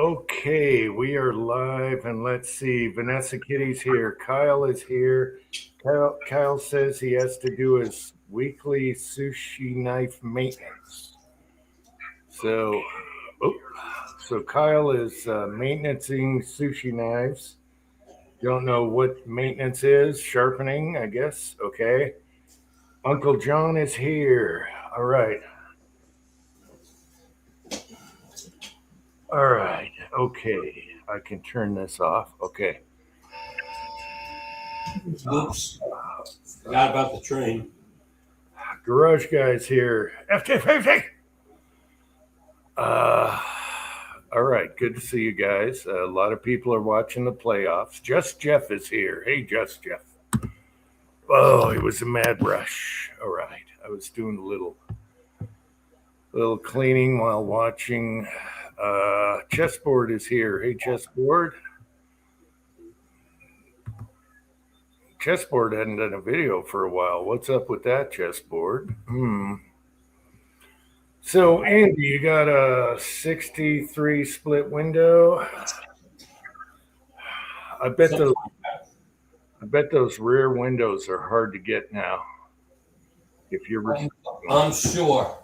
Okay, we are live, and let's see. Vanessa Kitty's here. Kyle is here. Kyle says he has to do his weekly sushi knife maintenance. So, oh, so Kyle is maintaining sushi knives. Don't know what maintenance is. Sharpening, I guess. Okay. Uncle John is here. All right. All right. Okay. I can turn this off. Okay. Oops. Forgot about the train. Garage Guys here. FT50. All right. Good to see you guys. A lot of people are watching the playoffs. Just Jeff is here. Hey, Just Jeff. Oh, it was a mad rush. All right. I was doing a little cleaning while watching. Chessboard is here. Hey, Chessboard. Chessboard hadn't done a video for a while. What's up with that, Chessboard? So, Andy, you got a 63 split window. I bet those rear windows are hard to get now. If you're, I'm sure.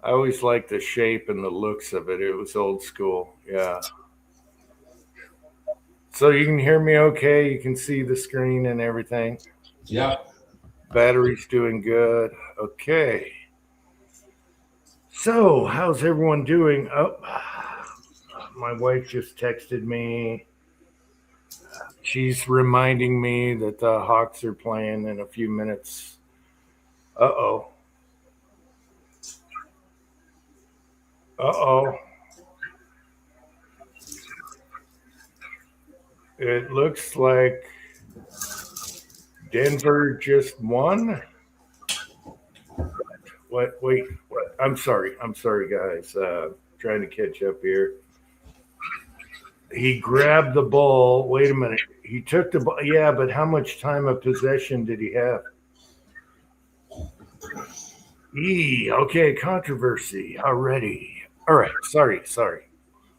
I always liked the shape and the looks of it. It was old school. Yeah. So you can hear me okay. You can see the screen and everything. Yep. Battery's doing good. Okay. So how's everyone doing? Oh, my wife just texted me. She's reminding me that the Hawks are playing in a few minutes. Uh-oh. Uh-oh. It looks like Denver just won. What? Wait. What? I'm sorry, guys. Trying to catch up here. He grabbed the ball. Wait a minute. He took the ball. Yeah, but how much time of possession did he have? Okay, controversy already. All right. Sorry.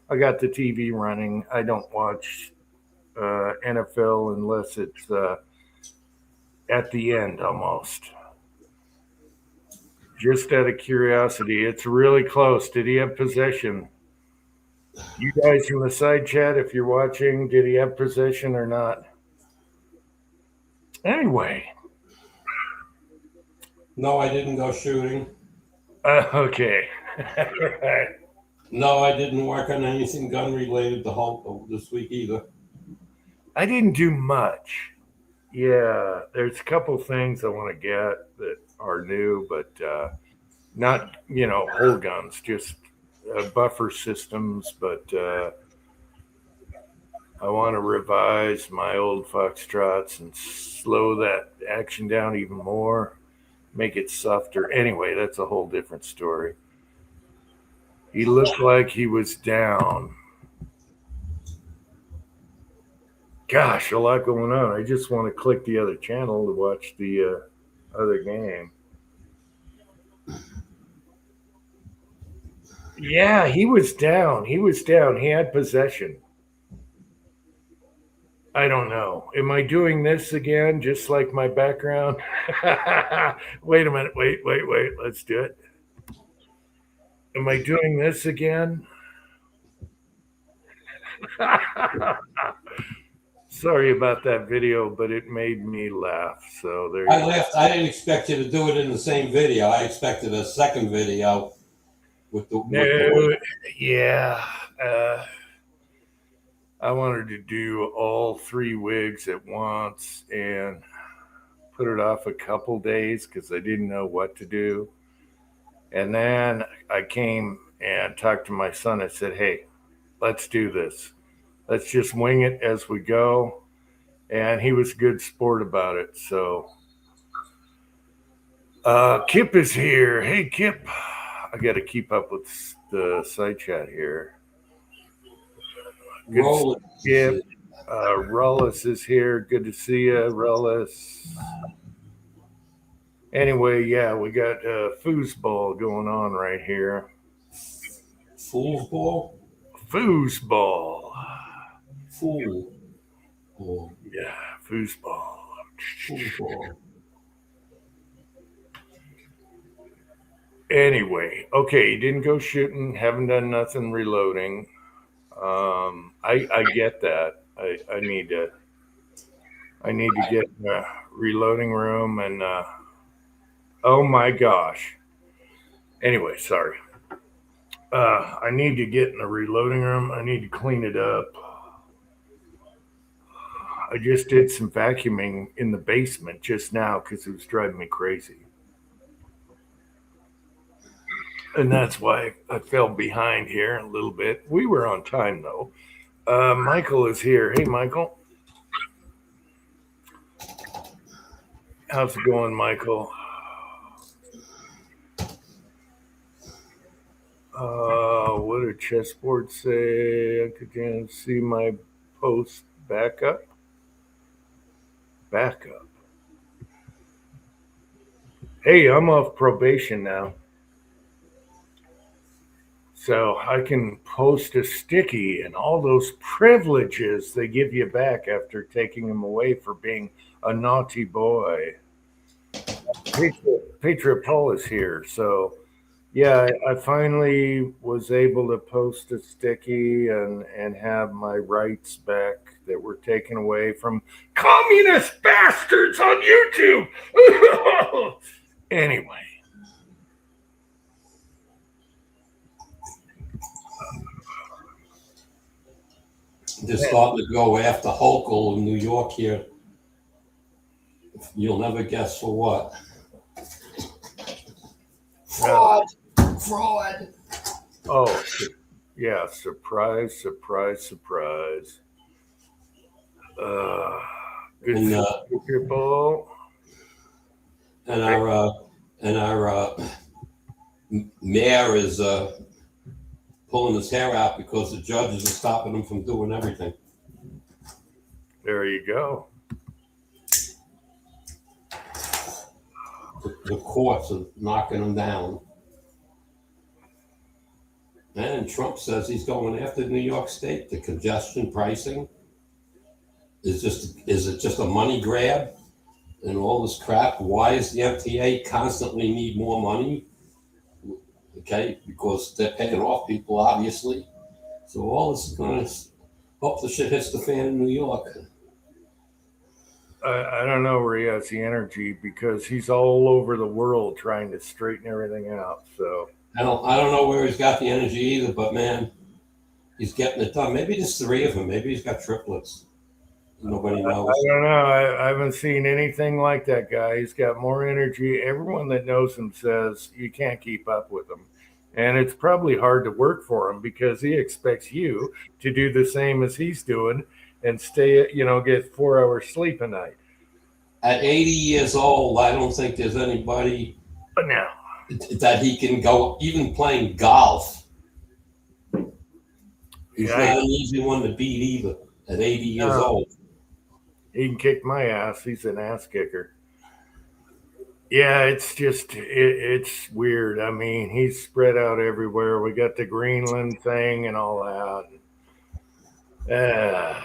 I got the TV running. I don't watch NFL unless it's at the end almost. Just out of curiosity, it's really close. Did he have possession? You guys in the side chat, if you're watching, did he have possession or not? Anyway. No, I didn't go shooting. Okay. No, I didn't work on anything gun related this week either. I didn't do much. Yeah, there's a couple things I want to get that are new, but not, whole guns, just buffer systems. But I want to revise my old Foxtrots and slow that action down even more, make it softer. Anyway, that's a whole different story. He looked like he was down. Gosh, a lot going on. I just want to click the other channel to watch the other game. Yeah, he was down. He had possession. I don't know. Am I doing this again, just like my background? Wait a minute. Wait. Let's do it. Am I doing this again? Sorry about that video, but it made me laugh. So there. I laughed. I didn't expect you to do it in the same video. I expected a second video with the yeah. I wanted to do all 3 wigs at once and put it off a couple days because I didn't know what to do. And then I came and talked to my son. I said, hey, let's do this. Let's just wing it as we go. And he was a good sport about it. So Kip is here. Hey, Kip. I got to keep up with the side chat here. Good Kip. Rullis is here. Good to see you, Rullis. Anyway, yeah, we got foosball going on right here. Foosball? Foosball. Foosball. Yeah, foosball. Foosball. Anyway, okay, you didn't go shooting, haven't done nothing reloading. I get that. I need to get in a reloading room and oh my gosh. Anyway, sorry. I need to get in the reloading room. I need to clean it up. I just did some vacuuming in the basement just now because it was driving me crazy. And that's why I fell behind here a little bit. We were on time though. Michael is here. Hey, Michael. How's it going, Michael? What did chessboard say? I could see my post backup. Backup. Hey, I'm off probation now. So I can post a sticky and all those privileges they give you back after taking them away for being a naughty boy. Patriot Paul is here. So, yeah, I finally was able to post a sticky and have my rights back that were taken away from communist bastards on YouTube. Anyway. They're starting to go after Hochul in New York here. You'll never guess for what. Fraud. Fraud. Oh, yeah. Surprise, surprise, surprise. Good people. And our mayor is pulling his hair out because the judges are stopping him from doing everything. There you go. The courts are knocking him down. And Trump says he's going after New York State. The congestion pricing is it just a money grab and all this crap? Why does the MTA constantly need more money? Okay, because they're paying off people, obviously. So all this is going to hope the shit hits the fan in New York. I don't know where he has the energy because he's all over the world trying to straighten everything out. So I don't know where he's got the energy either, but man, he's getting it done. Maybe there's three of them. Maybe he's got triplets. Nobody knows. I don't know. I haven't seen anything like that guy. He's got more energy. Everyone that knows him says you can't keep up with him. And it's probably hard to work for him because he expects you to do the same as he's doing and stay, get 4 hours sleep a night. At 80 years old, I don't think there's anybody But now that he can go, even playing golf. He's not an easy one to beat either at 80 years old. He can kick my ass. He's an ass kicker. Yeah, it's just, it's weird. I mean, he's spread out everywhere. We got the Greenland thing and all that.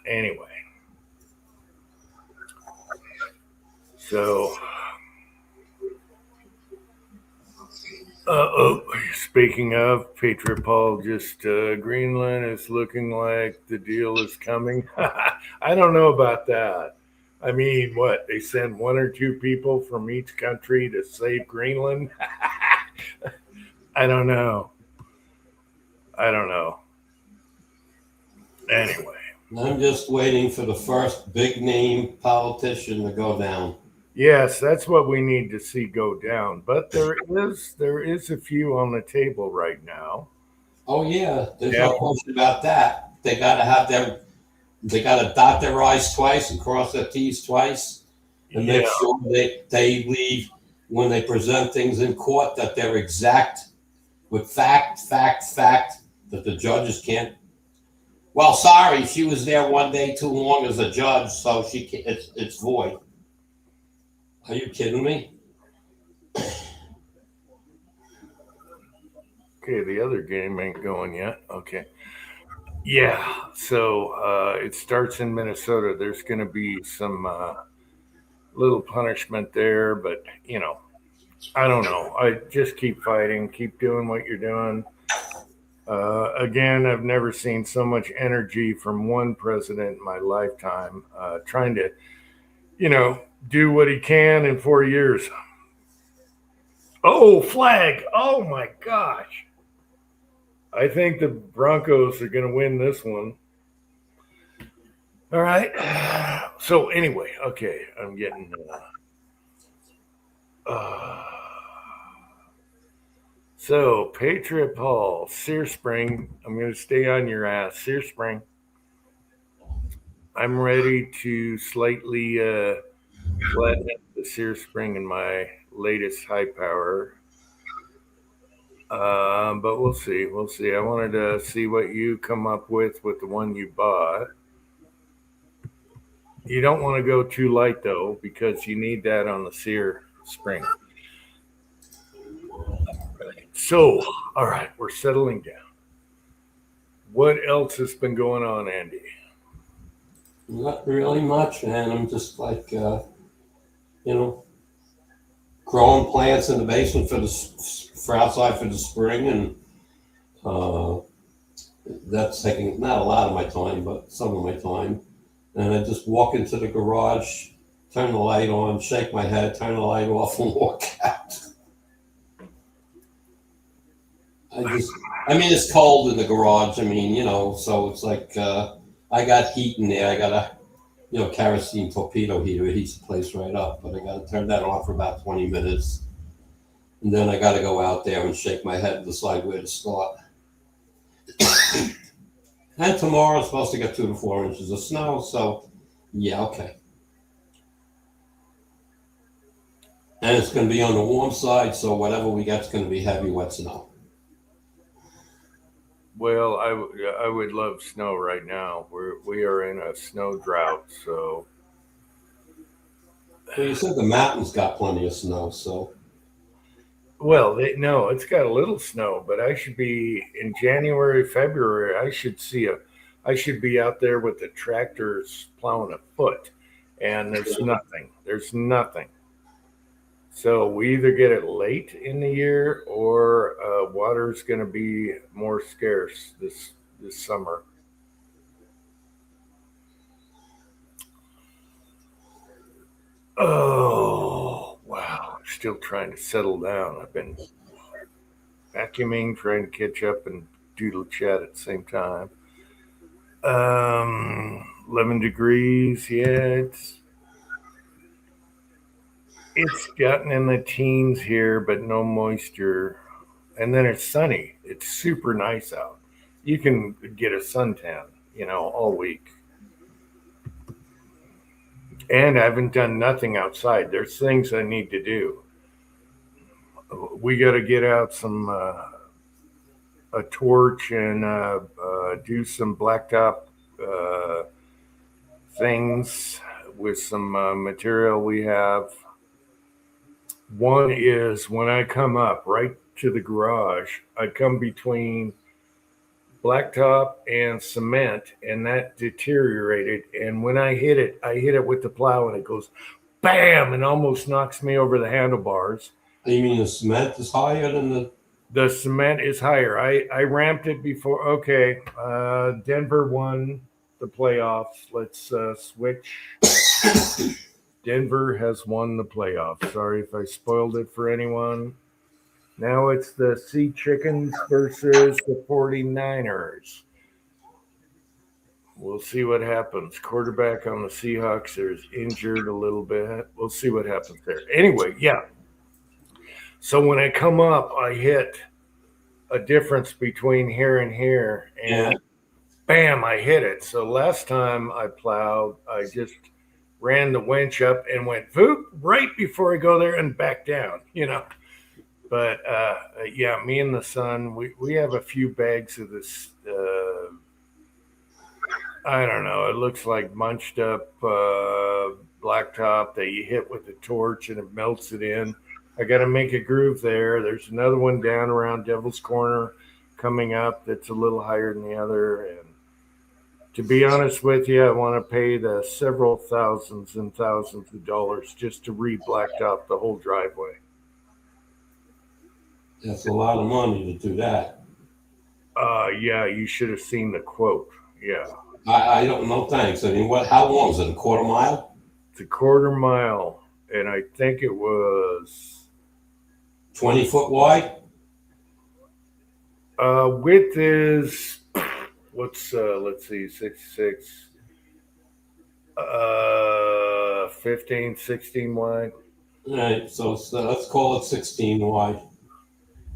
Anyway. So, speaking of, Patriot Paul just, Greenland is looking like the deal is coming. I don't know about that. I mean, what? They send 1 or 2 people from each country to save Greenland? I don't know. Anyway. I'm just waiting for the first big name politician to go down. Yes, that's what we need to see go down. But there is a few on the table right now. Oh yeah, there's no question about that. They got to dot their I's twice and cross their T's twice, and make sure they leave when they present things in court that they're exact with fact that the judges can't. Well, sorry, she was there one day too long as a judge, so it's void. Are you kidding me? Okay, the other game ain't going yet. Okay. Yeah, so it starts in Minnesota. There's going to be some little punishment there, but I don't know. I just keep fighting, keep doing what you're doing. Again, I've never seen so much energy from one president in my lifetime, trying to, do what he can in 4 years. Oh, flag! Oh my gosh! I think the Broncos are going to win this one. All right. So anyway, okay, I'm getting. So Patriot Hall, Sear Spring. I'm going to stay on your ass, Sear Spring. I'm ready to slightly flatten the Sear Spring in my latest high power. But we'll see. We'll see. I wanted to see what you come up with the one you bought. You don't want to go too light though, because you need that on the Sear Spring. So, all right, we're settling down. What else has been going on, Andy? Not really much, man. I'm just like, growing plants in the basement for outside for the spring, and that's taking not a lot of my time, but some of my time. And I just walk into the garage, turn the light on, shake my head, turn the light off, and walk out. I mean, it's cold in the garage. I mean, so it's like I got heat in there. I got a, kerosene torpedo heater. It heats the place right up. But I got to turn that on for about 20 minutes. And then I got to go out there and shake my head and decide where to start. And tomorrow I'm supposed to get 2 to 4 inches of snow. So, yeah, okay. And it's going to be on the warm side. So whatever we get is going to be heavy, wet snow. Well, I would love snow right now. We are in a snow drought, so. Well, you said the mountains got plenty of snow, so. Well, no, it's got a little snow, but I should be in January, February. I should be out there with the tractors plowing a foot, and there's nothing. There's nothing. So we either get it late in the year, or water's going to be more scarce this summer. Oh wow! I'm still trying to settle down. I've been vacuuming, trying to catch up and doodle chat at the same time. 11 degrees. Yeah, it's gotten in the teens here, but no moisture. And then it's sunny. It's super nice out. You can get a suntan, all week. And I haven't done nothing outside. There's things I need to do. We got to get out a torch and do some blacktop things with some material we have. One is when I come up right to the garage, I come between blacktop and cement, and that deteriorated. And when I hit it with the plow, and it goes bam, and almost knocks me over the handlebars. You mean the cement is higher than the cement is higher. I ramped it before. Okay, Denver won the playoffs. Let's switch. Denver has won the playoffs. Sorry if I spoiled it for anyone. Now it's the Sea Chickens versus the 49ers. We'll see what happens. Quarterback on the Seahawks is injured a little bit. We'll see what happens there. Anyway, yeah. So when I come up, I hit a difference between here and here, and bam, I hit it. So last time I plowed, I just ran the winch up and went voop right before I go there and back down, But yeah, me and the son, we have a few bags of this. I don't know. It looks like munched up blacktop that you hit with a torch and it melts it in. I got to make a groove there. There's another one down around Devil's Corner coming up that's a little higher than the other. And to be honest with you, I want to pay the several thousands and thousands of dollars just to re-blacktop the whole driveway. That's a lot of money to do that. Yeah, you should have seen the quote. Yeah. I don't know. Thanks. I mean, what? How long is it? A quarter mile? It's a quarter mile, and I think it was 20 foot wide? width is what's let's see, 66, 15, 16 wide. All right. So let's call it 16 wide.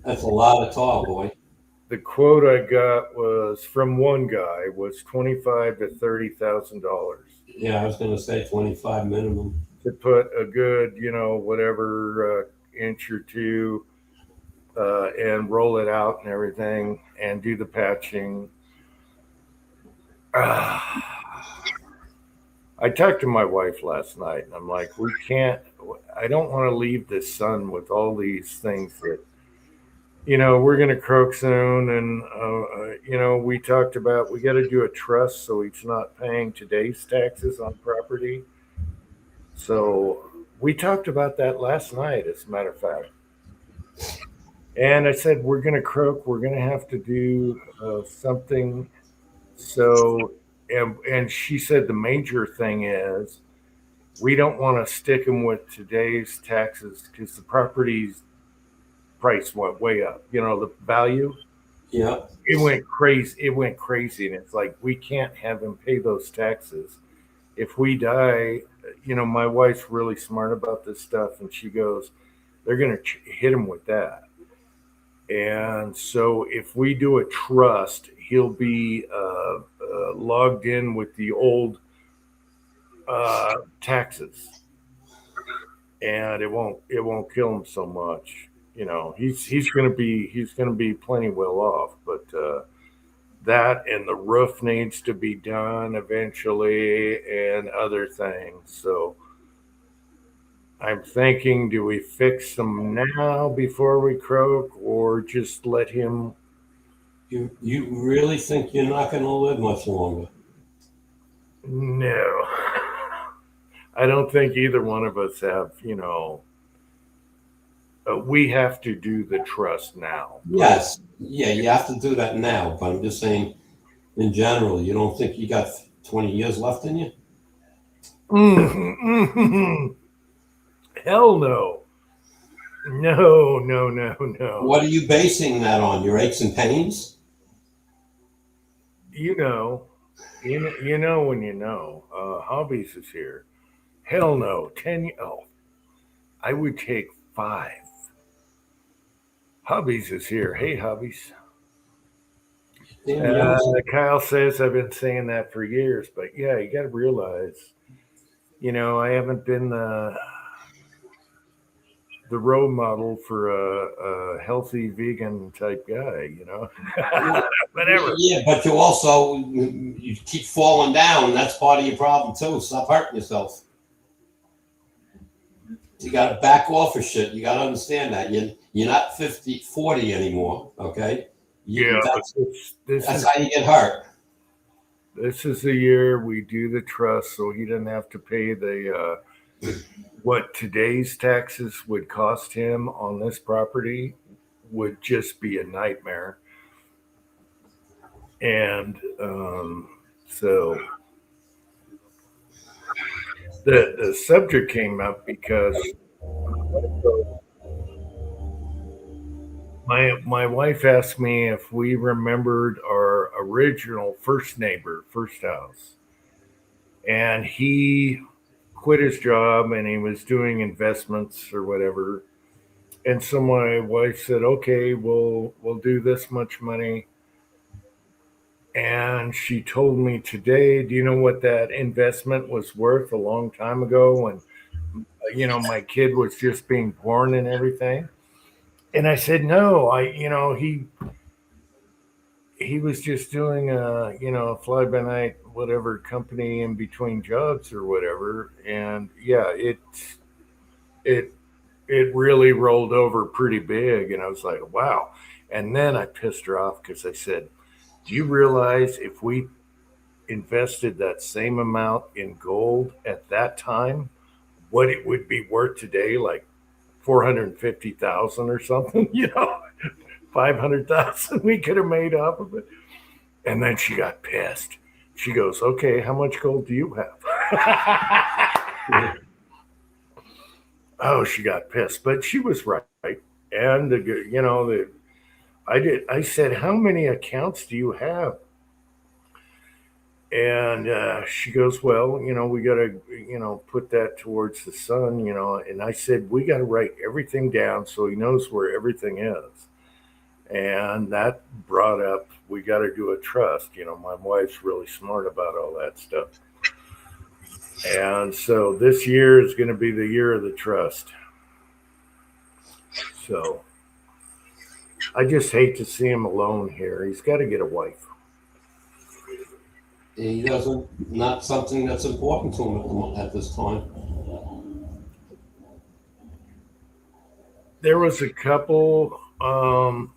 That's a lot of tall, boy. The quote I got was from one guy was $25,000 to $30,000 Yeah, I was going to say 25 minimum. to put a good, whatever inch or two, and roll it out and everything, and do the patching. I talked to my wife last night, and I'm like, we can't. I don't want to leave the sun with all these things that. We're going to croak soon. And, we talked about we got to do a trust so he's not paying today's taxes on property. So we talked about that last night, as a matter of fact. And I said, we're going to croak. We're going to have to do something. So, and she said the major thing is we don't want to stick him with today's taxes because the property's price went way up. The value. Yeah. It went crazy. And it's like, we can't have him pay those taxes. If we die, my wife's really smart about this stuff. And she goes, they're going to hit him with that. And so if we do a trust, he'll be logged in with the old taxes. And it won't kill him so much. He's going to be plenty well off, but that and the roof needs to be done eventually and other things. So I'm thinking, do we fix them now before we croak, or just let him? You really think you're not going to live much longer? No, I don't think either one of us have, we have to do the trust now. Yes. Yeah, you have to do that now. But I'm just saying, in general, you don't think you got 20 years left in you? Hell no. No. What are you basing that on? Your aches and pains? You know when you know. Hobbies is here. Hell no. 10. Oh, I would take 5. Hobbies is here. Hey, Hobbies. Kyle says I've been saying that for years, but yeah, you got to realize, I haven't been the role model for a healthy vegan type guy, whatever. Yeah, but you keep falling down. That's part of your problem too. Stop hurting yourself. You got to back off of shit. You got to understand that you're not 40 anymore. Okay. That's how you get hurt. This is the year we do the trust, so he doesn't have to pay the what today's taxes would cost him on this property would just be a nightmare. And so the subject came up because my wife asked me if we remembered our original first neighbor, first house. And he quit his job and he was doing investments or whatever. And so my wife said, okay, we'll do this much money. And she told me today, do you know what that investment was worth a long time ago when, my kid was just being born and everything? And I said, no, he was just doing a fly by night, whatever company in between jobs or whatever. And yeah, it really rolled over pretty big. And I was like, wow. And then I pissed her off because I said, do you realize if we invested that same amount in gold at that time, what it would be worth today? Like 450,000 or something, 500,000 we could have made off of it. And then she got pissed. She goes, okay, how much gold do you have? Oh, she got pissed, but she was right. And I said, how many accounts do you have? And she goes, well, we got to, put that towards the son, And I said, we got to write everything down so he knows where everything is. And that brought up, we got to do a trust. My wife's really smart about all that stuff. And so this year is going to be the year of the trust. So I just hate to see him alone here. He's got to get a wife. He doesn't, not something that's important to him at this time. There was a couple, and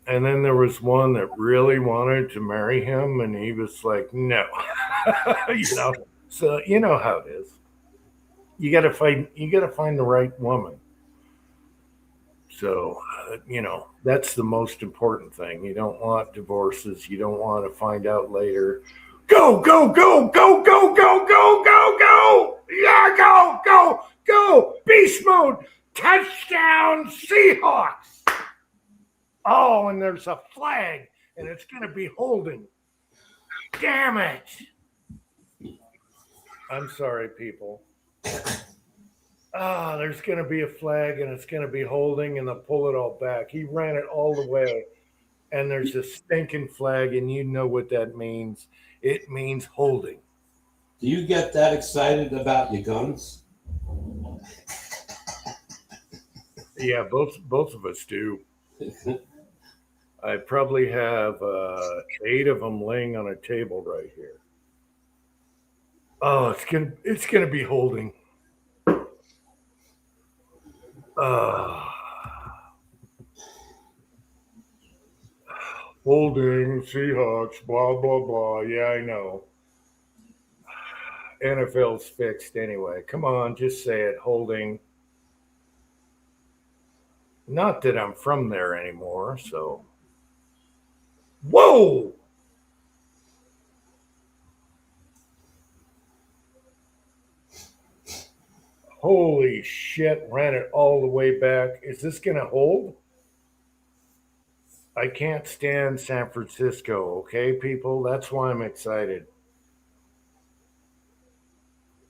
then there was one that really wanted to marry him, and he was like, no. So you know how it is. You got to find the right woman. So, that's the most important thing. You don't want divorces. You don't want to find out later. Go, go, go, go, go, go, go, go, go. Yeah, go, go, go. Beast mode. Touchdown, Seahawks. Oh, and there's a flag, and it's going to be holding. Damn it. I'm sorry, people. There's going to be a flag and it's going to be holding and they'll pull it all back. He ran it all the way and there's a stinking flag and you know what that means. It means holding. Do you get that excited about your guns? Yeah, both of us do. I probably have 8 of them laying on a table right here. Oh, it's gonna be holding. Holding Seahawks, blah blah blah. Yeah, I know. NFL's fixed anyway. Come on, just say it. Holding. Not that I'm from there anymore, so. Whoa! Holy shit, ran it all the way back. Is this going to hold? I can't stand San Francisco, okay, people? That's why I'm excited.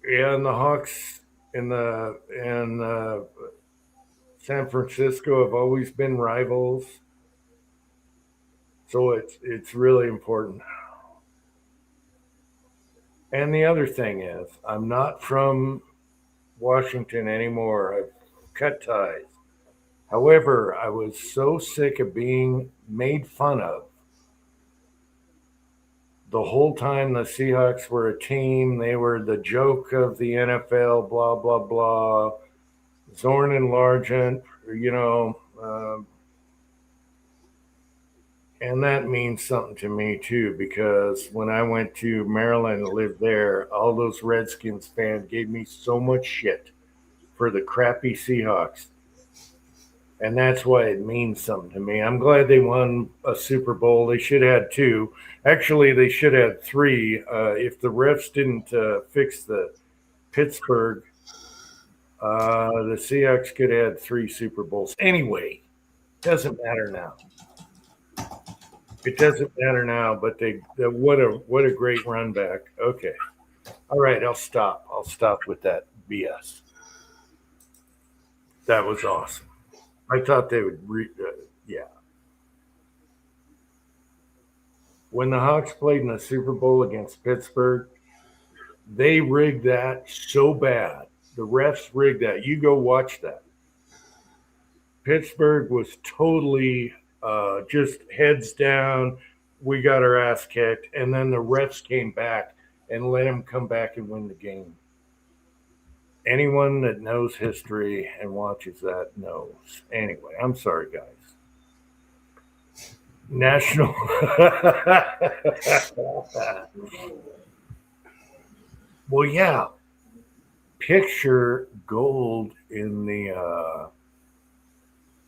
Yeah, and the Hawks and San Francisco have always been rivals. So it's really important. And the other thing is, I'm not from Washington anymore. I've cut ties. However, I was so sick of being made fun of the whole time the Seahawks were a team. They were the joke of the NFL, blah, blah, blah. Zorn and Largent, and that means something to me too, because when I went to Maryland and lived there, all those Redskins fans gave me so much shit for the crappy Seahawks. And that's why it means something to me. I'm glad they won a Super Bowl. They should have had 2. Actually, they should have had 3. If the refs didn't fix the Pittsburgh, the Seahawks could have had 3 Super Bowls. Anyway, doesn't matter now. It doesn't matter now, but what a great run back. Okay. All right, I'll stop. I'll stop with that BS. That was awesome. I thought they would, yeah. When the Hawks played in the Super Bowl against Pittsburgh, they rigged that so bad. The refs rigged that. You go watch that. Pittsburgh was totally just heads down. We got our ass kicked. And then the refs came back and let them come back and win the game. Anyone that knows history and watches that knows. Anyway, I'm sorry, guys. National. Well, yeah. Picture gold in the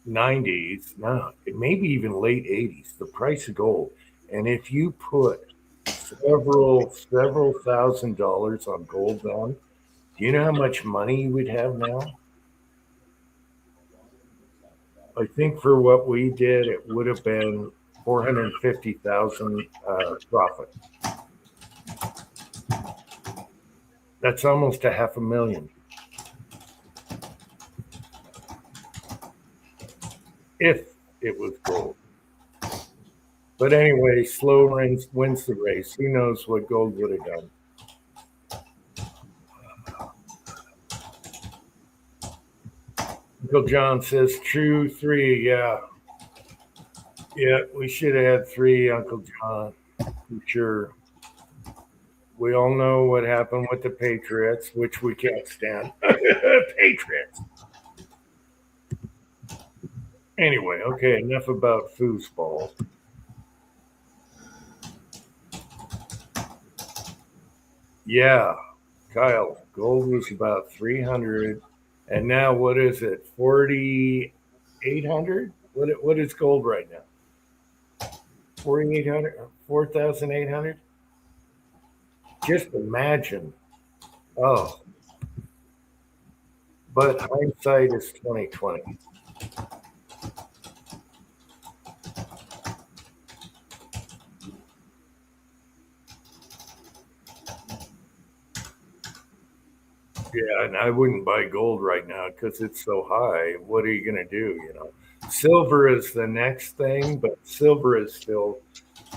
90s, no, maybe even late 80s, the price of gold. And if you put several $1,000s on gold then, do you know how much money you would have now? I think for what we did, it would have been 450,000 profit. That's almost a half a million. If it was gold. But anyway, slow wins the race. Who knows what gold would have done? Uncle John says, true, 3. Yeah. Yeah, we should have had 3, Uncle John, for sure. We all know what happened with the Patriots, which we can't stand. Patriots. Anyway, okay, enough about foosball. Yeah, Kyle, gold was about 300, and now what is it? 4,800? What is gold right now? 4,800, 4,800. Just imagine. Oh, but hindsight is 2020. Yeah, and I wouldn't buy gold right now because it's so high. What are you going to do? Silver is the next thing, but silver is still,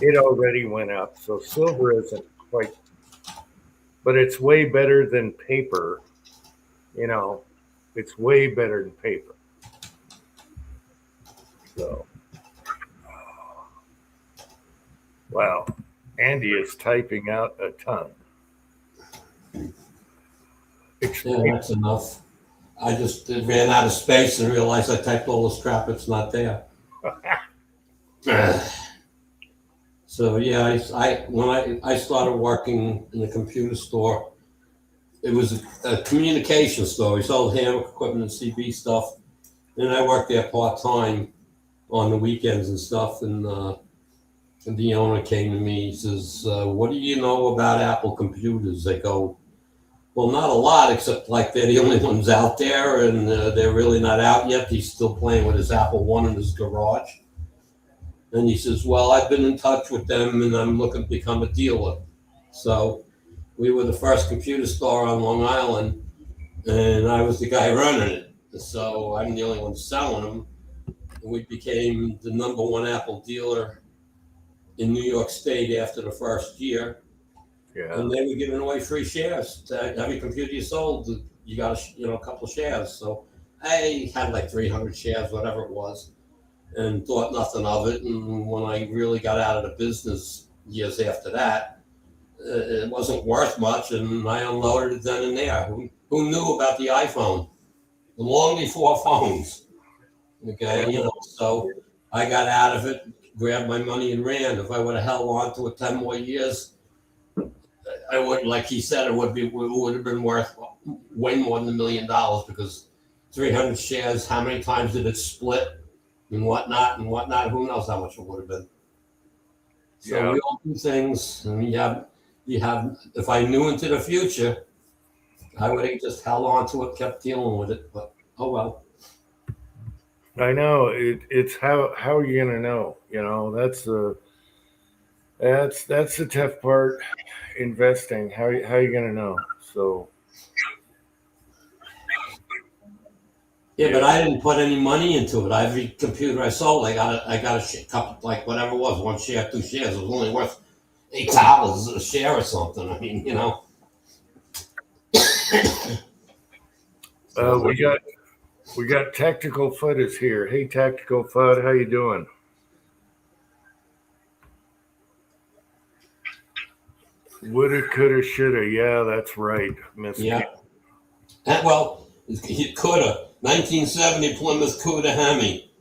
it already went up. So silver isn't quite, but it's way better than paper. You know, it's way better than paper. So, wow. Andy is typing out a ton. Yeah, that's enough. I just ran out of space and realized I typed all this crap. It's not there. So yeah, when I started working in the computer store, it was a communication store. We sold ham equipment and CB stuff, and I worked there part time on the weekends and stuff. And the owner came to me. He says, "What do you know about Apple computers?" I go, "Well, not a lot, except like they're the only ones out there, and they're really not out yet." He's still playing with his Apple One in his garage. And he says, "Well, I've been in touch with them, and I'm looking to become a dealer." So we were the first computer store on Long Island, and I was the guy running it. So I'm the only one selling them. And we became the number one Apple dealer in New York State after the first year. Yeah. And they were giving away free shares to every computer you sold. You got a couple of shares. So I had like 300 shares, whatever it was, and thought nothing of it. And when I really got out of the business years after that, it wasn't worth much, and I unloaded it then and there. Who knew about the iPhone? Long before phones. Okay, so I got out of it, grabbed my money, and ran. If I would have held on to it 10 more years, I would, like he said, it would have been worth way more than $1 million, because 300 shares, how many times did it split and whatnot? Who knows how much it would have been. So Yeah. we all do things, and you have. If I knew into the future, I would have just held on to it, kept dealing with it. But oh well. I know it's how are you gonna know? That's the tough part. Investing. How are you gonna know? So Yeah, but I didn't put any money into it. Every computer I sold, I got a couple, like whatever it was, 1 share, 2 shares. It was only worth $8 a share or something. I mean, we got Tactical Fud is here. Hey, Tactical Fud, how you doing? Woulda, coulda, shoulda. Yeah, that's right, Miss. Yeah. Well, Cuda, 1970 Plymouth Cuda Hemi.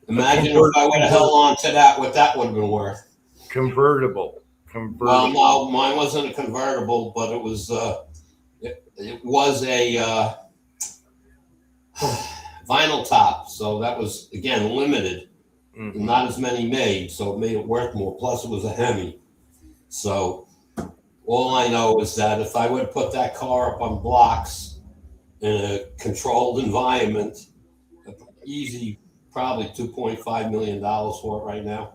Imagine if I would have held on to that, what that would have been worth. Convertible. Well, no, mine wasn't a convertible, but it was it was a vinyl top. So that was again limited, not as many made, so it made it worth more. Plus, it was a Hemi. So all I know is that if I would have put that car up on blocks in a controlled environment, easy, probably $2.5 million for it right now.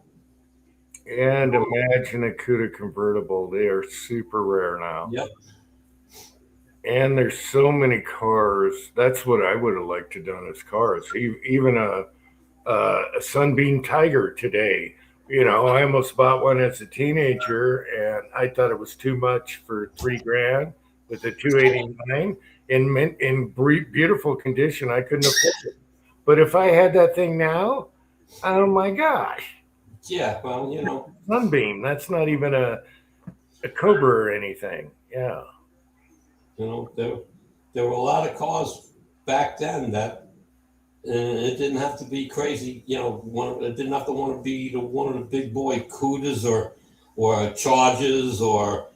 And imagine a Cuda convertible. They are super rare now. Yep. And there's so many cars. That's what I would have liked to done as cars. Even a Sunbeam Tiger today. You know, I almost bought one as a teenager, and I thought it was too much for $3,000 with a 289 in beautiful condition. I couldn't afford it. But if I had that thing now, oh my gosh! Yeah, well, you know, Sunbeam. That's not even a Cobra or anything. Yeah. You know, there were a lot of cars back then that it didn't have to be crazy. You know, it didn't have to want to be one of the big boy Cudas or Chargers or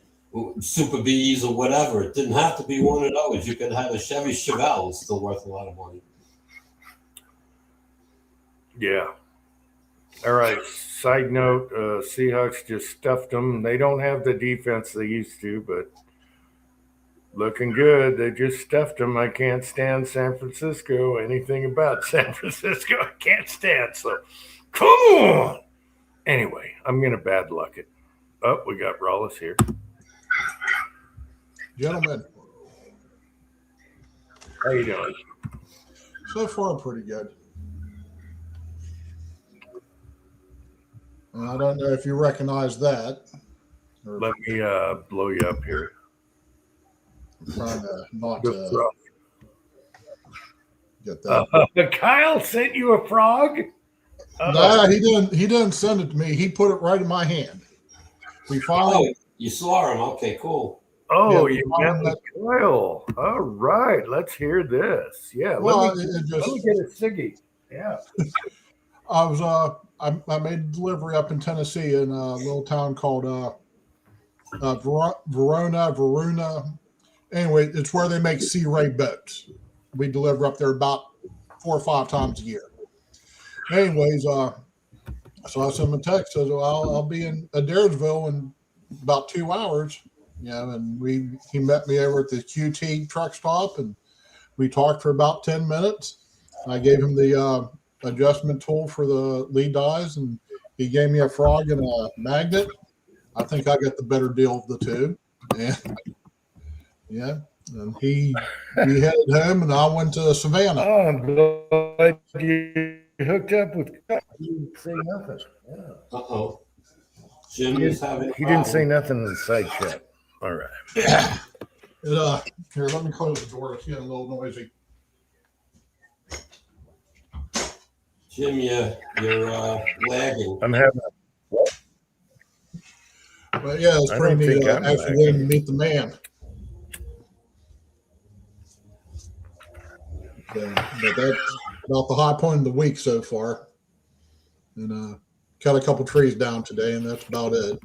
Super Bs or whatever. It didn't have to be one of those. You could have a Chevy Chevelle, it's still worth a lot of money. Yeah. All right. Side note: Seahawks just stuffed them. They don't have the defense they used to, but looking good. They just stuffed them. I can't stand San Francisco. Anything about San Francisco, I can't stand. So, come on. Anyway, I'm gonna bad luck it. Oh, we got Rollis here. Gentlemen, How you doing? so far pretty good. I don't know if you recognize that. Let me blow you up here. I'm trying to not get that. Kyle sent you a frog? No, he didn't. He didn't send it to me. He put it right in my hand. We finally. Oh, you saw him. Okay, cool. Oh, Yeah, you got the Kyle. All right, let's hear this. Yeah, Well, let me get a ciggy. Yeah. I made a delivery up in Tennessee in a little town called Verona. Anyway, it's where they make Sea Ray boats. We deliver up there about 4 or 5 times a year. Anyways, so I sent him a text. Says, well, I'll be in Adairsville in about 2 hours. And he met me over at the QT truck stop, and we talked for about 10 minutes. I gave him the adjustment tool for the lead dies, and he gave me a frog and a magnet. I think I got the better deal of the two. And yeah, and he headed home, and I went to Savannah. Oh, I'm glad you hooked up with Kyle. He didn't say nothing. Yeah. Uh-oh. Jim is having He didn't say nothing in the side chat. All right. Yeah. Here, let me close the door. It's getting a little noisy. Jim, you're lagging. I'm having But yeah, it's I pretty don't neat think I'm actually lagging. getting to meet the man. So, but that's about the high point of the week so far. And cut a couple trees down today, and that's about it.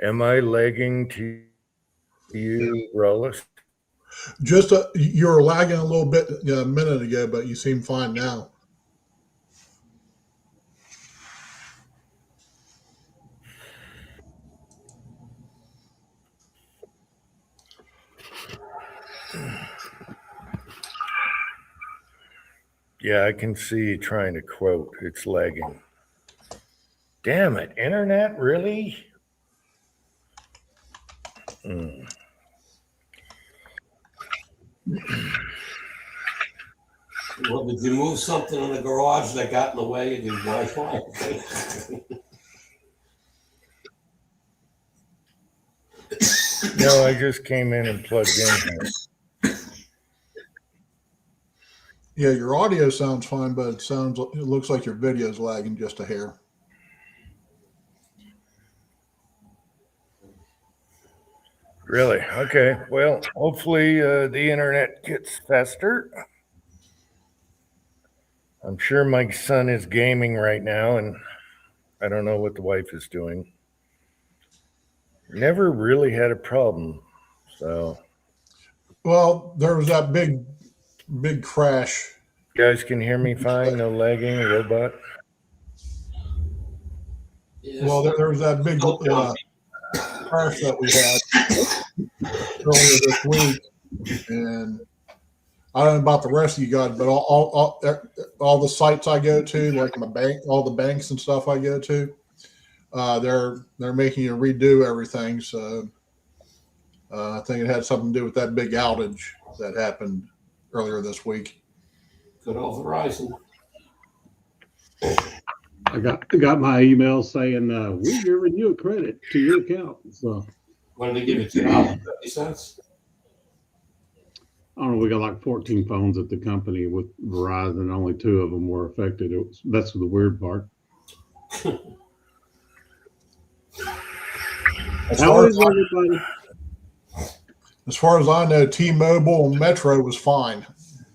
Am I lagging to you, Rollis? Just you were lagging a little bit a minute ago, but you seem fine now. Yeah, I can see you trying to quote. It's lagging. Damn it, internet, really? Well, did you move something in the garage that got in the way of your Wi-Fi? No, I just came in and plugged in here. Yeah, your audio sounds fine, but it looks like your video is lagging just a hair. Really? Okay. Well, hopefully the internet gets faster. I'm sure my son is gaming right now, and I don't know what the wife is doing. Never really had a problem. So, Well, there was that big crash. you guys can hear me fine? No lagging, robot? Yes. Well, there was that big crash that we had earlier this week, and I don't know about the rest of you guys, but all the sites I go to, like my bank, all the banks and stuff I go to, they're making you redo everything. So I think it had something to do with that big outage that happened earlier this week. Good old Verizon. I got my email saying we're giving you a credit to your account. So What did they give you? $2.50? I don't know. We got like 14 phones at the company with Verizon. Only 2 of them were affected. That's the weird part. How is everybody? As far as I know, T-Mobile and Metro was fine.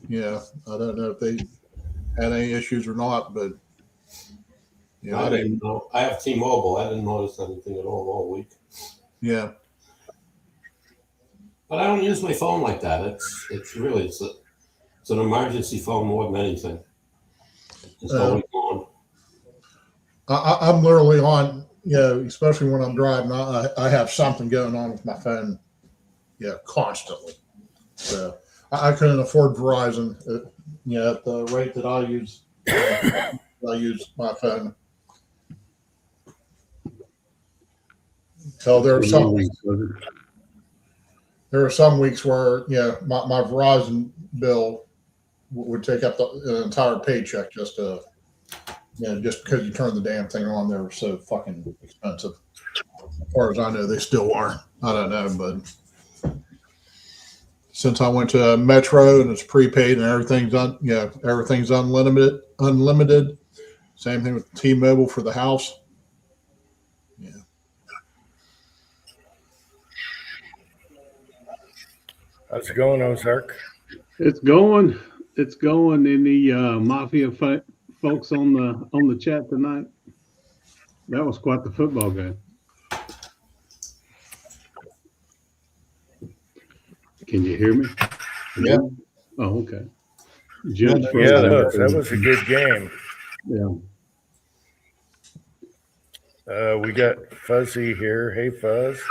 Yeah, I don't know if they had any issues or not, but I didn't know. I have T-Mobile. I didn't notice anything at all week. Yeah. But I don't use my phone like that. It's an emergency phone more than anything. It's always on. I'm literally on, especially when I'm driving, I have something going on with my phone, constantly. So I couldn't afford Verizon, at the rate that I use. I use my phone. So there are some weeks where my Verizon bill would take up the entire paycheck just because you turn the damn thing on. They're so fucking expensive. As far as I know, they still are. I don't know, but since I went to Metro and it's prepaid and everything's unlimited. Same thing with T-Mobile for the house. Yeah. How's it going, Ozark? It's going. Any mafia folks on the chat tonight? That was quite the football game. Can you hear me? Yeah. Oh, okay. That was a good game. Yeah. We got Fuzzy here. Hey, Fuzz.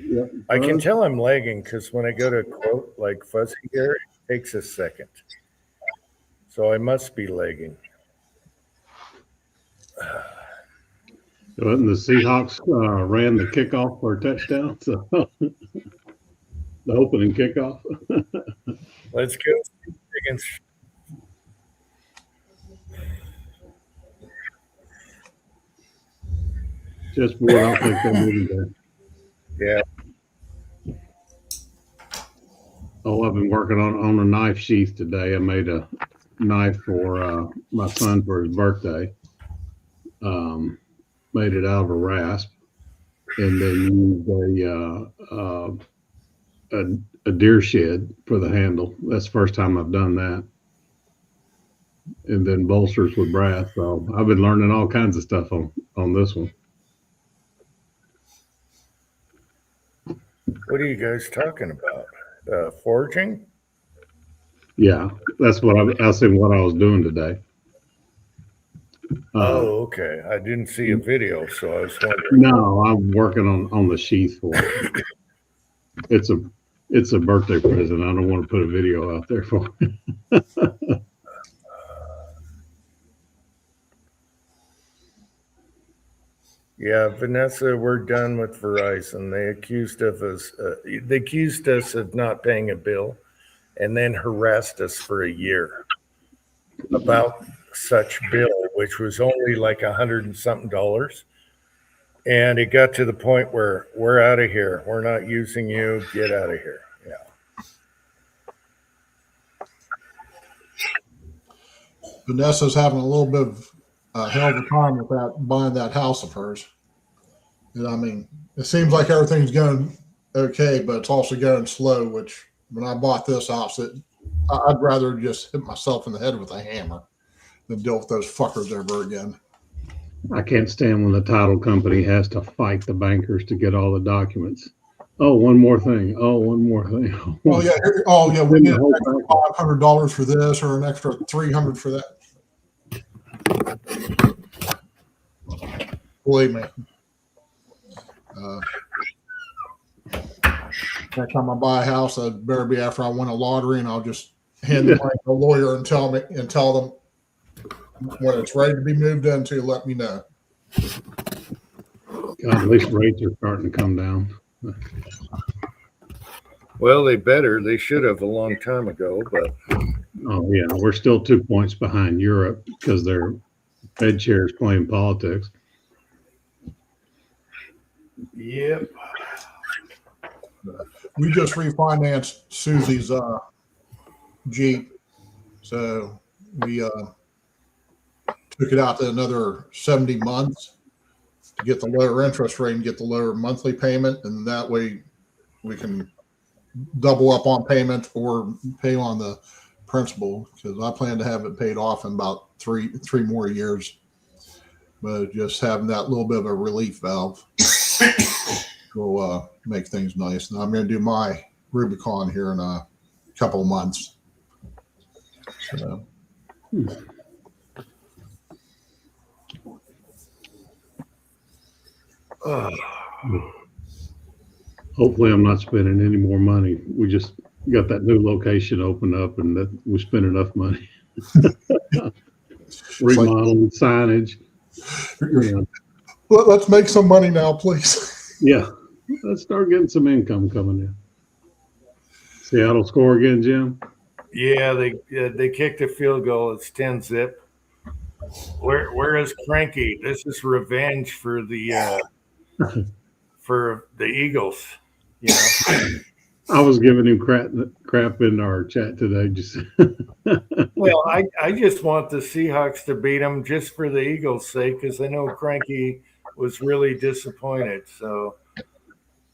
Yep. I can tell I'm lagging because when I go to quote like Fuzzy here, it takes a second. So I must be lagging. And the Seahawks ran the kickoff for a touchdown. So the opening kickoff. Let's go. Against Just board, I'll take that movie there. Yeah. Oh, I've been working on a knife sheath today. I made a knife for my son for his birthday. Made it out of a rasp, and then used a deer shed for the handle. That's the first time I've done that. And then bolsters with brass. So I've been learning all kinds of stuff on this one. What are you guys talking about? Forging? Yeah, that's what I said. What I was doing today. Okay. I didn't see a video, so I was wondering. No, I'm working on the sheath for it. It's a birthday present. I don't want to put a video out there for it. Yeah, Vanessa, we're done with Verizon. They accused us of not paying a bill, and then harassed us for a year about such bill, which was only like $100 and something. And it got to the point where we're out of here. We're not using you. Get out of here. Yeah. Vanessa's having a little bit of a hell of a time with buying that house of hers. And I mean, it seems like everything's going okay, but it's also going slow. Which when I bought this house, I'd rather just hit myself in the head with a hammer than deal with those fuckers ever again. I can't stand when the title company has to fight the bankers to get all the documents. Oh, one more thing. Oh, one more thing. Oh yeah, we Then need the an whole extra package. $500 for this or an extra $300 for that. Believe me. Next time I buy a house, I'd better be after I win a lottery, and I'll just hand the money to a lawyer and tell them when it's ready to be moved into. Let me know. God, at least rates are starting to come down. Well, they should have a long time ago, but Oh yeah, we're still 2 points behind Europe because their Fed chair is playing politics. yep. We just refinanced Susie's Jeep, so we took it out to another 70 months to get the lower interest rate and get the lower monthly payment, and that way we can double up on payment or pay on the principal, because I plan to have it paid off in about three more years. But just having that little bit of a relief valve will make things nice. And I'm going to do my Rubicon here in a couple of months. So. Hopefully, I'm not spending any more money. We just got that new location open up, and that we spent enough money. Remodeling, signage. Yeah. Let's make some money now, please. Yeah, let's start getting some income coming in. Seattle score again, Jim? Yeah, they kicked a field goal. It's 10-zip. Where is Cranky? This is revenge for the Eagles. You know. I was giving him crap in our chat today. Just Well, I just want the Seahawks to beat them just for the Eagles' sake, because I know Cranky was really disappointed. So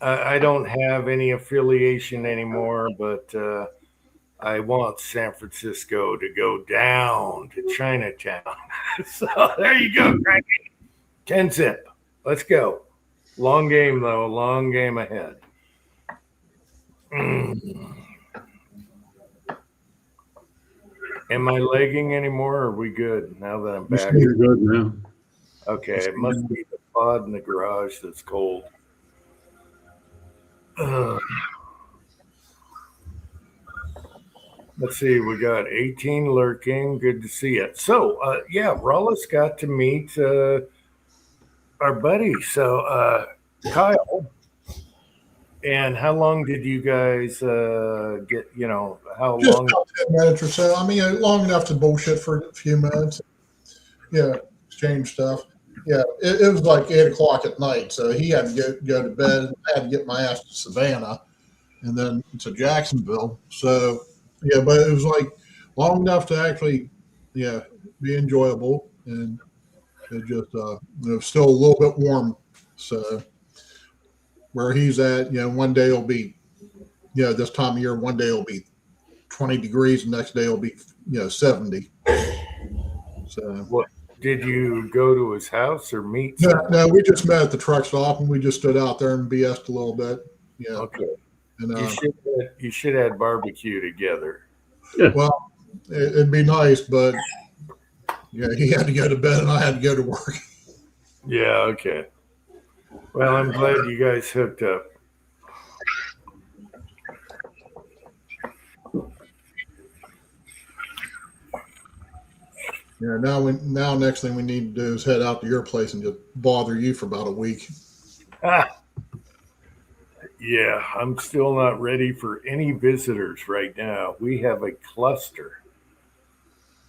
I don't have any affiliation anymore, but I want San Francisco to go down to Chinatown. So there you go, Cranky. 10-zip. Let's go. Long game, though. Long game ahead. Am I lagging anymore? Or are we good now that I'm back? you're good now. Okay, it must be the pod in the garage that's cold. Let's see, we got 18 lurking. Good to see it. So, yeah, Rollis got to meet our buddy. So, Kyle. And how long did you guys get? You know, how Just long? about 10 minutes or so. I mean, long enough to bullshit for a few minutes. Yeah, exchange stuff. Yeah, it was like 8 o'clock at night, so he had to go to bed. I had to get my ass to Savannah and then to Jacksonville. So, yeah, but it was like long enough to actually, yeah, be enjoyable. And it just, it was still a little bit warm. So, where he's at, one day it'll be, this time of year, one day it'll be 20 degrees, the next day it'll be, 70. So, What did you go to his house or meet? no, we just met at the truck stop and we just stood out there and BS'd a little bit. Yeah. Okay. And You should have barbecue together. well, it'd be nice, but yeah, he had to go to bed and I had to go to work. Yeah. Okay. Well, I'm glad you guys hooked up. Yeah. Now next thing we need to do is head out to your place and just bother you for about a week. Yeah, I'm still not ready for any visitors right now. We have a cluster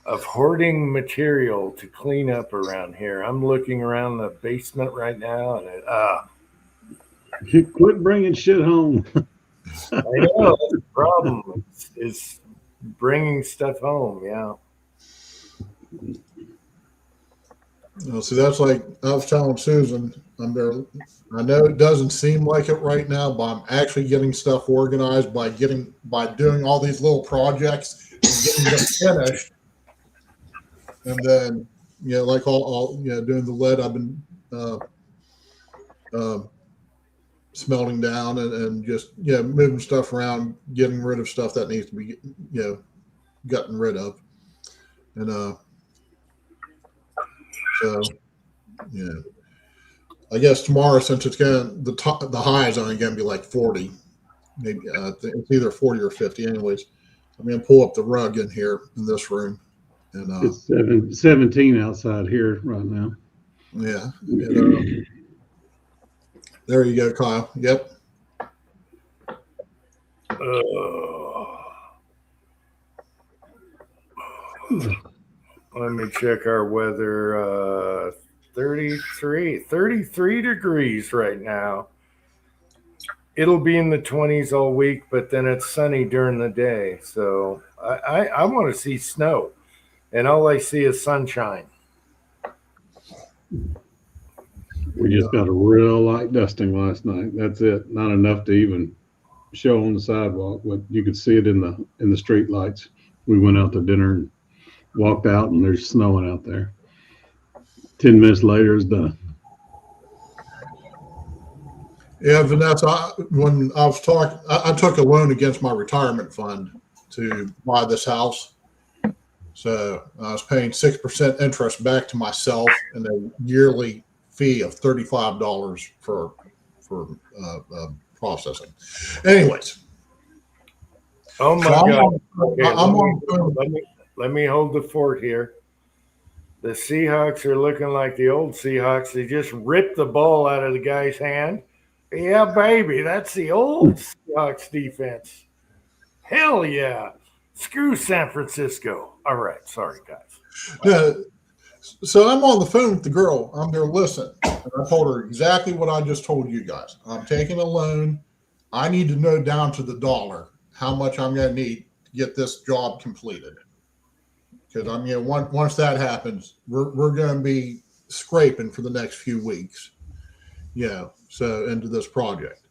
of hoarding material to clean up around here. I'm looking around the basement right now, and You quit bringing shit home. I know that's the problem is bringing stuff home. Yeah. See, that's like I was telling Susan, I'm there. I know it doesn't seem like it right now, but I'm actually getting stuff organized by doing all these little projects and getting them finished. And then, like all doing the lead, I've been smelting down and just moving stuff around, getting rid of stuff that needs to be gotten rid of. And so I guess tomorrow, since it's the high is only gonna be like 40, maybe it's either 40 or 50. Anyways, I'm gonna pull up the rug in here in this room, and It's 17 outside here right now. yeah. And, there you go, Kyle. Yep. Let me check our weather. 33 degrees right now. It'll be in the 20s all week, but then it's sunny during the day. So I want to see snow, and all I see is sunshine. We just got a real light dusting last night. That's it. Not enough to even show on the sidewalk, but you could see it in the street lights. We went out to dinner and walked out, and there's snowing out there. 10 minutes later, it's done. Yeah, Vanessa, when I was talking, I took a loan against my retirement fund to buy this house. So I was paying 6% interest back to myself and a yearly fee of $35 for processing. Anyways. Oh my So God. Let me hold the fort here. The Seahawks are looking like the old Seahawks. They just ripped the ball out of the guy's hand. Yeah, baby, that's the old Seahawks defense. Hell yeah. Screw San Francisco. All right. Sorry, guys. Yeah. So I'm on the phone with the girl. I'm there, listen. And I told her exactly what I just told you guys. I'm taking a loan. I need to know down to the dollar how much I'm going to need to get this job completed. Because once that happens, we're going to be scraping for the next few weeks. So into this project.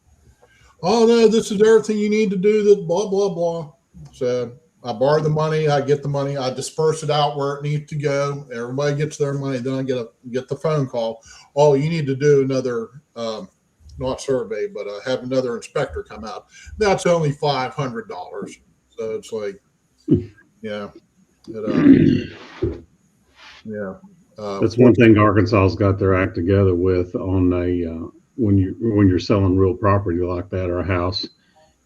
Oh no, this is everything you need to do. This blah blah blah. So I borrow the money. I get the money. I disperse it out where it needs to go. Everybody gets their money. Then I get the phone call. Oh, you need to do another not survey, but have another inspector come out. That's only $500. So it's like, That's one thing Arkansas's got their act together with on when you're selling real property like that or a house,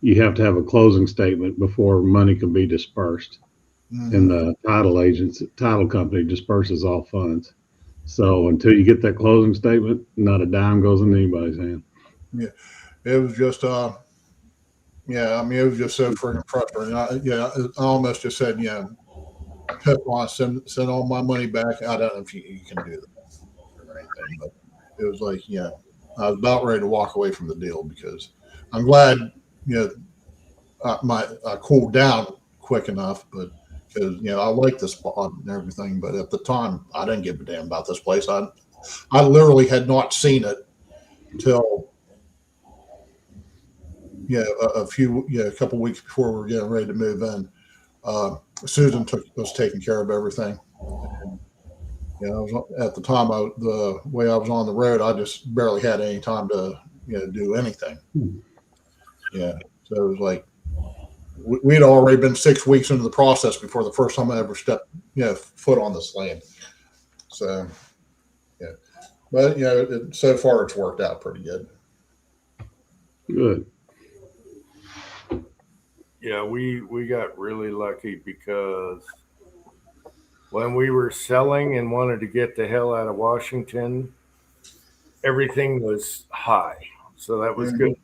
you have to have a closing statement before money can be dispersed. Mm-hmm. And the title company disperses all funds. So until you get that closing statement, not a dime goes in anybody's hand. Yeah, it was just it was just so freaking frustrating. I almost just said, I send all my money back. I don't know if you can do that or anything, but it was like, I was about ready to walk away from the deal because I'm glad, I cooled down quick enough, but because, I like this spot and everything, but at the time I didn't give a damn about this place. I literally had not seen it till, a couple weeks before we were getting ready to move in. Susan was taking care of everything. And, I was at the time. The way I was on the road, I just barely had any time to do anything. Yeah, so it was like we'd already been 6 weeks into the process before the first time I ever stepped foot on this land. So but so far it's worked out pretty good. Good. Yeah, we got really lucky because when we were selling and wanted to get the hell out of Washington, everything was high. So that was good.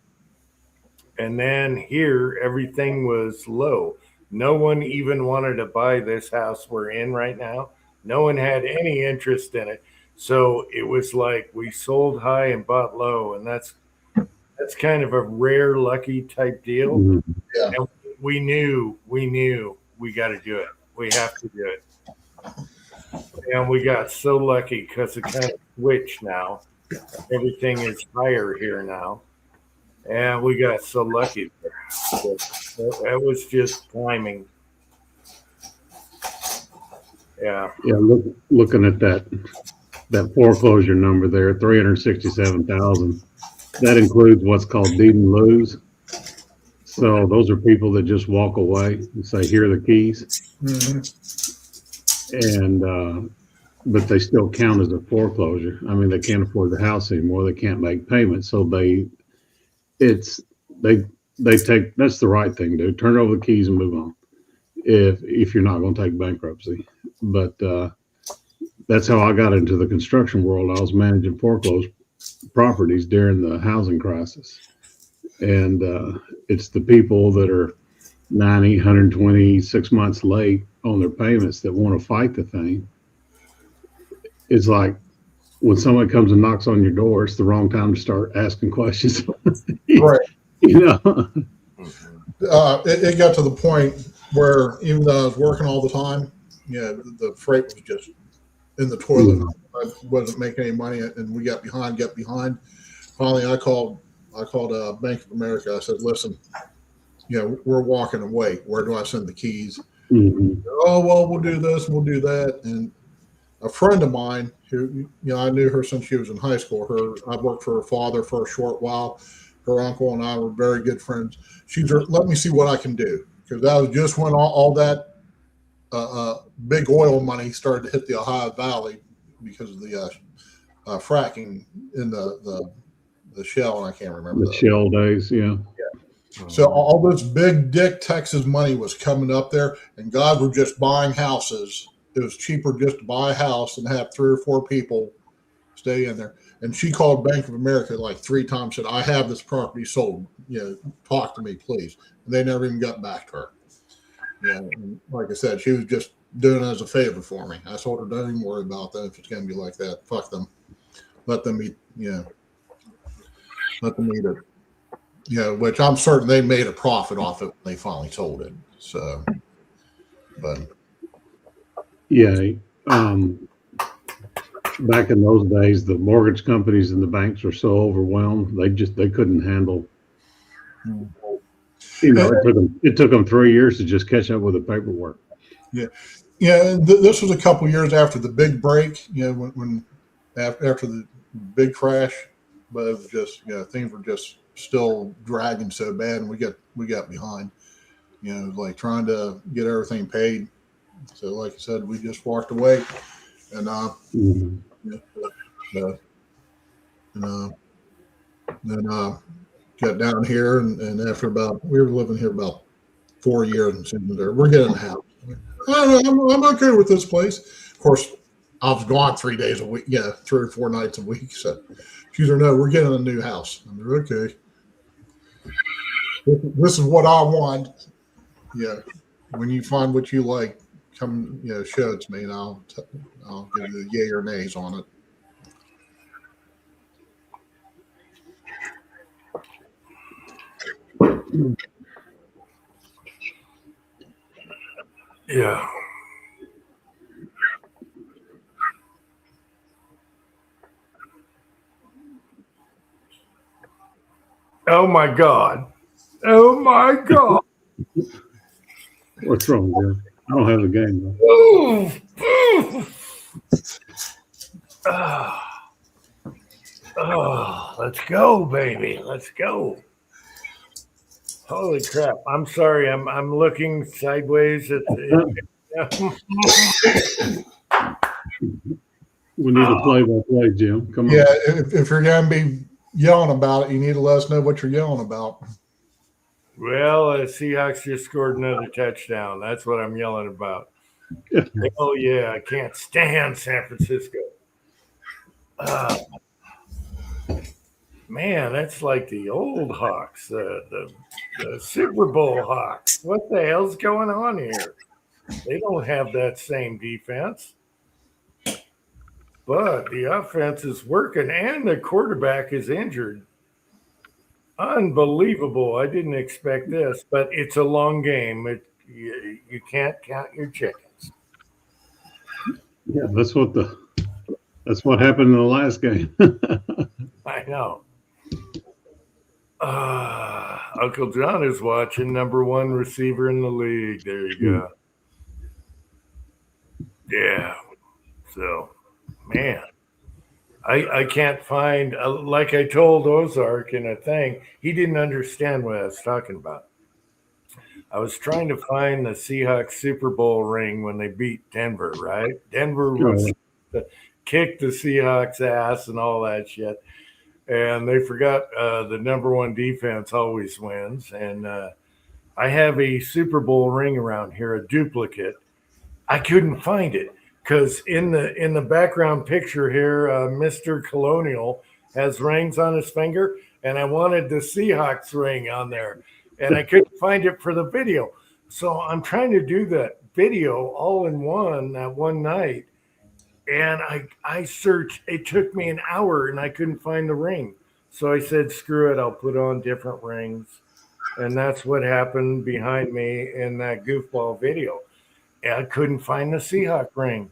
And then here, everything was low. No one even wanted to buy this house we're in right now. No one had any interest in it. So it was like we sold high and bought low. And that's kind of a rare, lucky type deal. Mm-hmm. Yeah. And we knew we got to do it. We have to do it. And we got so lucky because it kind of switched now. Everything is higher here now. And we got so lucky there. That was just timing. Yeah. Yeah, looking at that foreclosure number there, 367,000. That includes what's called deed in lieu. So those are people that just walk away and say, "Here are the keys," and but they still count as a foreclosure. I mean, they can't afford the house anymore. They can't make payments, so they take, that's the right thing to do. Turn over the keys and move on. If you're not going to take bankruptcy, but that's how I got into the construction world. I was managing foreclosed properties during the housing crisis, and it's the people that are 90, 120, 6 months late on their payments that want to fight the thing. It's like when somebody comes and knocks on your door, it's the wrong time to start asking questions. Right. You know, it got to the point where even though I was working all the time, the freight was just in the toilet. I wasn't making any money, and we got behind. Finally, I called Bank of America. I said, "Listen, we're walking away. Where do I send the keys?" Oh, well, we'll do this, we'll do that. And a friend of mine who, I knew her since she was in high school. I worked for her father for a short while. Her uncle and I were very good friends. She said, "Let me see what I can do," because that was just when all that big oil money started to hit the Ohio Valley because of the fracking in the shell, and I can't remember the shell days. Yeah. So all this big dick Texas money was coming up there, and guys were just buying houses. It was cheaper just to buy a house and have 3 or 4 people stay in there. And she called Bank of America like 3 times, said, "I have this property sold. Talk to me, please." And they never even got back to her. And like I said, she was just doing it as a favor for me. I told her, "Don't even worry about that. If it's going to be like that, fuck them. Let them eat. Let them eat it." Which I'm certain they made a profit off it when they finally sold it. So, but yeah, back in those days, the mortgage companies and the banks were so overwhelmed they couldn't handle. It took them 3 years to just catch up with the paperwork. Yeah. This was a couple years after the big break. When after the big crash, but it was just things were just still dragging so bad, and we got behind. Like trying to get everything paid. So, like I said, we just walked away, and then got down here, and after we were living here about 4 years, and we're getting a house. I'm okay with this place. Of course, I was gone 3 days a week, 3 or 4 nights a week. So she said, "No, we're getting a new house." I'm like, "Okay, this is what I want." When you find what you like, come show it to me, and I'll give you the yay or nays on it. Yeah. Oh my God. Oh my God. What's wrong, Jim? I don't have the game though. Let's go, baby. Let's go. Holy crap. I'm sorry. I'm looking sideways at We need a play-by-play, Jim. Come on. Yeah, if you're going to be yelling about it, you need to let us know what you're yelling about. Well, the Seahawks just scored another touchdown. That's what I'm yelling about. Oh, yeah. I can't stand San Francisco. Man, that's like the old Hawks, the Super Bowl Hawks. What the hell's going on here? They don't have that same defense. But the offense is working, and the quarterback is injured. Unbelievable. I didn't expect this, but it's a long game. You can't count your chickens. Yeah, that's what happened in the last game. I know. Uncle John is watching, number one receiver in the league. There you go. Yeah. So, man, I can't find, like I told Ozark in a thing, he didn't understand what I was talking about. I was trying to find the Seahawks Super Bowl ring when they beat Denver, right? Denver was kicked the Seahawks ass and all that shit. And they forgot the number one defense always wins. And I have a Super Bowl ring around here, a duplicate. I couldn't find it because in the background picture here, Mr. Colonial has rings on his finger, and I wanted the Seahawks ring on there, and I couldn't find it for the video. So I'm trying to do that video all in one that one night, and I searched. It took me an hour, and I couldn't find the ring. So I said, "Screw it! I'll put on different rings," and that's what happened behind me in that goofball video. I couldn't find the Seahawk ring.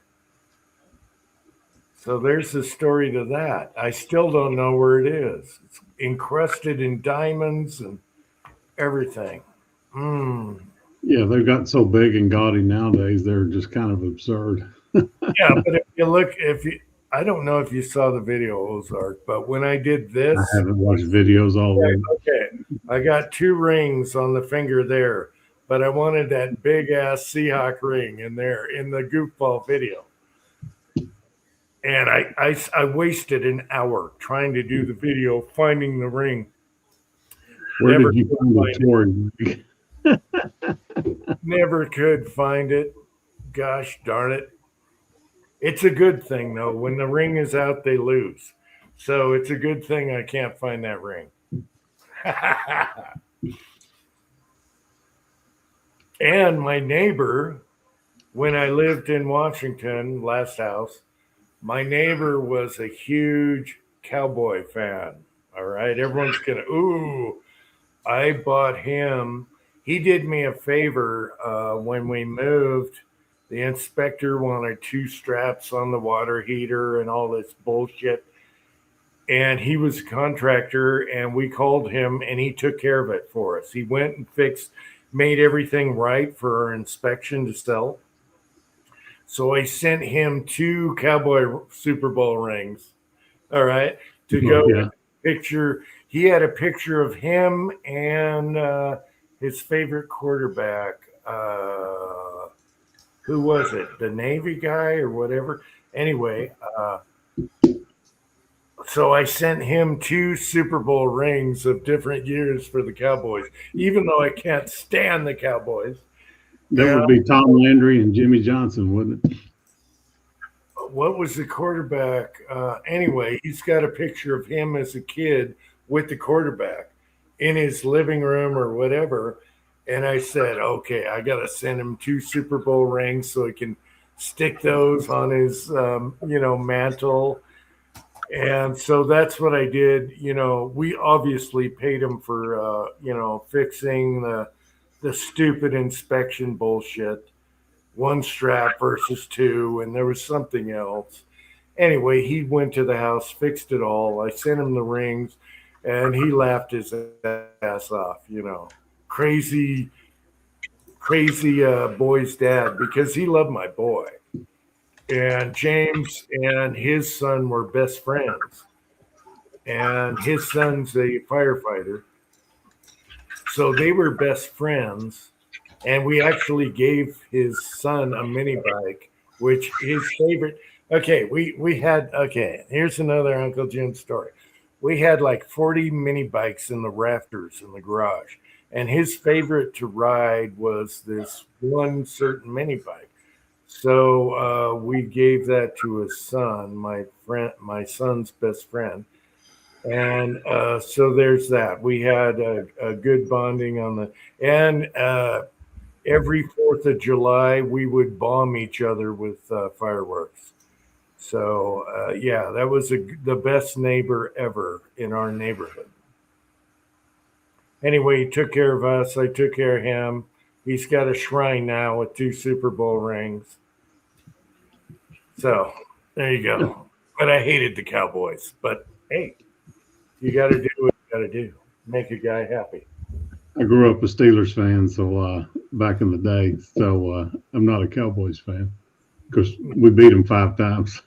So there's the story to that. I still don't know where it is. It's encrusted in diamonds and everything. Yeah, they've gotten so big and gaudy nowadays, they're just kind of absurd. Yeah, but if you look, I don't know if you saw the video, Ozark, but when I did this, I haven't watched videos all the way. Okay, I got two rings on the finger there, but I wanted that big ass Seahawk ring in there in the goofball video. And I wasted an hour trying to do the video, finding the ring. Where did you find the Tory? Never could find it. Gosh darn it. It's a good thing, though. When the ring is out, they lose. So it's a good thing I can't find that ring. And my neighbor, when I lived in Washington, last house, my neighbor was a huge cowboy fan. All right. Everyone's going to, ooh, I bought him. He did me a favor when we moved. The inspector wanted 2 straps on the water heater and all this bullshit. And he was a contractor, and we called him, and he took care of it for us. He went and made everything right for our inspection to sell. So I sent him 2 Cowboy Super Bowl rings, all right, to go picture. He had a picture of him and his favorite quarterback. Who was it? The Navy guy or whatever? Anyway, so I sent him 2 Super Bowl rings of different years for the Cowboys, even though I can't stand the Cowboys. That would be Tom Landry and Jimmy Johnson, wouldn't it? What was the quarterback? Anyway, he's got a picture of him as a kid with the quarterback in his living room or whatever. And I said, okay, I got to send him 2 Super Bowl rings so he can stick those on his, mantle. And so that's what I did. We obviously paid him for, fixing the stupid inspection bullshit. 1 strap versus 2, and there was something else. Anyway, he went to the house, fixed it all. I sent him the rings, and he laughed his ass off, Crazy boy's dad, because he loved my boy. And James and his son were best friends. And his son's a firefighter. So they were best friends. And we actually gave his son a mini bike, which his favorite. Okay, here's another Uncle Jim story. We had like 40 mini bikes in the rafters in the garage. And his favorite to ride was this one certain mini bike. So we gave that to his son, my son's best friend. And so there's that. We had a good bonding and every 4th of July, we would bomb each other with fireworks. So, that was the best neighbor ever in our neighborhood. Anyway, he took care of us. I took care of him. He's got a shrine now with 2 Super Bowl rings. So, there you go. But I hated the Cowboys. But, hey, You got to do what you got to do. Make a guy happy. I grew up a Steelers fan, so back in the day, so I'm not a Cowboys fan because we beat them 5 times.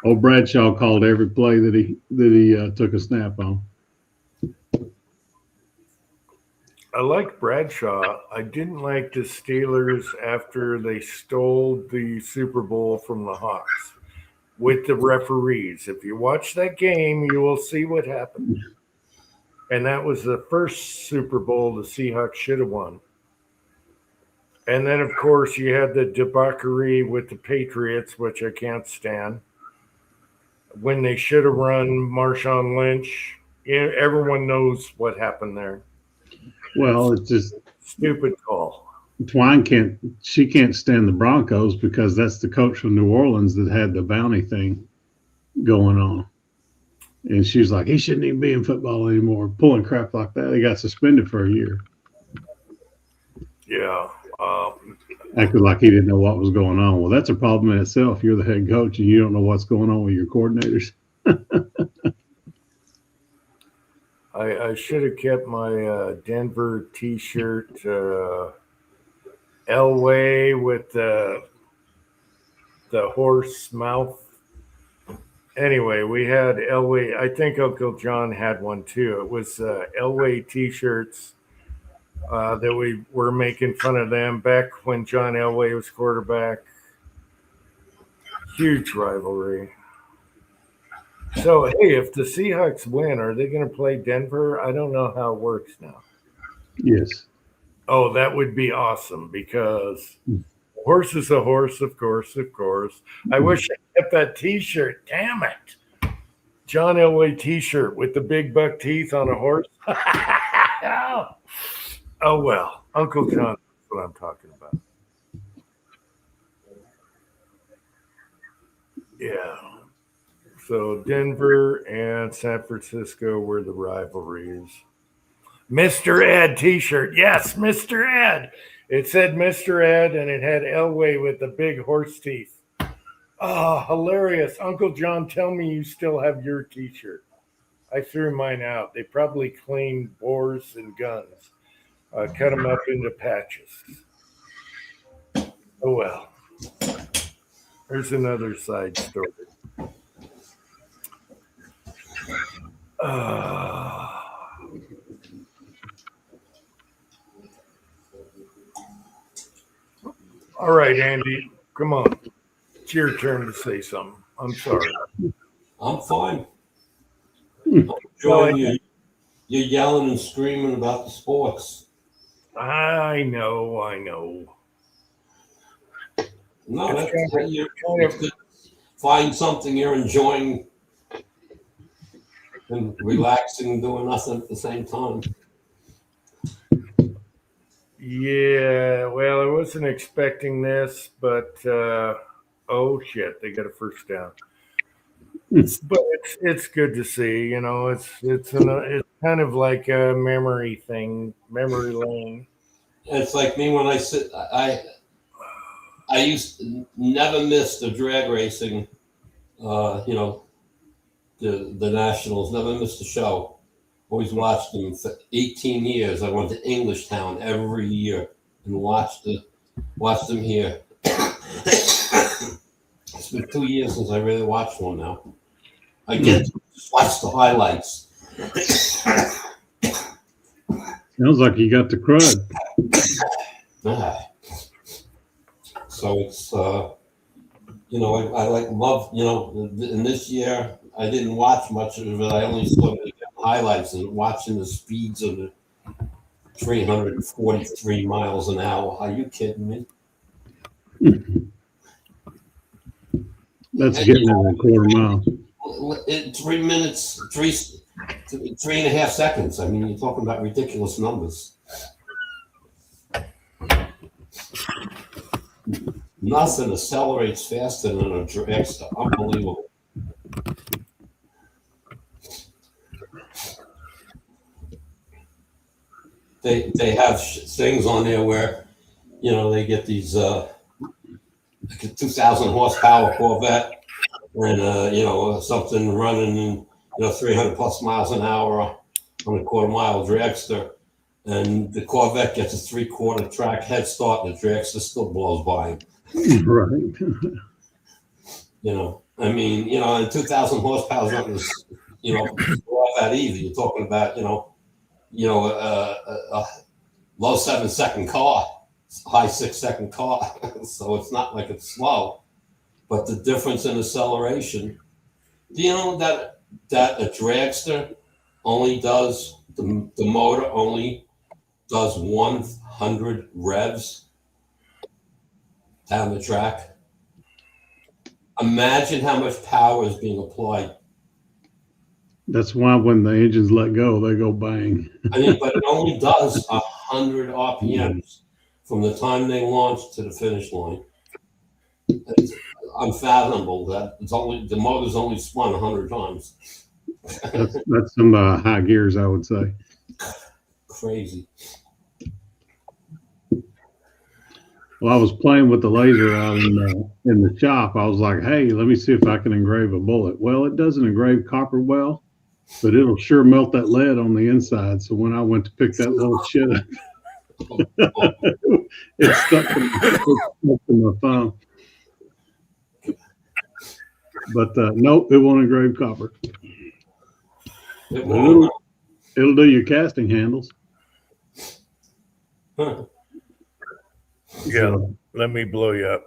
Old Bradshaw called every play that he took a snap on. I like Bradshaw. I didn't like the Steelers after they stole the Super Bowl from the Hawks with the referees. If you watch that game, you will see what happened. And that was the first Super Bowl the Seahawks should have won. And then, of course, you had the debauchery with the Patriots, which I can't stand. When they should have run Marshawn Lynch, everyone knows what happened there. Well, it's just stupid call. Twine can't stand the Broncos because that's the coach from New Orleans that had the bounty thing going on. And she's like, he shouldn't even be in football anymore, pulling crap like that. He got suspended for a year. Yeah. Acted like he didn't know what was going on. Well, that's a problem in itself. You're the head coach and you don't know what's going on with your coordinators. I should have kept my Denver T-shirt, Elway with the horse mouth. Anyway, we had Elway. I think Uncle John had one too. It was Elway T-shirts that we were making fun of them back when John Elway was quarterback. Huge rivalry. So, hey, if the Seahawks win, are they going to play Denver? I don't know how it works now. Yes. Oh, that would be awesome because horse is a horse, of course, of course. I wish I kept that T-shirt. Damn it. John Elway T-shirt with the big buck teeth on a horse. Oh, well. Uncle John, that's what I'm talking about. Yeah. So Denver and San Francisco were the rivalries. Mr. Ed T-shirt. Yes, Mr. Ed. It said Mr. Ed, and it had Elway with the big horse teeth. Oh, hilarious. Uncle John, tell me you still have your T-shirt. I threw mine out. They probably cleaned bores and guns. Cut them up into patches. Oh, well. There's another side story. All right, Andy, come on. It's your turn to say something. I'm sorry. I'm fine. I'm enjoying you. You're yelling and screaming about the sports. I know. No, that's you find something you're enjoying and relaxing, doing nothing at the same time. Yeah, well, I wasn't expecting this, but oh shit, they got a first down. But it's good to see, you know. It's kind of like a memory thing, memory lane. It's like me when I used to never miss the drag racing, the nationals, never missed a show. Always watched them for 18 years. I went to Englishtown every year and watched them here. It's been 2 years since I really watched one now. I get to just watch the highlights. Sounds like you got the crud. So it's, I love, and this year I didn't watch much of it. I only saw the highlights and watching the speeds of the 343 miles an hour. Are you kidding me? That's getting in a quarter mile. In 3 minutes, 3.5 seconds. I mean, you're talking about ridiculous numbers. Nothing accelerates faster than a dragster. Unbelievable. They have things on there where, they get these 2,000 horsepower Corvette and something running in 300 plus miles an hour on a quarter-mile dragster, and the Corvette gets a 3/4 track head start, and the dragster still blows by him. Right. And 2,000 horsepower is not just, off that easy. You're talking about, a low 7-second car, high 6-second car. So it's not like it's slow, but the difference in acceleration. Do you know that a dragster only does, the motor only does 100 revs down the track? Imagine how much power is being applied. That's why when the engines let go, they go bang. But it only does 100 RPMs from the time they launch to the finish line. It's unfathomable that the motor's only spun 100 times. That's some high gears, I would say. Crazy. Well, I was playing with the laser out in the shop. I was like, hey, let me see if I can engrave a bullet. Well, it doesn't engrave copper well, but it'll sure melt that lead on the inside. So when I went to pick that little shit up, it stuck in my thumb. But nope, it won't engrave copper. It'll do your casting handles. Huh. Yeah, let me blow you up.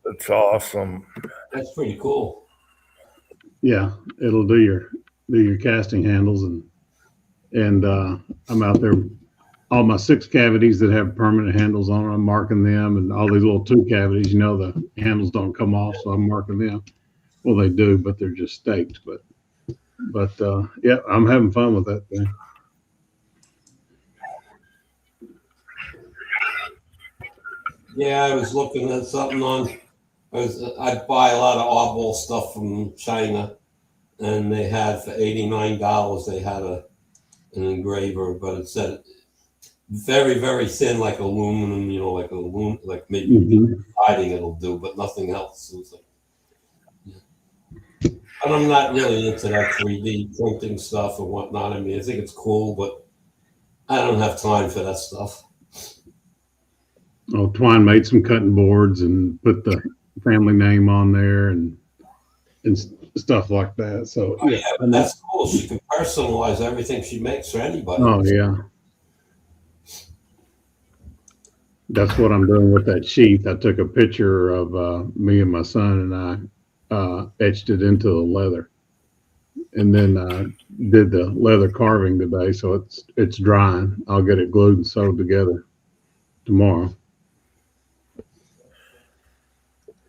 That's awesome. That's pretty cool. Yeah, it'll do your casting handles, and I'm out there. All my 6 cavities that have permanent handles on them, I'm marking them, and all these little 2 cavities, the handles don't come off, so I'm marking them. Well, they do, but they're just staked. But yeah, I'm having fun with that thing. Yeah, I was looking at something I buy a lot of oddball stuff from China, and they had for $89, they had an engraver, but it said very, very thin, like aluminum, like maybe siding it'll do, but nothing else. It was like, yeah. And I'm not really into that 3D printing stuff and whatnot. I mean, I think it's cool, but I don't have time for that stuff. Oh, Twine made some cutting boards and put the family name on there and stuff like that. So yeah, but that's cool. She can personalize everything she makes for anybody. Oh yeah, that's what I'm doing with that sheath. I took a picture of me and my son, and I etched it into the leather, and then did the leather carving today. So it's drying. I'll get it glued and sewed together tomorrow.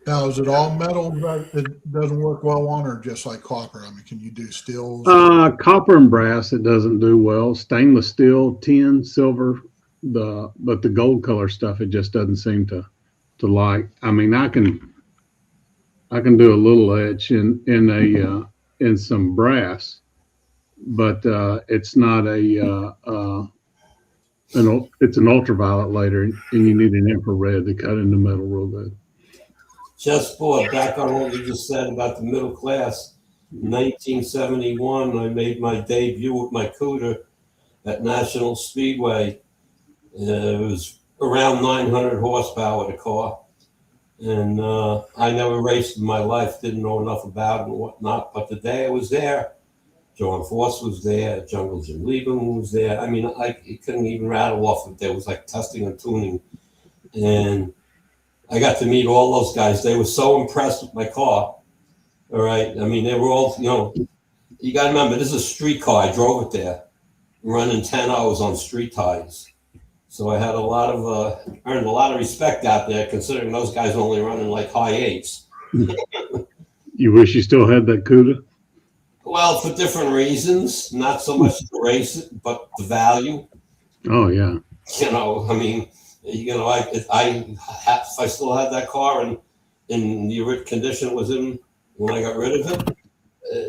Now, is it all metal that it doesn't work well on, or just like copper? I mean, can you do steels? Copper and brass, it doesn't do well. Stainless steel, tin, silver, but the gold color stuff, it just doesn't seem to like. I mean, I can do a little etch in some brass, but it's not it's an ultraviolet later, and you need an infrared to cut into metal real good. Just back on what you just said about the middle class. In 1971, I made my debut with my Cuda at National Speedway. It was around 900 horsepower, the car. And I never raced in my life, didn't know enough about it and whatnot. But the day I was there, John Force was there, Jungle Jim Liebman was there. I mean, I couldn't even rattle off it. There was like testing and tuning. And I got to meet all those guys. They were so impressed with my car. All right. I mean, they were all, you got to remember, this is a street car. I drove it there, running 10 hours on street tires. So I had earned a lot of respect out there, considering those guys only running like high 8s. You wish you still had that Cuda? Well, for different reasons, not so much to race it, but the value. Oh yeah. I mean, if I still had that car and in the condition it was in when I got rid of it,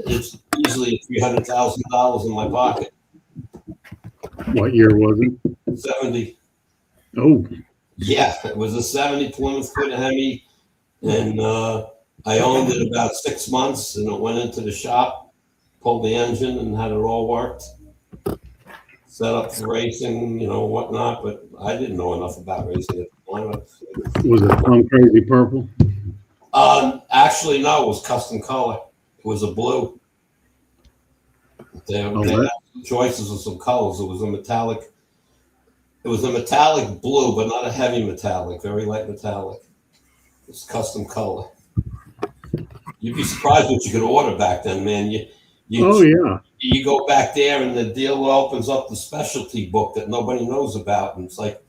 it's easily $300,000 in my pocket. What year was it? 70. Oh. Yeah, it was a 70 Plymouth Cuda Hemi, and I owned it about 6 months, and it went into the shop, pulled the engine, and had it all worked. Set up for racing, whatnot, but I didn't know enough about racing at the time. Was it Plum Crazy Purple? Actually, no, it was custom color. It was a blue. They had choices of some colors. It was a metallic blue, but not a heavy metallic, very light metallic. It's custom color. You'd be surprised what you could order back then, man. You go back there and the dealer opens up the specialty book that nobody knows about, and it's like,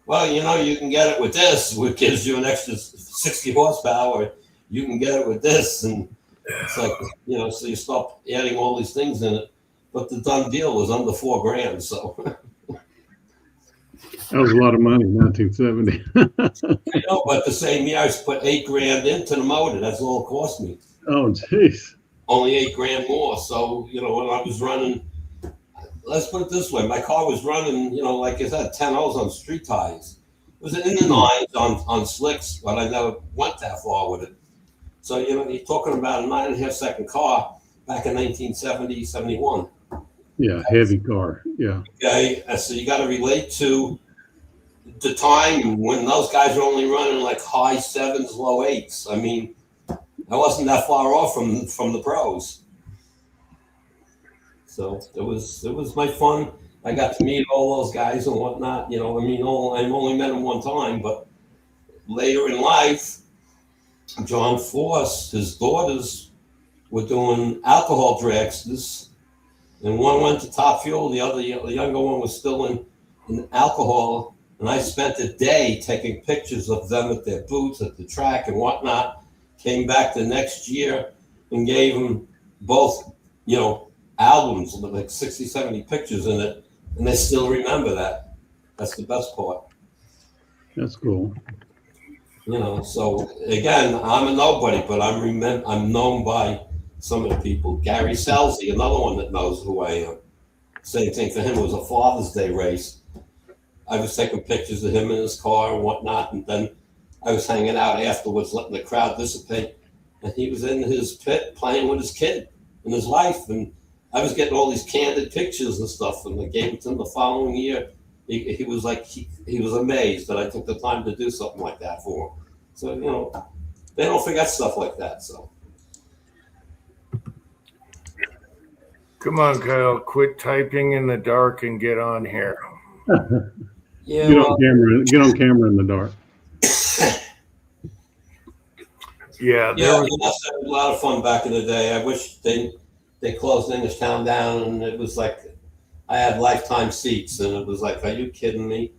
well, you can get it with this, which gives you an extra 60 horsepower. You can get it with this, and it's like, so you start adding all these things in it. But the done deal was under $4,000, so. That was a lot of money in 1970. But the same year I put $8,000 into the motor. That's all it cost me. Oh, jeez. Only $8,000 more. So, when I was running, let's put it this way, my car was running, like I said, 10 O's on street tires. It was in the nines on slicks, but I never went that far with it. So, you're talking about a 9.5-second car back in 1970, 71. Yeah, heavy car. Yeah. Okay, so you got to relate to the time when those guys were only running like high 7s, low 8s. I mean, I wasn't that far off from the pros. So it was my fun. I got to meet all those guys and whatnot. I've only met them one time, but later in life, John Force, his daughters were doing alcohol dragsters, and one went to Top Fuel, the younger one was still in alcohol, and I spent a day taking pictures of them at their booths at the track and whatnot. Came back the next year and gave them both, albums with like 60, 70 pictures in it, and they still remember that. That's the best part. That's cool. So again, I'm a nobody, but I'm known by some of the people. Gary Selzy, another one that knows who I am. Same thing for him. It was a Father's Day race. I was taking pictures of him in his car and whatnot, and then I was hanging out afterwards, letting the crowd dissipate, and he was in his pit playing with his kid and his wife, and I was getting all these candid pictures and stuff, and I gave it to him the following year. He was like, he was amazed that I took the time to do something like that for him. So, they don't forget stuff like that. So, Come on, Kyle, quit typing in the dark and get on here. yeah. Get on camera in the dark. Yeah, Yeah, that's a lot of fun back in the day. I wish they closed Englishtown down, and it was like I had lifetime seats, and it was like, are you kidding me?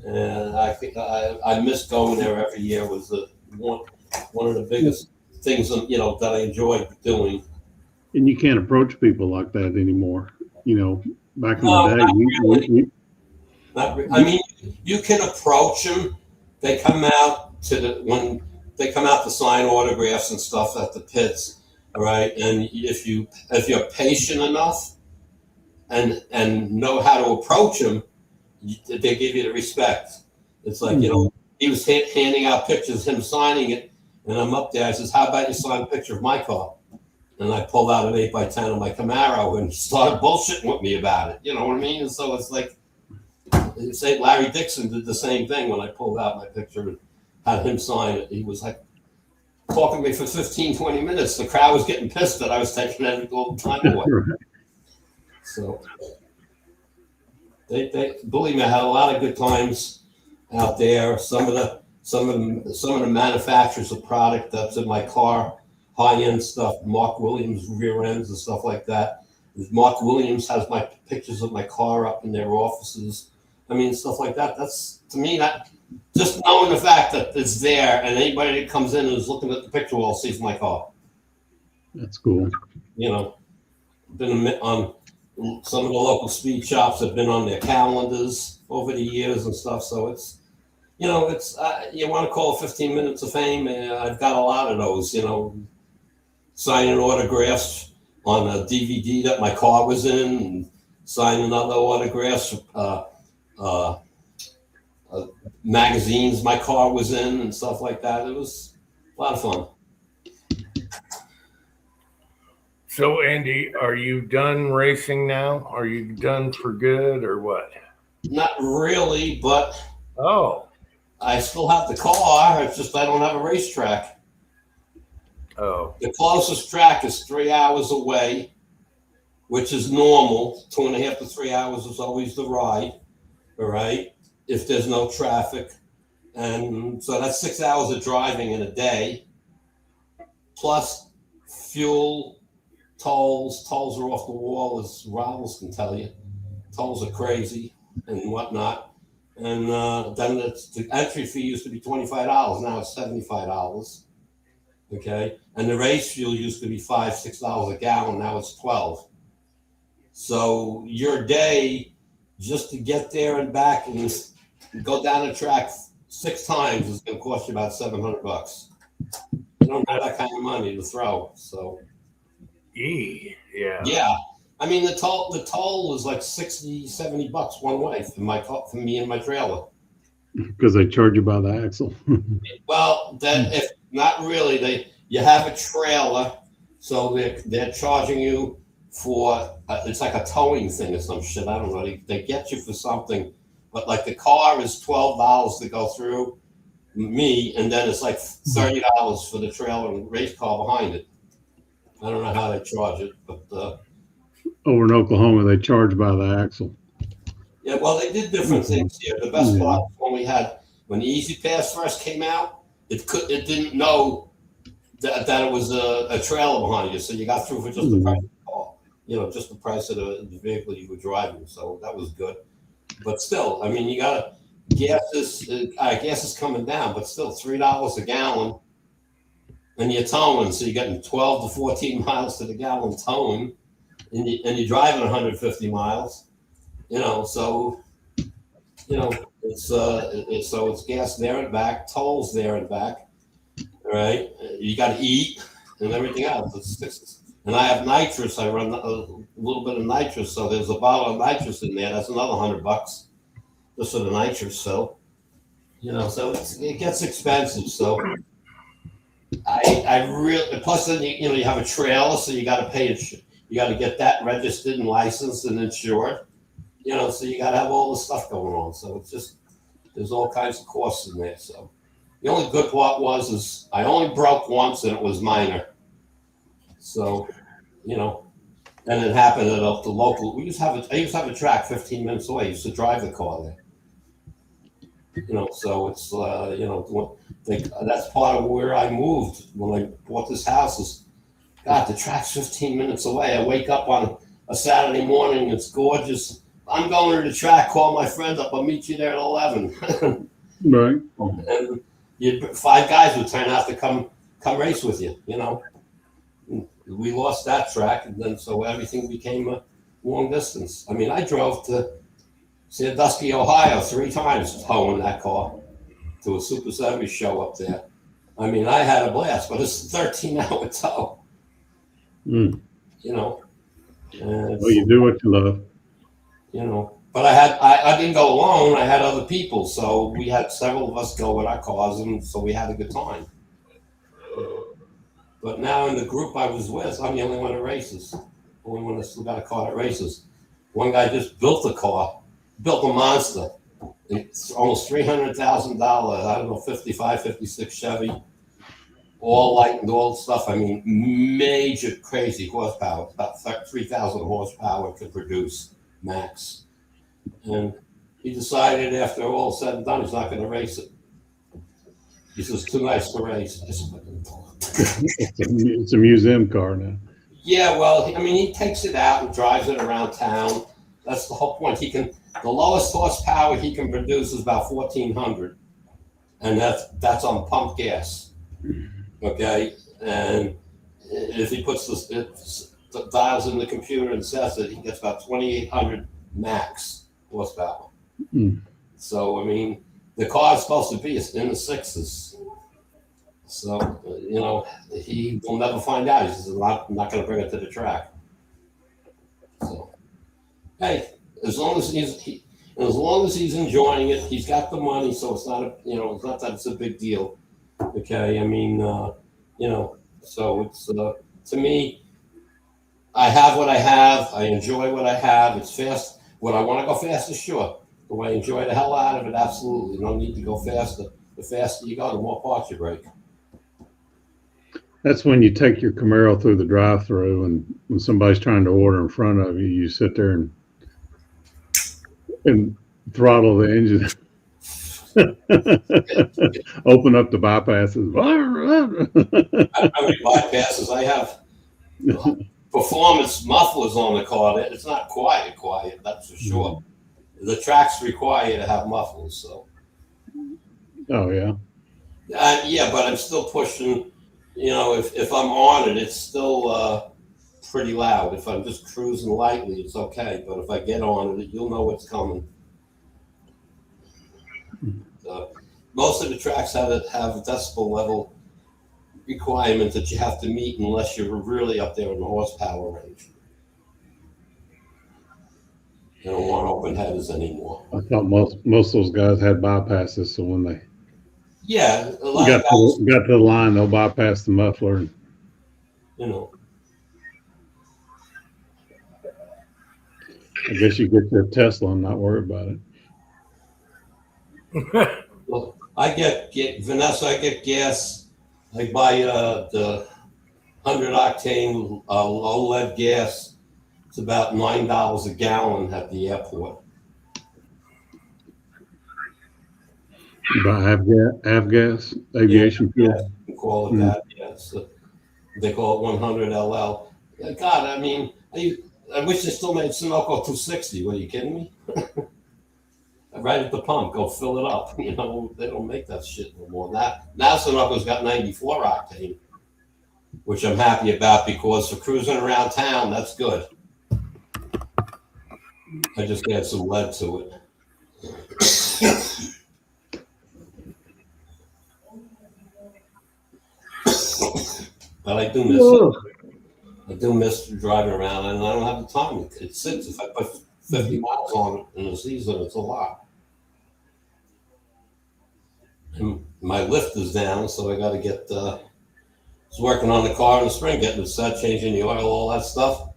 And I think I miss going there every year. Was one of the biggest things that I enjoyed doing. And you can't approach people like that anymore. Back in No, the day, not really. I mean, you can approach them. They come out when they come out to sign autographs and stuff at the pits, all right. And if you're patient enough and know how to approach them, they give you the respect. It's like he was handing out pictures, him signing it, and I'm up there. I says, "How about you sign a picture of my car?" And I pulled out an 8x10 of my Camaro and started bullshitting with me about it. You know what I mean? And so it's like, say Larry Dixon did the same thing when I pulled out my picture and had him sign it. He was like talking to me for 15, 20 minutes. The crowd was getting pissed that I was taking that all the time away. So they believe me, I had a lot of good times out there. Some of the manufacturers of product that's in my car, high-end stuff, Mark Williams rear ends and stuff like that. Mark Williams has my pictures of my car up in their offices. I mean, stuff like that. That's, to me, that just knowing the fact that it's there and anybody that comes in and is looking at the picture wall sees my car. that's cool. Been on some of the local speed shops have been on their calendars over the years and stuff. So it's, you want to call it 15 minutes of fame. I've got a lot of those, signing autographs on a DVD that my car was in, and signing other autographs, magazines my car was in, and stuff like that. It was a lot of fun. So, Andy, are you done racing now? Are you done for good or what? Not really, but Oh, I still have the car. It's just I don't have a racetrack. oh, The closest track is 3 hours away, which is normal. 2.5 to 3 hours is always the ride, all right, if there's no traffic. And so that's 6 hours of driving in a day, plus fuel, tolls. Tolls are off the wall, as Rollins can tell you. Tolls are crazy and whatnot. And then the entry fee used to be $25. Now it's $75. Okay, and the race fuel used to be $5-6 a gallon. Now it's $12. So your day just to get there and back and go down the track 6 times is going to cost you about $700. You don't have that kind of money to throw. So yeah. yeah, I mean the toll was like $60-70 one way for me and my trailer. Because they charge you by the axle. Well, then if not really, you have a trailer, so they're charging you for it's like a towing thing or some shit. I don't know. They get you for something, but like the car is $12 to go through me, and then it's like $30 for the trailer and race car behind it. I don't know how they charge it, but Over in Oklahoma, they charge by the axle. yeah, well, they did different things here. The best part was when the Easy Pass first came out, it didn't know that it was a trailer behind you, so you got through for just the price of the car, just the price of the vehicle you were driving. So that was good. But still, I mean, you got gas is coming down, but still $3 a gallon, and you're towing, so you're getting 12 to 14 miles to the gallon towing, and you're driving 150 miles. So it's gas there and back, tolls there and back. All right, you got to eat and everything else. And I have nitrous. I run a little bit of nitrous, so there's a bottle of nitrous in there. That's another $100 just for the nitrous. So so it gets expensive. So I really plus then you have a trailer, so you got to pay it. You got to get that registered and licensed and insured. So you got to have all this stuff going on. So it's just there's all kinds of costs in there. So the only good part is I only broke once and it was minor. So and it happened at the local. I used to have a track 15 minutes away. I used to drive the car there. So it's that's part of where I moved when I bought this house. Is God, the track's 15 minutes away. I wake up on a Saturday morning. It's gorgeous. I'm going to the track. Call my friend up. I'll meet you there at 11. Right. And 5 guys would turn out to come race with you. We lost that track, and then so everything became a long distance. I mean, I drove to Sandusky, Ohio 3 times towing that car to a Super 70 show up there. I mean, I had a blast, but it's a 13-hour tow. Mm. Well, you do what you love. But I didn't go alone. I had other people, so we had several of us go with our cars, and so we had a good time. But now in the group I was with, I'm the only one that races. Only one that's got a car that races. One guy just built a car, built a monster. It's almost $300,000. I don't know, 55, 56 Chevy, all light and all stuff. I mean, major crazy horsepower. About 3,000 horsepower to produce max. And he decided after all said and done, he's not going to race it. He says, too nice to race. I said, It's a museum car now. yeah, well, I mean, he takes it out and drives it around town. That's the whole point. The lowest horsepower he can produce is about 1,400, and that's on pump gas. Okay, and if he puts the dials in the computer and sets it, he gets about 2,800 max horsepower. Mm. So I mean, the car is supposed to be in the 6s. So, he will never find out. He says, I'm not going to bring it to the track. So, hey, as long as he's enjoying it, he's got the money, so it's not it's not that it's a big deal. Okay, I mean, so it's to me, I have what I have. I enjoy what I have. It's fast. Would I want to go faster? Sure. Do I enjoy the hell out of it? Absolutely. No need to go faster. The faster you go, the more parts you break. That's when you take your Camaro through the drive-through, and when somebody's trying to order in front of you, you sit there and throttle the engine. Open up the bypasses. I don't have any bypasses. I have performance mufflers on the car. It's not quiet, that's for sure. The tracks require you to have mufflers, so. Oh, yeah. Yeah, but I'm still pushing, if I'm on it, it's still pretty loud. If I'm just cruising lightly, it's okay. But if I get on it, you'll know what's coming. Most of the tracks have a decibel level requirement that you have to meet unless you're really up there in the horsepower range. They don't want open headers anymore. I thought most of those guys had bypasses, so when they a lot got of guys, to the line, they'll bypass the muffler. I guess you get your Tesla and not worry about it. Well, I get Vanessa. I get gas. I buy the 100 octane low lead gas. It's about $9 a gallon at the airport. You buy avgas, aviation fuel. You call it that. Yeah, they call it 100 LL. God, I mean, I wish they still made Sunoco 260. What, are you kidding me? Right at the pump, go fill it up. They don't make that shit no more. Now Sunoco's got 94 octane, which I'm happy about because for cruising around town, that's good. I just add some lead to it. But I do miss driving around, and I don't have the time. It sits. If I put 50 miles on it in a season, it's a lot. And my lift is down, so I got to get. I was working on the car in the spring, getting it set, changing the oil, all that stuff.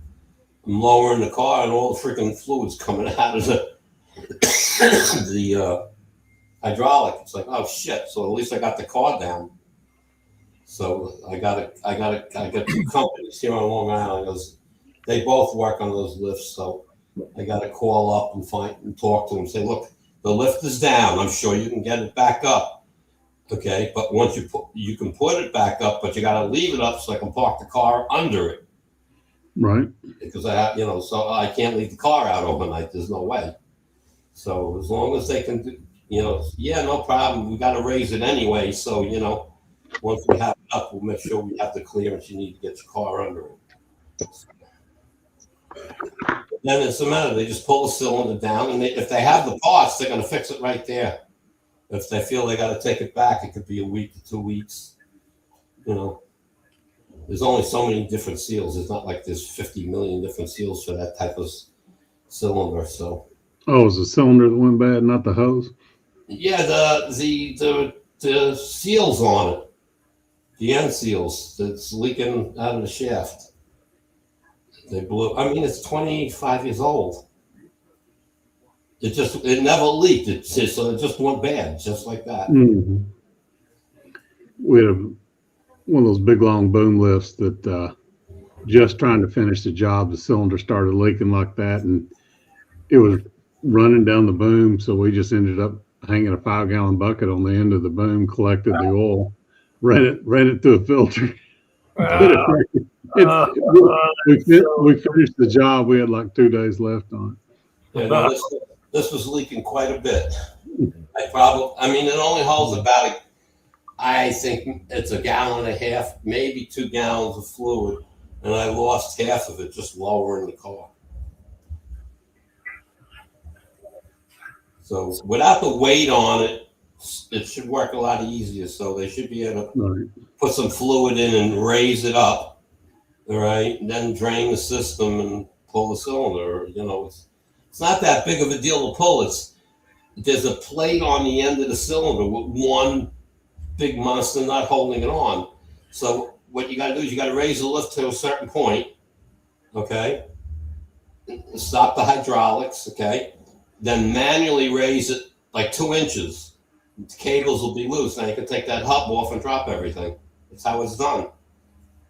I'm lowering the car, and all the freaking fluids coming out of the hydraulic. It's like, oh shit! So at least I got the car down. So I got two companies here on Long Island. They both work on those lifts, so I got to call up and talk to them. Say, look, the lift is down. I'm sure you can get it back up. Okay, but once you can put it back up, but you got to leave it up so I can park the car under it. Right. Because so I can't leave the car out overnight. There's no way. So as long as they can do, yeah, no problem. We got to raise it anyway. So, once we have it up, we'll make sure we have the clearance you need to get your car under it. Then it's a matter. They just pull the cylinder down, and if they have the parts, they're going to fix it right there. If they feel they got to take it back, it could be a week to 2 weeks. There's only so many different seals. It's not like there's 50 million different seals for that type of cylinder. So. Oh, it was the cylinder that went bad, not the hose? Yeah, the seals on it, the end seals that's leaking out of the shaft. They blew. I mean, it's 25 years old. It never leaked. So it just went bad, just like that. Mm-hmm. We had one of those big long boom lifts that just trying to finish the job, the cylinder started leaking like that, and it was running down the boom. So we just ended up hanging a 5-gallon bucket on the end of the boom, collected the oil, ran it through a filter. We finished the job. We had like 2 days left on it. Yeah, this was leaking quite a bit. It only holds about I think it's a gallon and a half, maybe 2 gallons of fluid, and I lost half of it just lowering the car. So without the weight on it, it should work a lot easier. So they should be able to put some fluid in and raise it up, all right, and then drain the system and pull the cylinder. It's not that big of a deal to pull. There's a plate on the end of the cylinder with one big monster nut holding it on. So what you got to do is you got to raise the lift to a certain point, okay? Stop the hydraulics, okay? Then manually raise it like 2 inches. The cables will be loose. Now you can take that hub off and drop everything. That's how it's done.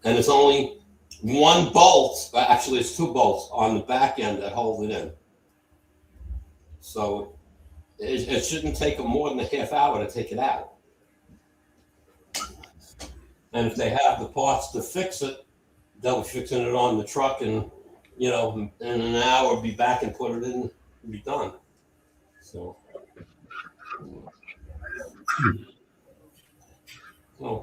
And it's only one bolt, actually it's 2 bolts on the back end that hold it in. So it shouldn't take them more than a half hour to take it out. And if they have the parts to fix it, they'll be fixing it on the truck, and in an hour be back and put it in and be done. So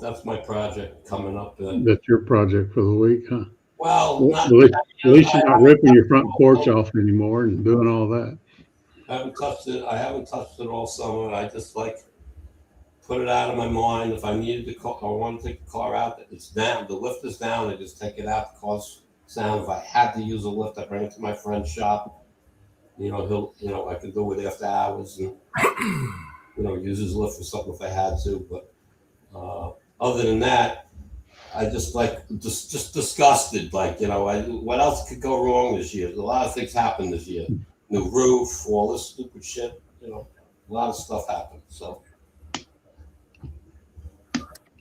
that's my project coming up. That's your project for the week, huh? Well, At least you're not ripping your front porch off anymore and doing all that. I haven't touched it. I haven't touched it all summer. I just put it out of my mind. If I needed the car, I want to take the car out. It's down. The lift is down. I just take it out to cause sound. If I had to use a lift, I bring it to my friend's shop. I could do it after hours and use his lift for something if I had to. But other than that, I just disgusted. What else could go wrong this year? A lot of things happened this year. New roof, all this stupid shit. A lot of stuff happened. So,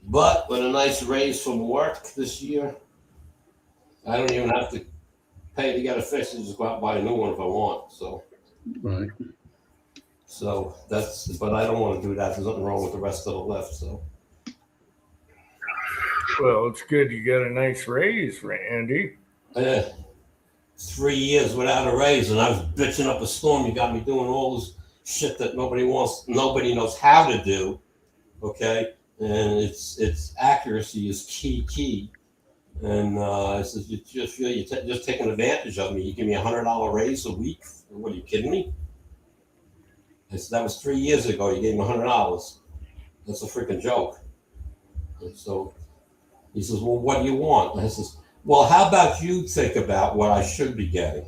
but with a nice raise from work this year, I don't even have to pay to get it fixed. I just go out and buy a new one if I want. So, Right. So but I don't want to do that. There's nothing wrong with the rest of the lift. So. Well, it's good you got a nice raise, Randy. 3 years without a raise, and I was bitching up a storm. You got me doing all this shit that nobody knows how to do. Okay, and it's accuracy is key. And I said, you just feel you're just taking advantage of me. You give me $100 raise a week. What, are you kidding me? I said, that was 3 years ago. You gave me $100. That's a freaking joke. And so he says, well, what do you want? And I says, well, how about you think about what I should be getting?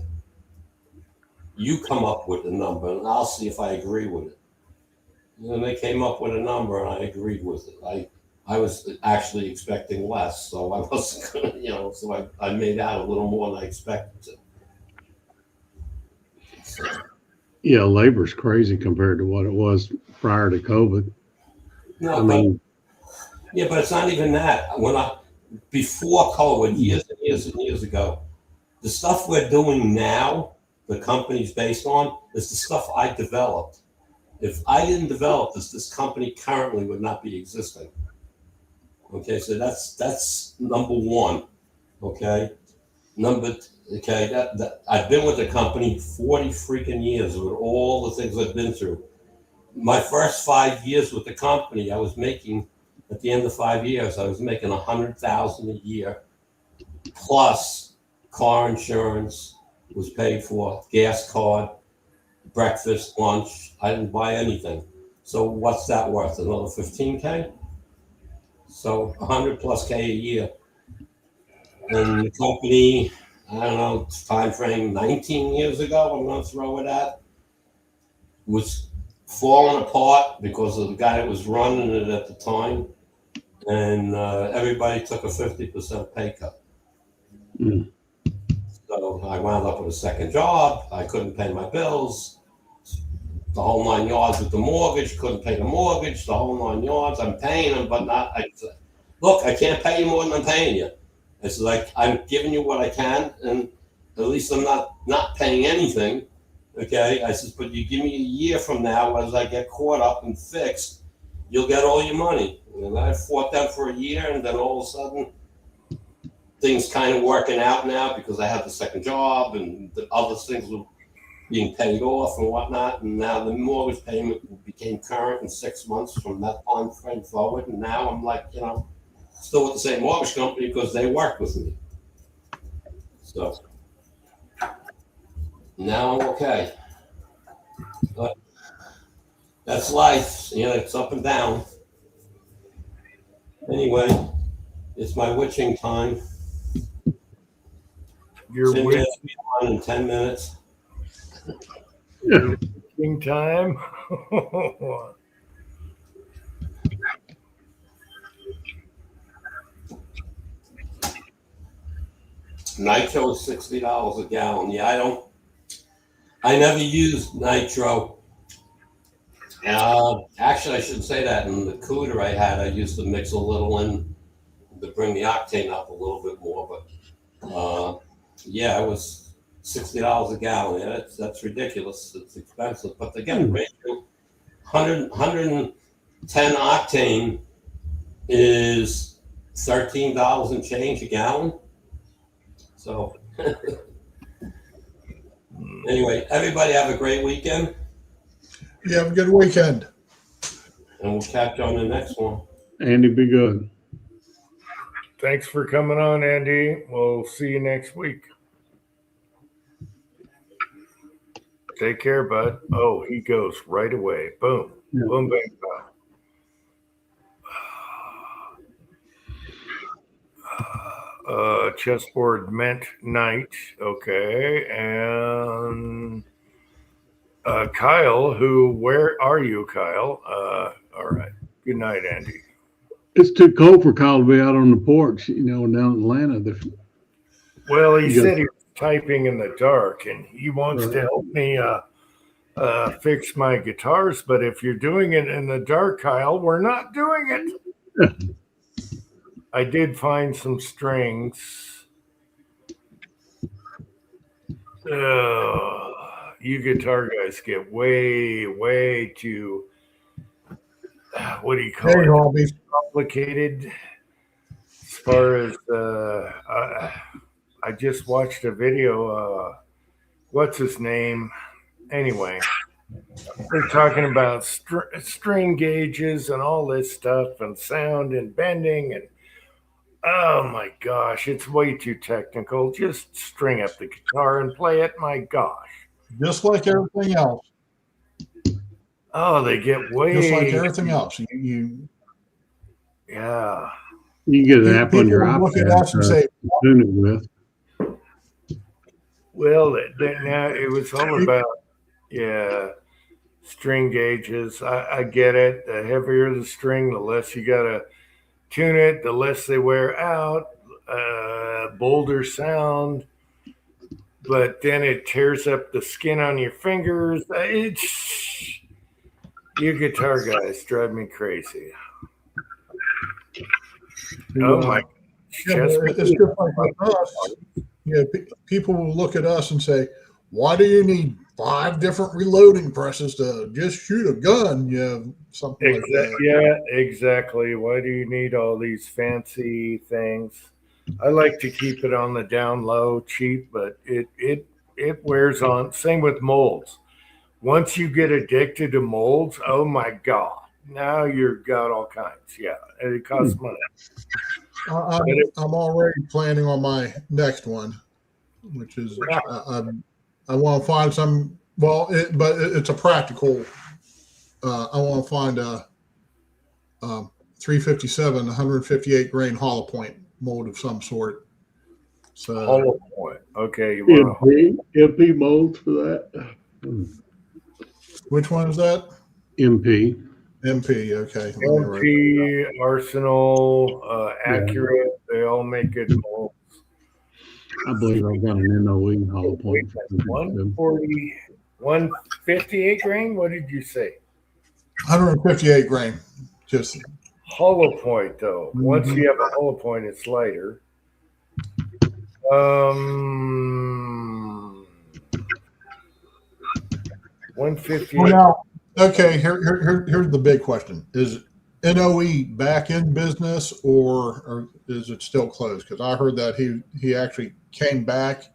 You come up with a number, and I'll see if I agree with it. And then they came up with a number, and I agreed with it. I was actually expecting less, so I wasn't going to, so I made out a little more than I expected to. So, Yeah, labor's crazy compared to what it was prior to COVID. but it's not even that. Before COVID, years and years and years ago, the stuff we're doing now, the company's based on, is the stuff I developed. If I didn't develop this company currently would not be existing. Okay, so that's number one. Okay, that I've been with the company 40 freaking years with all the things I've been through. My first 5 years with the company, I was making, at the end of 5 years, I was making $100,000 a year, plus car insurance was paid for, gas card, breakfast, lunch. I didn't buy anything. So what's that worth? Another $15K? So 100 plus K a year. And the company, I don't know, time frame 19 years ago, I'm going to throw it at, was falling apart because of the guy that was running it at the time. And everybody took a 50% pay cut. Mm. So I wound up with a second job. I couldn't pay my bills. The whole 9 yards with the mortgage, couldn't pay the mortgage, the whole 9 yards. I'm paying them, but not. Look, I can't pay you more than I'm paying you. It's like I'm giving you what I can, and at least I'm not paying anything. Okay, I said, but you give me a year from now, as I get caught up and fixed, you'll get all your money. And I fought them for a year, and then all of a sudden, things kind of working out now because I had the second job and the other things were being paid off and whatnot. And now the mortgage payment became current in 6 months from that time frame forward. And now I'm like, still with the same mortgage company because they worked with me. So now I'm okay. But that's life. It's up and down. Anyway, it's my witching time. Your Cindy's on in 10 minutes. witching time. Nitro is $60 a gallon. Yeah, I never used nitro. Actually, I shouldn't say that. In the cooler I had, I used to mix a little in to bring the octane up a little bit more. But yeah, it was $60 a gallon. Yeah, that's ridiculous. It's expensive. But again, ratio 110 octane is $13 and change a gallon. So anyway, everybody have a great weekend, You have a good weekend. and we'll catch you on the next one. Andy, be good. Thanks for coming on, Andy. We'll see you next week. Take care, bud. Oh, he goes right away. Boom. Yeah. Boom, bang, bang. Chessboard meant night. Okay. And Kyle, where are you, Kyle? All right. Good night, Andy. It's too cold for Kyle to be out on the porch, down in Atlanta. Well, he You said he was typing in the dark and he wants to help me fix my guitars. But if you're doing it in the dark, Kyle, we're not doing it. I did find some strings. You guitar guys get way too, what do you call it? Hobbies. Complicated. As far as I just watched a video. What's his name? Anyway, they're talking about string gauges and all this stuff and sound and bending and oh my gosh, it's way too technical. Just string up the guitar and play it. My gosh. Just like everything else. Oh, they get way Just like everything else. Yeah. You can get an app on your people look at iPad us and to say, tune it with. Well, now it was all about string gauges. I get it. The heavier the string, the less you gotta tune it, the less they wear out, bolder sound, but then it tears up the skin on your fingers. You guitar guys drive me crazy. Oh my it's just like with us. People will look at us and say, why do you need 5 different reloading presses to just shoot a gun? Something like that. Yeah, exactly. Why do you need all these fancy things? I like to keep it on the down low, cheap, but it wears on. Same with molds. Once you get addicted to molds, oh my God. Now you've got all kinds. Yeah, and it costs money. I'm already planning on my next one, which is I want to find some. Well, it's a practical. I want to find a 357, 158 grain hollow point mold of some sort. So Hollow point. Okay, you want MP molds for that. which one is that? MP. MP. Okay. MP, Arsenal, Accurate. They all make good molds. I believe I've got an NOE hollow point. 140, 158 grain. What did you say? 158 grain. Just Hollow point though. Once you have a hollow point, it's lighter. 158. well, now, okay. Here's the big question: is NOE back in business, or is it still closed? Because I heard that he actually came back,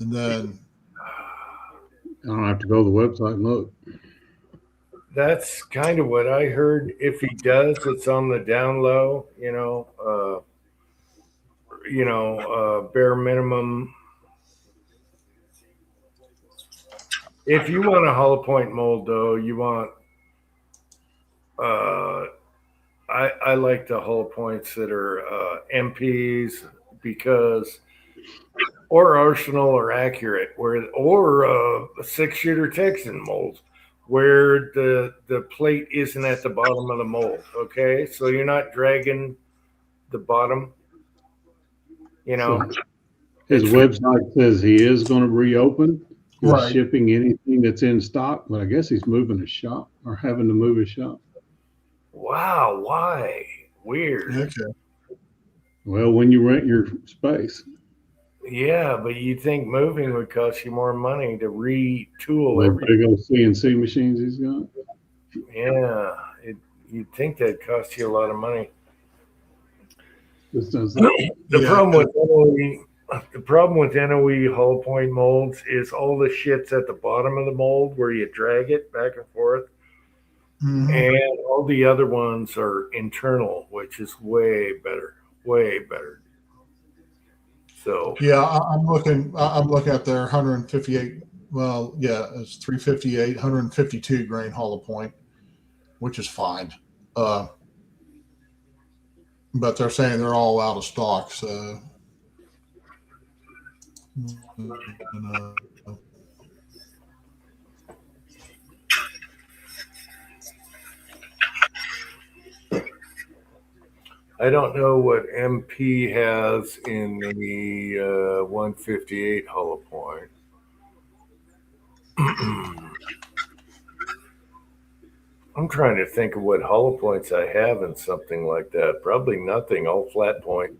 and then I don't have to go to the website and look. That's kind of what I heard. If he does, it's on the down low. Bare minimum. If you want a hollow point mold, though, you want. I like the hollow points that are MPs because, or Arsenal or Accurate, or a 6-shooter Texan molds, where the plate isn't at the bottom of the mold. Okay, so you're not dragging the bottom. You know, So his website says he is going to reopen. He's Right. shipping anything that's in stock, but I guess he's moving his shop or having to move his shop. wow, why? Weird. Okay. Well, when you rent your space, Yeah, but you think moving would cost you more money to retool those everything. big old CNC machines he's got. Yeah, you'd think that'd cost you a lot of money. This does The Yeah. problem with NOE Hollow Point molds is all the shit's at the bottom of the mold where you drag it back and forth, Mhm. and all the other ones are internal, which is way better, way better. So Yeah, I'm looking. I'm looking at their 158. Well, yeah, it's 358, 152 grain hollow point, which is fine. But they're saying they're all out of stock. So, I don't know what MP has in the 158 Hollow Point. I'm trying to think of what hollow points I have in something like that. Probably nothing, all flat point.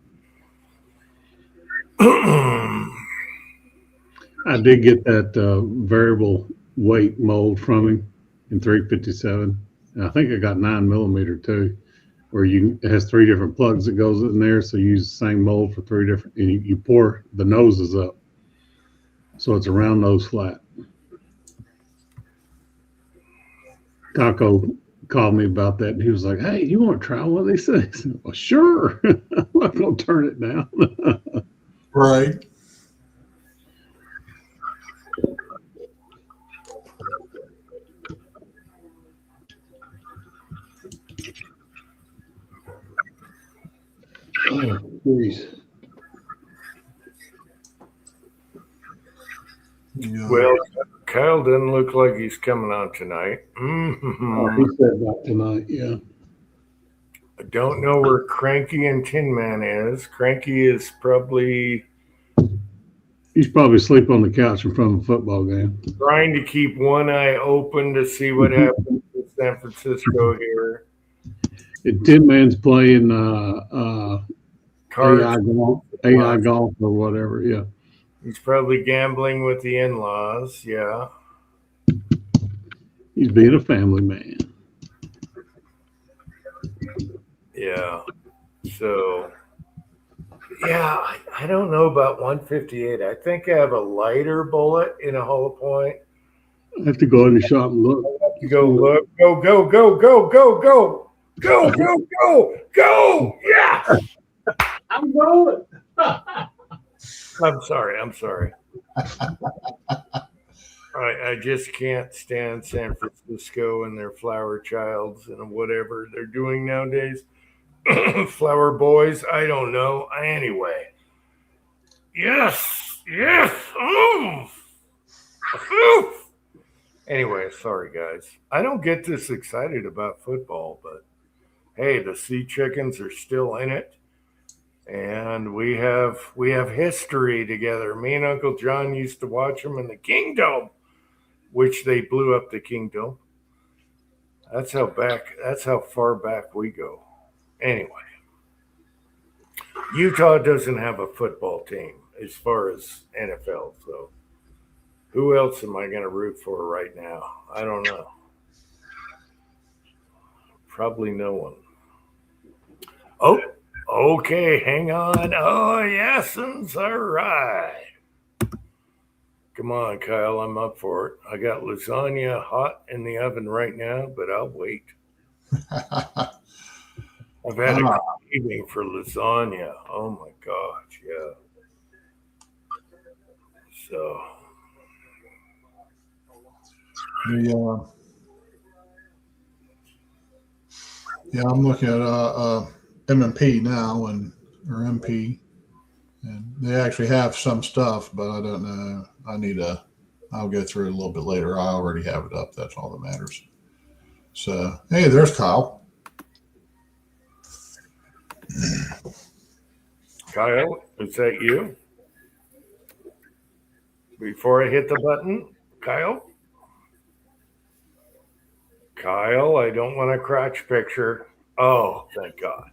I did get that variable weight mold from him in 357. And I think I got 9mm too, where it has 3 different plugs that goes in there. So you use the same mold for 3 different, and you pour the noses up. So it's a round nose flat. Taco called me about that, and he was like, "Hey, you want to try one of these things?" Well, sure. I'm not going to turn it down. right. Oh, geez. Yeah. Well, Kyle doesn't look like he's coming on tonight. Oh, he said that tonight, yeah. I don't know where Cranky and Tin Man is. Cranky is probably He's probably asleep on the couch in front of a football game. trying to keep one eye open to see what happens in San Francisco here. Tin Man's playing Cards. AI golf or whatever, yeah. He's probably gambling with the in-laws. Yeah. He's being a family man. Yeah. So, yeah, I don't know about 158. I think I have a lighter bullet in a hollow point. I have to go in the shop and look. You go look. Go, go, go, go, go, go. Go, go, go, go. Yeah. I'm going. I'm sorry. I just can't stand San Francisco and their flower childs and whatever they're doing nowadays. Flower boys, I don't know. Anyway. Yes. Oof. Oof. Anyway, sorry guys. I don't get this excited about football, but hey, the Sea Chickens are still in it. And we have history together. Me and Uncle John used to watch them in the Kingdom, which they blew up the Kingdom. That's how far back we go. Anyway, Utah doesn't have a football team as far as NFL. So who else am I going to root for right now? I don't know. Probably no one. Oh. Okay, hang on. Oh, yes, all right. Come on, Kyle, I'm up for it. I got lasagna hot in the oven right now, but I'll wait. I've had a craving for lasagna. Oh, my gosh, yeah. So. I'm looking at M&P now or MP, and they actually have some stuff, but I don't know. I'll go through it a little bit later. I already have it up. That's all that matters. So, hey, there's Kyle. Kyle, is that you? Before I hit the button, Kyle? Kyle, I don't want a crotch picture. Oh, thank God.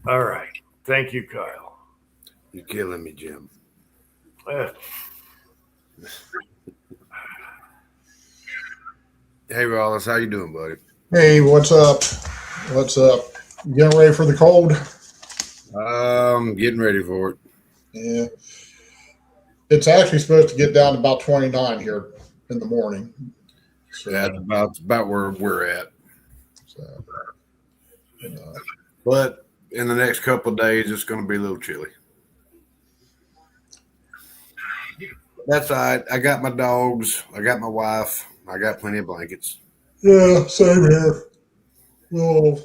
All right. Thank you, Kyle. You're killing me, Jim. Eh, Hey, Wallace, how you doing, buddy? Hey, what's up? What's up? You getting ready for the cold? Getting ready for it. Yeah. It's actually supposed to get down to about 29 here in the morning. So, That's about where we're at. so, you know, But in the next couple of days, it's going to be a little chilly. That's all right. I got my dogs. I got my wife. I got plenty of blankets. yeah, same here. Well,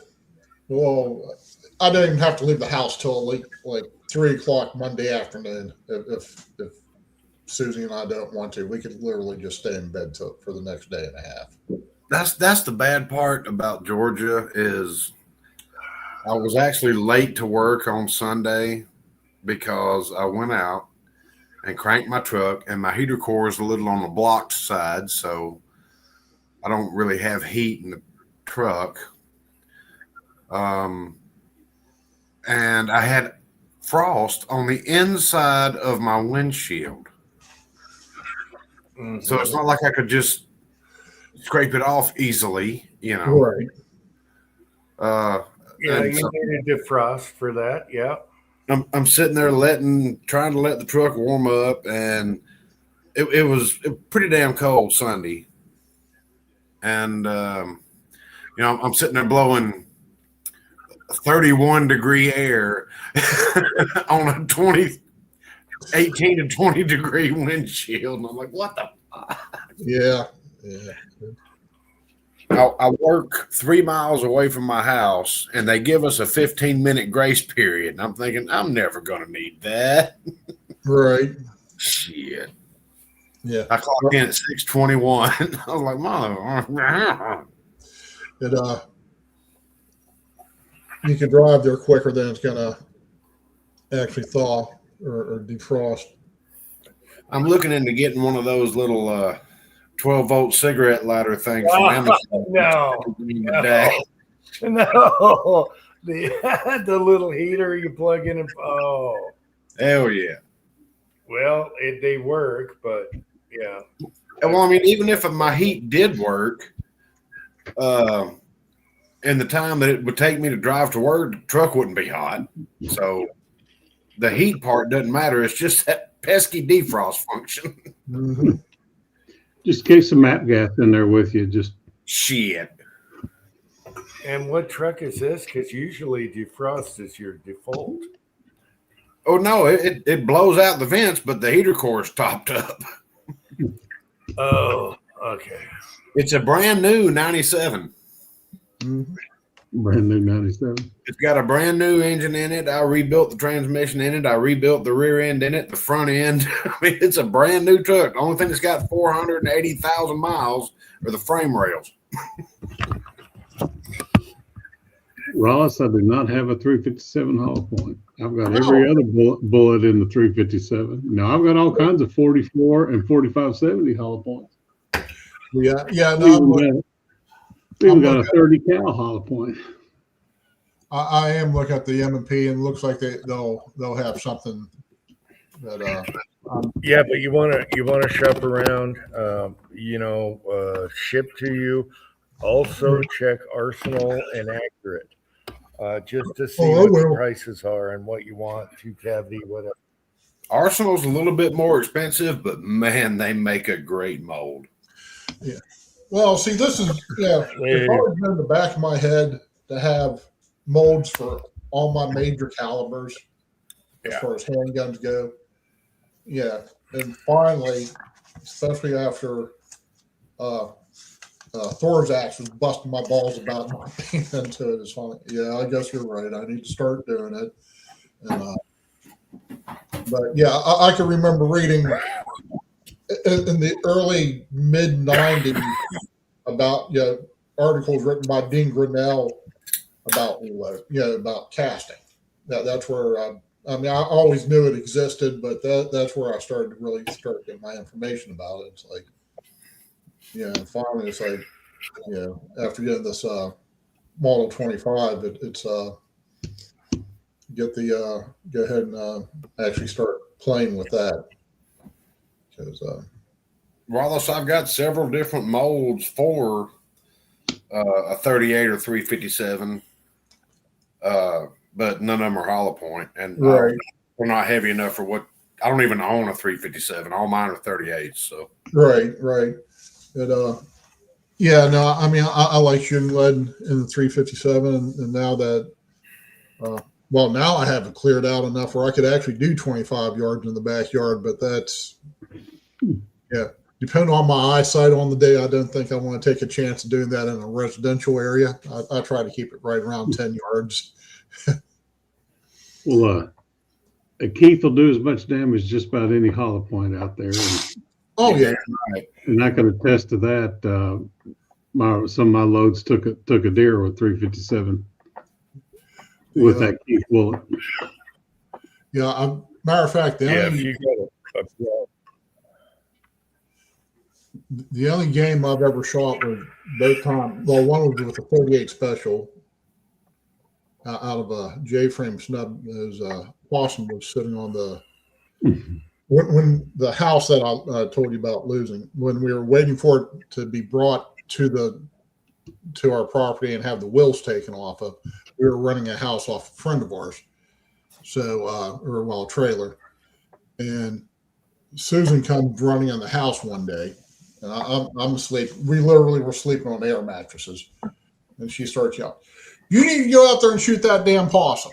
I didn't even have to leave the house till like 3 o'clock Monday afternoon. If Susie and I don't want to, we could literally just stay in bed for the next day and a half. That's the bad part about Georgia is I was actually late to work on Sunday because I went out and cranked my truck, and my heater core is a little on the blocked side, so I don't really have heat in the truck. And I had frost on the inside of my windshield. mhm. So it's not like I could just scrape it off easily, you know. Right. Yeah, and you so need a defrost for that. Yeah. I'm sitting there trying to let the truck warm up, and it was pretty damn cold Sunday. And, I'm sitting there blowing 31 degree air on a 18 to 20 degree windshield. And I'm like, what the fuck? Yeah. I work 3 miles away from my house, and they give us a 15-minute grace period. And I'm thinking, I'm never going to need that. Right. Shit. Yeah. I clocked in at 6:21. I was like, mother. It you can drive there quicker than it's gonna actually thaw or defrost. I'm looking into getting one of those little 12-volt cigarette lighter things from Amazon. No. No. The little heater you plug in and oh. Hell yeah. Well, they work, but yeah. Well, I mean, even if my heat did work, in the time that it would take me to drive to work, the truck wouldn't be hot. So the heat part doesn't matter. It's just that pesky defrost function. Mm-hmm. Just keep some map gas in there with you. Just Shit. And what truck is this? Because usually defrost is your default. Oh, no, it blows out the vents, but the heater core is topped up. Oh, okay. It's a brand new 97. Mm-hmm. brand new 97. It's got a brand new engine in it. I rebuilt the transmission in it. I rebuilt the rear end in it, the front end. I mean, it's a brand new truck. The only thing that's got 480,000 miles are the frame rails. Ross, I do not have a 357 hollow point. I've got every other bullet in the 357. Now I've got all kinds of 44 and 4570 hollow points. Yeah. We even got a 30 cal hollow point. I am looking at the M&P and it looks like they'll have something that Yeah, but you want to shop around. Ship to you. Also check Arsenal and Accurate, just to see what the prices are and what you want. 2 cavity, whatever. Arsenal's a little bit more expensive, but man, they make a great mold. Yeah. Well, see, this is it's always been in the back of my head to have molds for all my major calibers as far as handguns go. Yeah, and finally, especially after Thor's axe was busting my balls about not being into it, it's finally, I guess you're right. I need to start doing it. And, but yeah, I can remember reading in the early mid 90s about articles written by Dean Grinnell about about casting, that's where I mean, I always knew it existed, but that's where I started to really start getting my information about it. It's like, and finally, it's like, after getting this Model 25, it's go ahead and actually start playing with that because Wallace, I've got several different molds for a 38 or 357, but none of them are hollow point, and right. We're not heavy enough for what. I don't even own a 357. All mine are 38s. So Right. And no, I mean, I like shooting lead in the 357, and now that, now I have it cleared out enough where I could actually do 25 yards in the backyard, but that's, depending on my eyesight on the day, I don't think I want to take a chance of doing that in a residential area. I try to keep it right around 10 yards. Well, Keith will do as much damage just about any hollow point out there. Oh yeah. And I can attest to that. Some of my loads took a deer with 357 with that Keith bullet. Yeah. Matter of fact, the only game I've ever shot was both times. Well, one was with a 38 special out of a J-frame snub. As Possum was sitting on the when the house that I told you about losing. When we were waiting for it to be brought to our property and have the wheels taken off of, we were running a house off a friend of ours. So, a trailer, and Susan comes running in the house one day. And I'm asleep. We literally were sleeping on air mattresses. And she starts yelling, "You need to go out there and shoot that damn possum."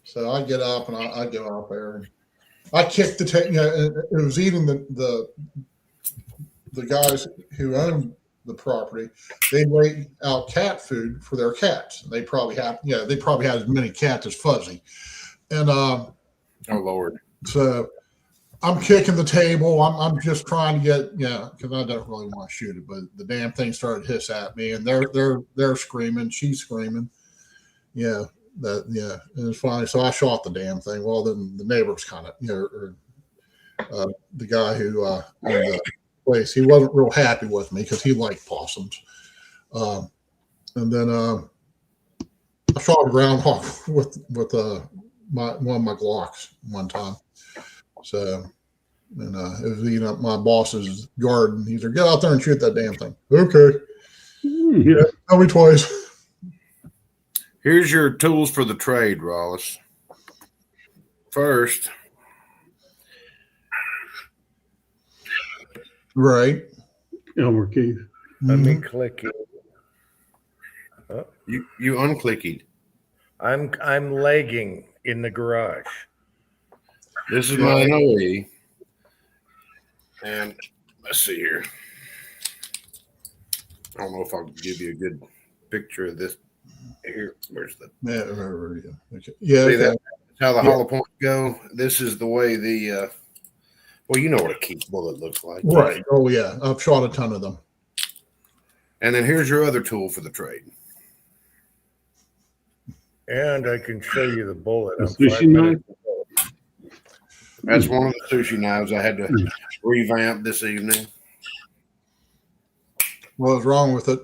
So I get up and I go out there and I kicked the it was even the guys who own the property. They laid out cat food for their cats. They probably had as many cats as Fuzzy. And oh Lord. So I'm kicking the table. I'm just trying to get, because I don't really want to shoot it, but the damn thing started to hiss at me, and they're screaming, she's screaming, and it's finally, so I shot the damn thing. Well, then the neighbors kind of, the guy who owned the place, he wasn't real happy with me because he liked possums, and then I shot a groundhog with one of my Glocks one time. So, and it was eating up my boss's garden. He said, "Get out there and shoot that damn thing." Okay. Yeah. Tell me twice. Here's your tools for the trade, Wallace. First, right. Elmer Keith. Let me click it. Oh, you unclicked. I'm lagging in the garage. This is my NOE. And let's see here. I don't know if I'll give you a good picture of this. Here, where's the? Okay. Yeah. See, that's how the hollow points go. This is the way the. Well, you know what a Keith bullet looks like, right? Oh yeah, I've shot a ton of them. And then here's your other tool for the trade. And I can show you the bullet. The sushi knife. That's one of the sushi knives I had to revamp this evening. What's wrong with it?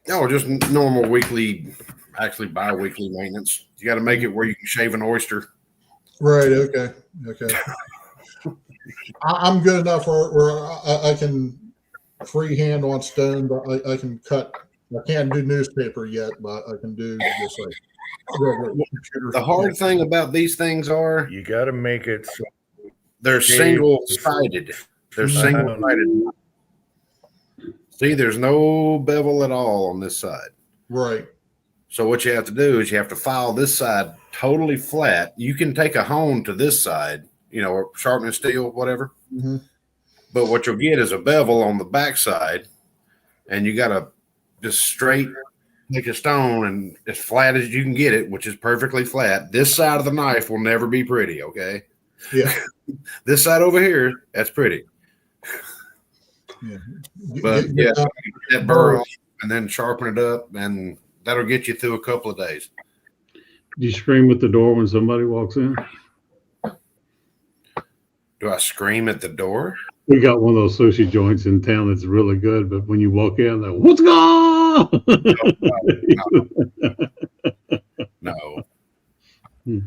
No, just normal weekly, actually bi-weekly maintenance. You got to make it where you can shave an oyster. Right. Okay. I'm good enough where I can freehand on stone, but I can cut. I can't do newspaper yet, but I can do just like computer. The hard thing about these things are you got to make it so they're single-sided. They're single-sided. See, there's no bevel at all on this side. Right. So what you have to do is you have to file this side totally flat. You can take a hone to this side, or sharpening steel, whatever. Mm-hmm. But what you'll get is a bevel on the back side, and you got to just straight take a stone and as flat as you can get it, which is perfectly flat. This side of the knife will never be pretty, okay? Yeah. This side over here, that's pretty. Yeah. But get that burr off and then sharpen it up, and that'll get you through a couple of days. Do you scream at the door when somebody walks in? Do I scream at the door? We got one of those sushi joints in town that's really good, but when you walk in, they're, what's going on? No. Hmm.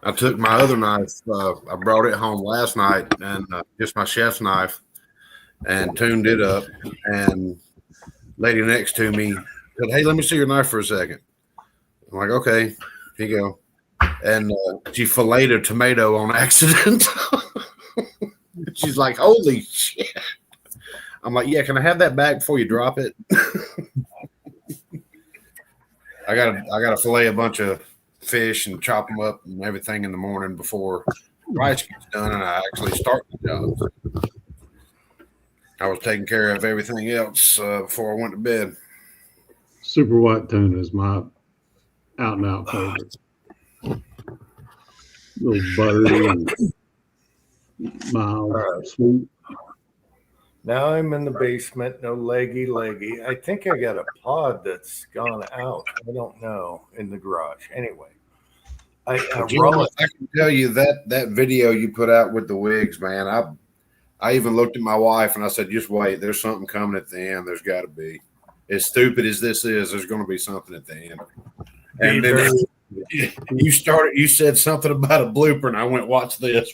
I took my other knife. I brought it home last night, and just my chef's knife, and tuned it up. And lady next to me said, "Hey, let me see your knife for a second." I'm like, "Okay, here you go." And she filleted a tomato on accident. She's like, "Holy shit!" I'm like, "Yeah, can I have that back before you drop it?" I gotta fillet a bunch of fish and chop them up and everything in the morning before rice gets done, and I actually start the job. I was taking care of everything else before I went to bed. Super white tuna is my out and out favorite. Little buttery and mild, sweet. Now I'm in the basement. No leggy. I think I got a pod that's gone out. I don't know, in the garage. Anyway, I can tell you that video you put out with the wigs, man. I even looked at my wife and I said, "Just wait. There's something coming at the end. There's got to be. As stupid as this is, there's going to be something at the end." And then you said something about a blooper, and I went, watch this.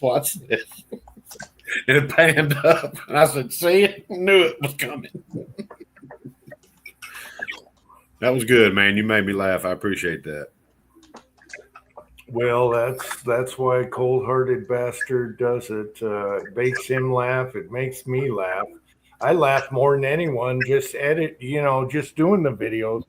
And it panned up, and I said, "See, I knew it was coming." That was good, man. You made me laugh. I appreciate that. Well, that's why Cold-Hearted Bastard does it. It makes him laugh. It makes me laugh. I laugh more than anyone. Just doing the videos.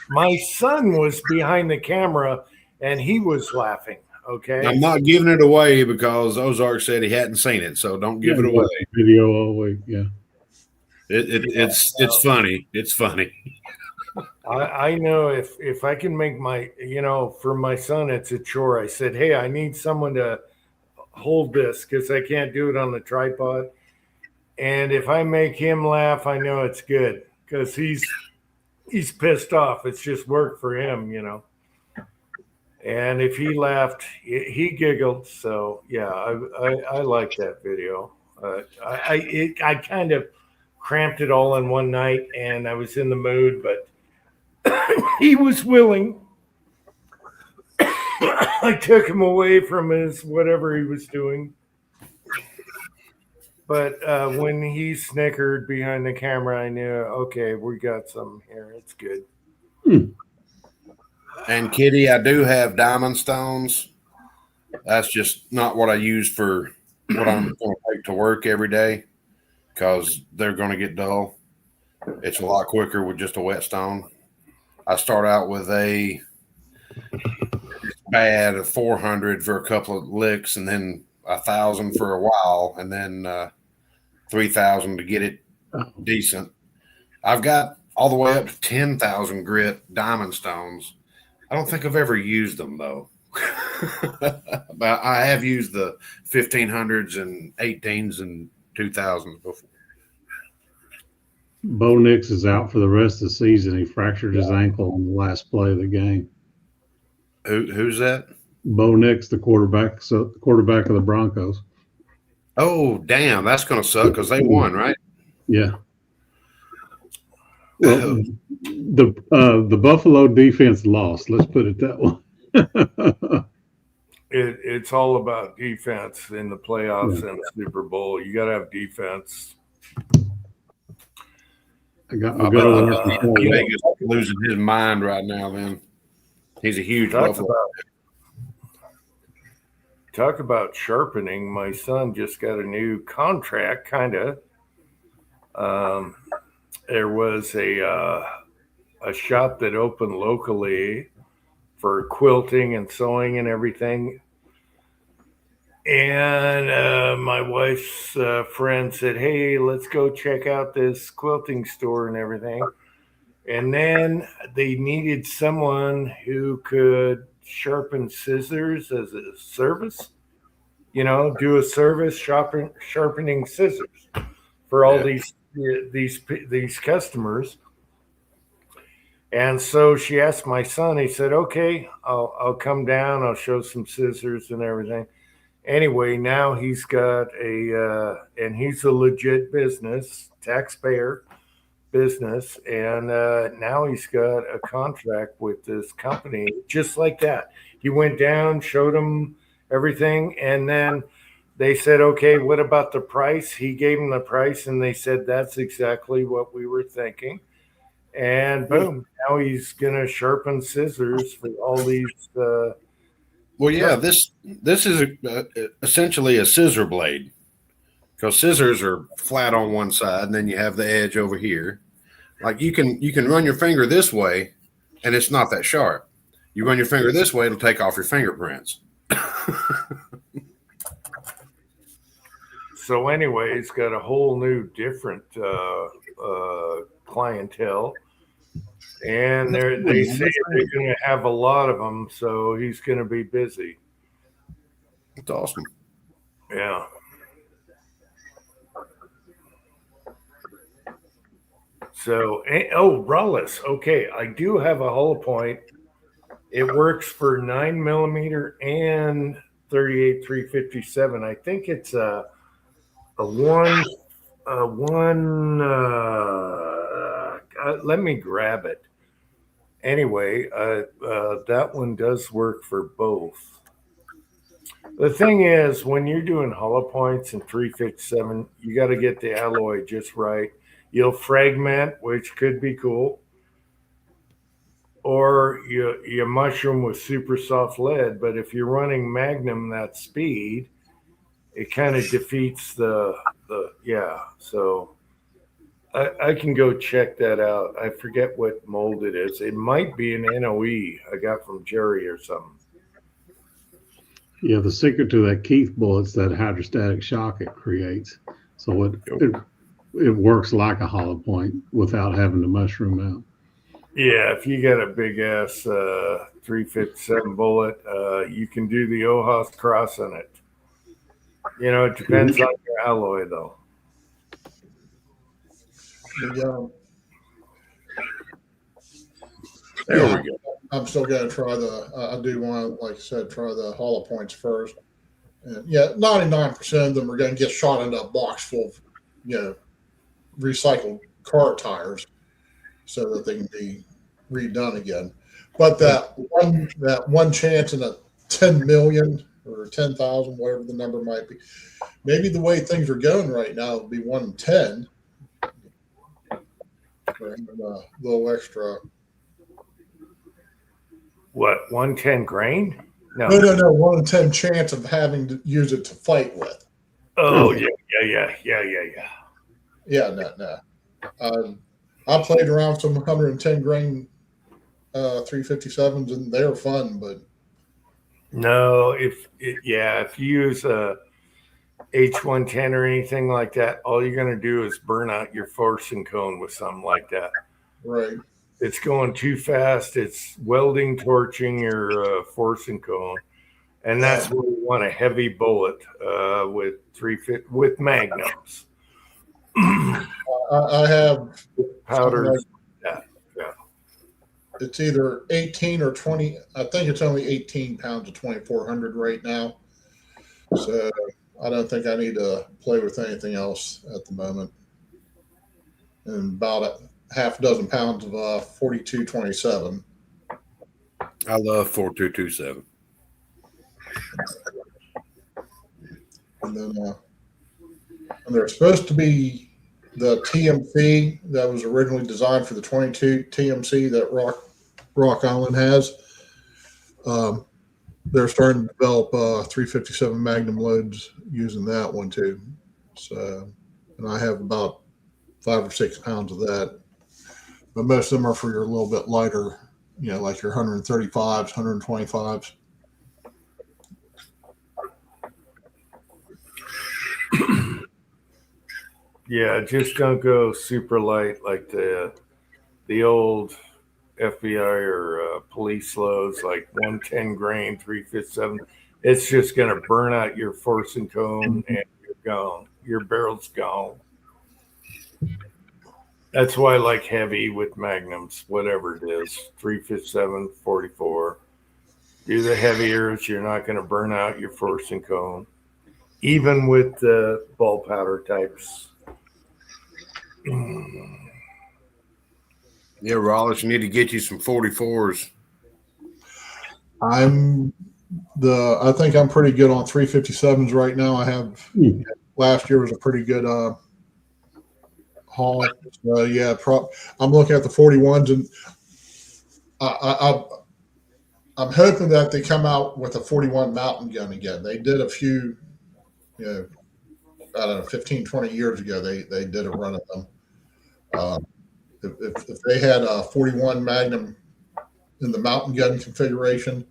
My son was behind the camera, and he was laughing. Okay, I'm not giving it away because Ozark said he hadn't seen it, so don't give it away. Video all week, yeah. It's funny. It's funny. I know if I can make for my son, it's a chore. I said, "Hey, I need someone to hold this because I can't do it on the tripod." And if I make him laugh, I know it's good because he's pissed off. It's just work for him, And if he laughed, he giggled. So yeah, I like that video. I kind of cramped it all in one night, and I was in the mood, but he was willing. I took him away from his whatever he was doing. But when he snickered behind the camera, I knew, okay, we got something here. It's good. And Kitty, I do have diamond stones. That's just not what I use for what I'm going to take to work every day because they're going to get dull. It's a lot quicker with just a whetstone. I start out with a bad of 400 for a couple of licks, and then 1,000 for a while, and then 3,000 to get it decent. I've got all the way up to 10,000 grit diamond stones. I don't think I've ever used them though. But I have used the 1,500s and 18s and 2,000s before. Bo Nix is out for the rest of the season. He fractured his ankle on the last play of the game. Who's that? Bo Nix, the quarterback of the Broncos. Oh, damn. That's going to suck because they won, right? Yeah. Well, the Buffalo defense lost. Let's put it that way. It's all about defense in the playoffs and the Super Bowl. You got to have defense. I got my good old Vegas losing his mind right now, man. He's a huge Buffalo. Talk about sharpening. My son just got a new contract, kind of. There was a shop that opened locally for quilting and sewing and everything. And my wife's friend said, "Hey, let's go check out this quilting store and everything." And then they needed someone who could sharpen scissors as a service, do a service sharpening scissors for all these customers. And so she asked my son, he said, okay, I'll come down. I'll show some scissors and everything. Anyway, now he's got and he's a legit business, taxpayer business. And now he's got a contract with this company just like that. He went down, showed him everything. And then they said, okay, what about the price? He gave them the price and they said, that's exactly what we were thinking. And boom, now he's going to sharpen scissors for all these. Well, yeah, this is essentially a scissor blade, because scissors are flat on one side and then you have the edge over here. Like you can run your finger this way and it's not that sharp. You run your finger this way, it'll take off your fingerprints. So anyway, he's got a whole new different clientele. And they say they're going to have a lot of them, so he's going to be busy. It's awesome. Yeah. So, Rullis. Okay, I do have a hollow point. It works for 9mm and 38 357. I think it's a one. Let me grab it. Anyway, that one does work for both. The thing is, when you're doing hollow points and 357, you got to get the alloy just right. You'll fragment, which could be cool, or you mushroom with super soft lead. But if you're running Magnum that speed, it kind of defeats the yeah. So I can go check that out. I forget what mold it is. It might be an NOE I got from Jerry or something. Yeah, the secret to that Keith bullet's that hydrostatic shock it creates. So it works like a hollow point without having to mushroom out. Yeah, if you got a big ass 357 bullet, you can do the Ohas cross on it. You know, it depends on your alloy though. There we go. I'm still going to try I do want to, like I said, try the hollow points first. And yeah, 99% of them are going to get shot into a box full of, recycled car tires so that they can be redone again. But that one chance in a 10 million or 10,000, whatever the number might be, maybe the way things are going right now would be 1 in 10. And a little extra. What, 110 grain? No. 1 in 10 chance of having to use it to fight with. Oh, yeah. Yeah, no. I played around with some 110 grain 357s, and they were fun, but no, if you use a H110 or anything like that, all you're going to do is burn out your forcing cone with something like that. Right. It's going too fast. It's welding, torching your forcing cone, and that's where you want a heavy bullet with magnums. I have powders. Yeah. It's either 18 or 20. I think it's only 18 pounds of 2400 right now. So I don't think I need to play with anything else at the moment. And about a half dozen pounds of 4227. I love 4227. And then and there's supposed to be the TMC that was originally designed for the 22 TMC that Rock Island has. They're starting to develop 357 Magnum loads using that one too. So, and I have about 5 or 6 pounds of that. But most of them are for your little bit lighter, like your 135s, 125s. Yeah, just don't go super light like the old FBI or police loads, like 110 grain, 357. It's just going to burn out your forcing cone and you're gone. Your barrel's gone. That's why I like heavy with magnums, whatever it is, 357, 44. Do the heaviers. You're not going to burn out your force and cone. Even with the ball powder types. Yeah, Rollins, you need to get you some 44s. I think I'm pretty good on 357s right now. I have last year was a pretty good haul. Yeah, I'm looking at the 41s, and I'm hoping that they come out with a 41 mountain gun again. They did a few, I don't know, 15, 20 years ago. They did a run of them. If they had a 41 Magnum in the mountain gun configuration,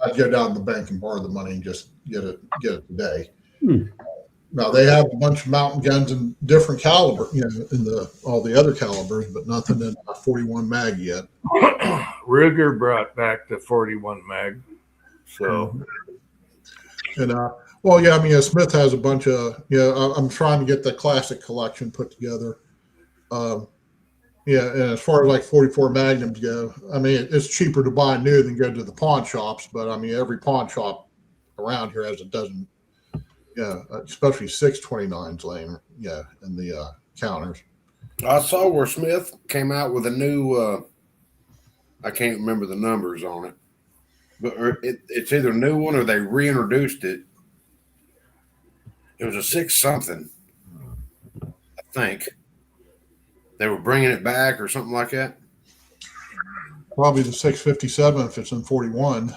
I'd go down to the bank and borrow the money and just get it today. Now they have a bunch of mountain guns in different caliber, in all the other calibers, but nothing in a 41 mag yet. Ruger brought back the 41 mag. So, and well, yeah, I mean, Smith has a bunch of, I'm trying to get the classic collection put together. Yeah, and as far as like 44 Magnums go, I mean, it's cheaper to buy new than go to the pawn shops. But I mean, every pawn shop around here has a dozen, especially 629s laying, in the counters. I saw where Smith came out with a new, I can't remember the numbers on it, but it's either a new one or they reintroduced it. It was a 6 something, I think. They were bringing it back or something like that. Probably the 657 if it's in 41.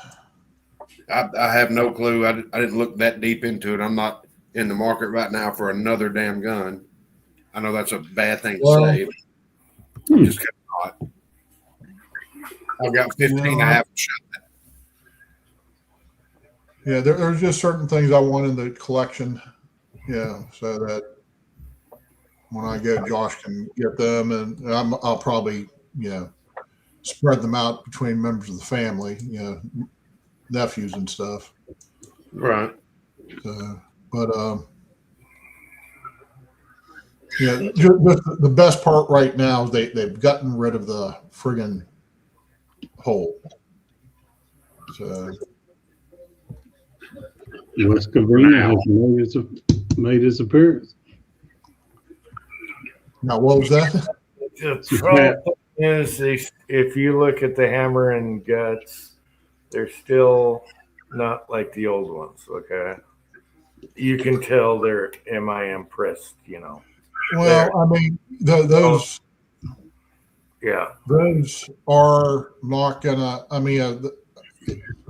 I have no clue. I didn't look that deep into it. I'm not in the market right now for another damn gun. I know that's a bad thing to say. Just not. I've got 15 I haven't shot. Yeah, there's just certain things I want in the collection. Yeah, so that when I go, Josh can get them, and I'll probably, spread them out between members of the family, nephews and stuff. Right. But the best part right now is they've gotten rid of the friggin' hole. So West Covina has made his appearance. now, what was that? the problem is, if you look at the hammer and guts, they're still not like the old ones. Okay, you can tell they're MIM pressed. Well, I mean, those. Yeah, Those are not gonna. I mean,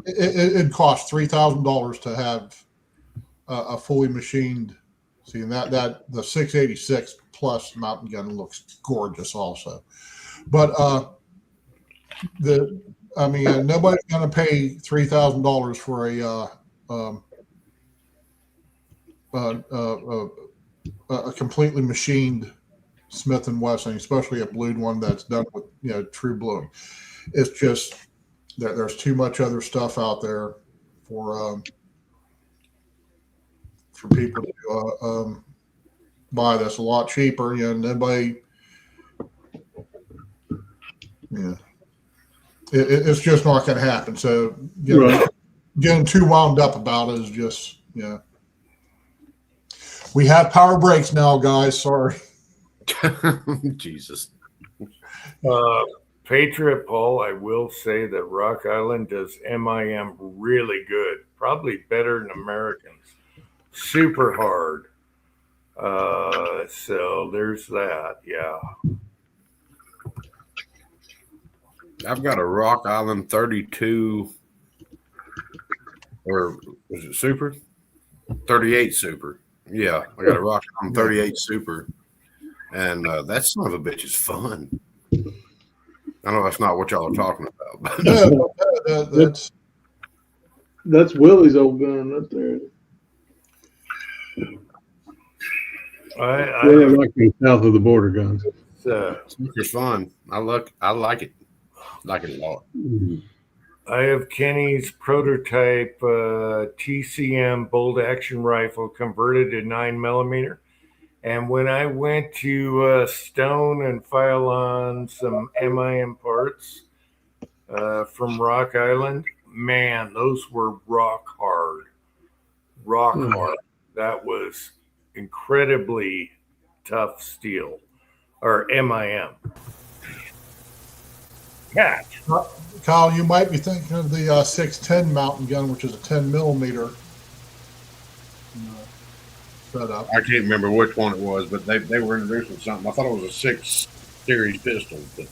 it costs $3,000 to have a fully machined. See, and that the 686 plus mountain gun looks gorgeous, also. But nobody's gonna pay $3,000 for a completely machined Smith & Wesson, especially a blued one that's done with true bluing. It's just that there's too much other stuff out there for people to buy that's a lot cheaper. Nobody. It's just not going to happen. So getting too wound up about it is just We have power brakes now, guys. Sorry. Jesus. Patriot Paul, I will say that Rock Island does MIM really good, probably better than Americans. Super hard. So there's that. Yeah. I've got a Rock Island 32, or was it Super? 38 Super. Yeah, I got a Rock Island 38 Super. And that son of a bitch is fun. I know that's not what y'all are talking about. But That's Willie's old gun right there. I like the south of the border guns. It's fun. I like it. Like it a lot. I have Kenny's prototype TCM bolt action rifle converted to 9mm. And when I went to Stone and file on some MIM parts from Rock Island, man, those were rock hard. Rock Hmm. hard. That was incredibly tough steel or MIM. Catch. Kyle, you might be thinking of the 610 mountain gun, which is a 10 millimeter setup. I can't remember which one it was, but they were introducing something. I thought it was a 6 series pistol, but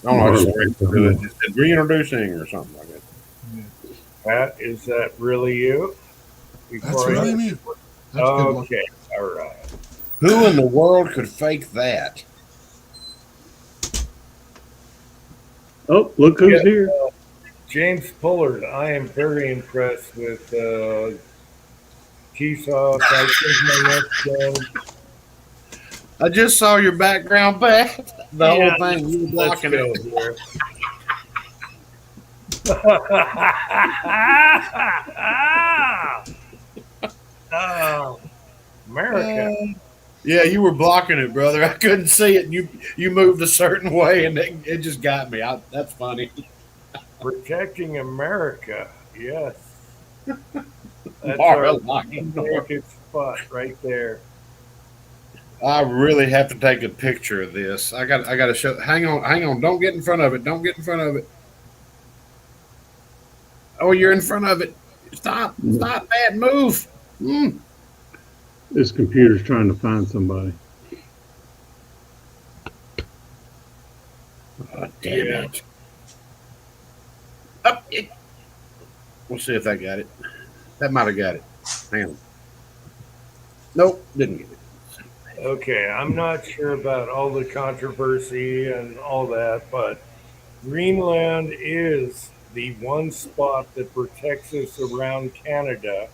I don't know. It's reintroducing or something like that. Pat, is that really you? That's really me. That's good one. Okay, all right. Who in the world could fake that? Oh, look who's Yeah. here. James Pullard, I am very impressed with T-Soft. I think my next gun. I just saw your background back. The Yeah, whole thing. You were Let's blocking go it. here. Oh, America. Yeah, you were blocking it, brother. I couldn't see it. You moved a certain way, and it just got me. That's funny. Protecting America. Yes. That's Mar-a-Lago. our good spot right there. I really have to take a picture of this. I got to show. Hang on. Don't get in front of it. Don't get in front of it. Oh, you're in front of it. Stop, man, move. This computer's trying to find somebody. Oh, damn Yeah. it. Up it. We'll see if that got it. That might have got it. Hang on. Nope, didn't get it. Okay, I'm not sure about all the controversy and all that, but Greenland is the one spot that protects us around Canada,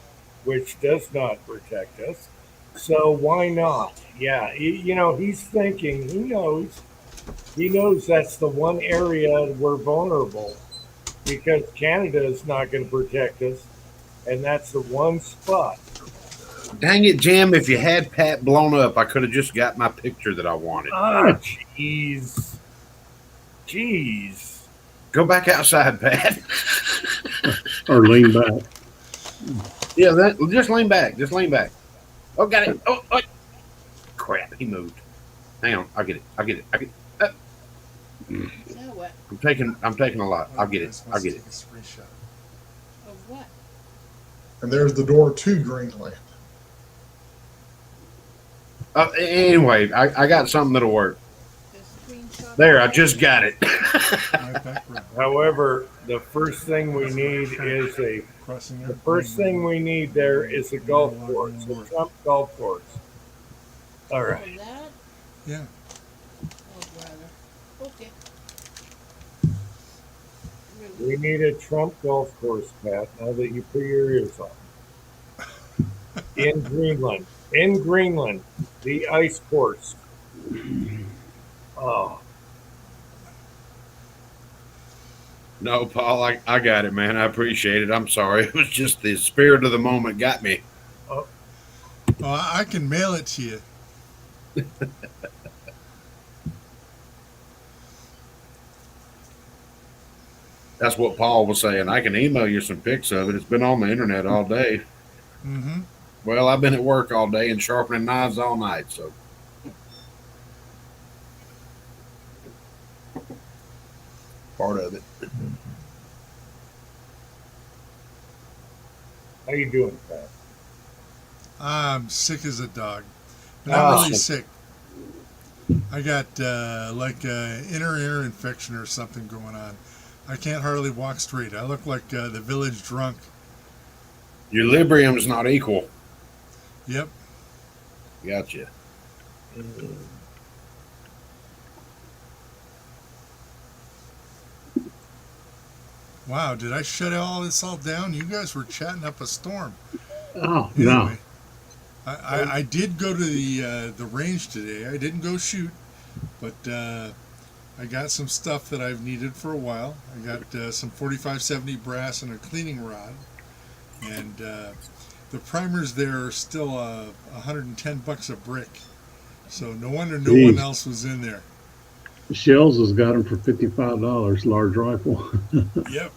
which does not protect us. So why not? Yeah, he's thinking, he knows that's the one area we're vulnerable because Canada is not going to protect us, and that's the one spot. Dang it, Jim. If you had Pat blown up, I could have just got my picture that I wanted. Ah, jeez. Jeez. Go back outside, Pat. Or lean back. Yeah, just lean back. Just lean back. Oh, got it. Oh, crap. He moved. Hang on. I'll get it. Now what? I'm taking a lot. I'll get it. Of what? And there's the door to Greenland. Anyway, I got something that'll work. The screenshot? There, I just got it. However, the first thing we need is a golf course, a Trump golf course. All right. Oh, that? Yeah. Oh, brother. Okay. We need a Trump golf course, Pat, now that you put your ears on. In Greenland. In Greenland, the ice course. Oh, No, Paul, I got it, man. I appreciate it. I'm sorry. It was just the spirit of the moment got me. Oh, I can mail it to you. That's what Paul was saying. I can email you some pics of it. It's been on the internet all day. Mm-hmm. Well, I've been at work all day and sharpening knives all night, so. Part of it. how you doing, Pat? I'm sick as a dog. But not really Oh. sick. I got like inner ear infection or something going on. I can't hardly walk straight. I look like the village drunk. Your Librium's not equal. Yep. Gotcha. Wow, did I shut all this all down? You guys were chatting up a storm. Oh, no. Anyway, I did go to the range today. I didn't go shoot, but I got some stuff that I've needed for a while. I got some 4570 brass and a cleaning rod, and The primers there are still $110 a brick. So no wonder no Jeez. one else was in there. Shells has got them for $55, large rifle. Yep.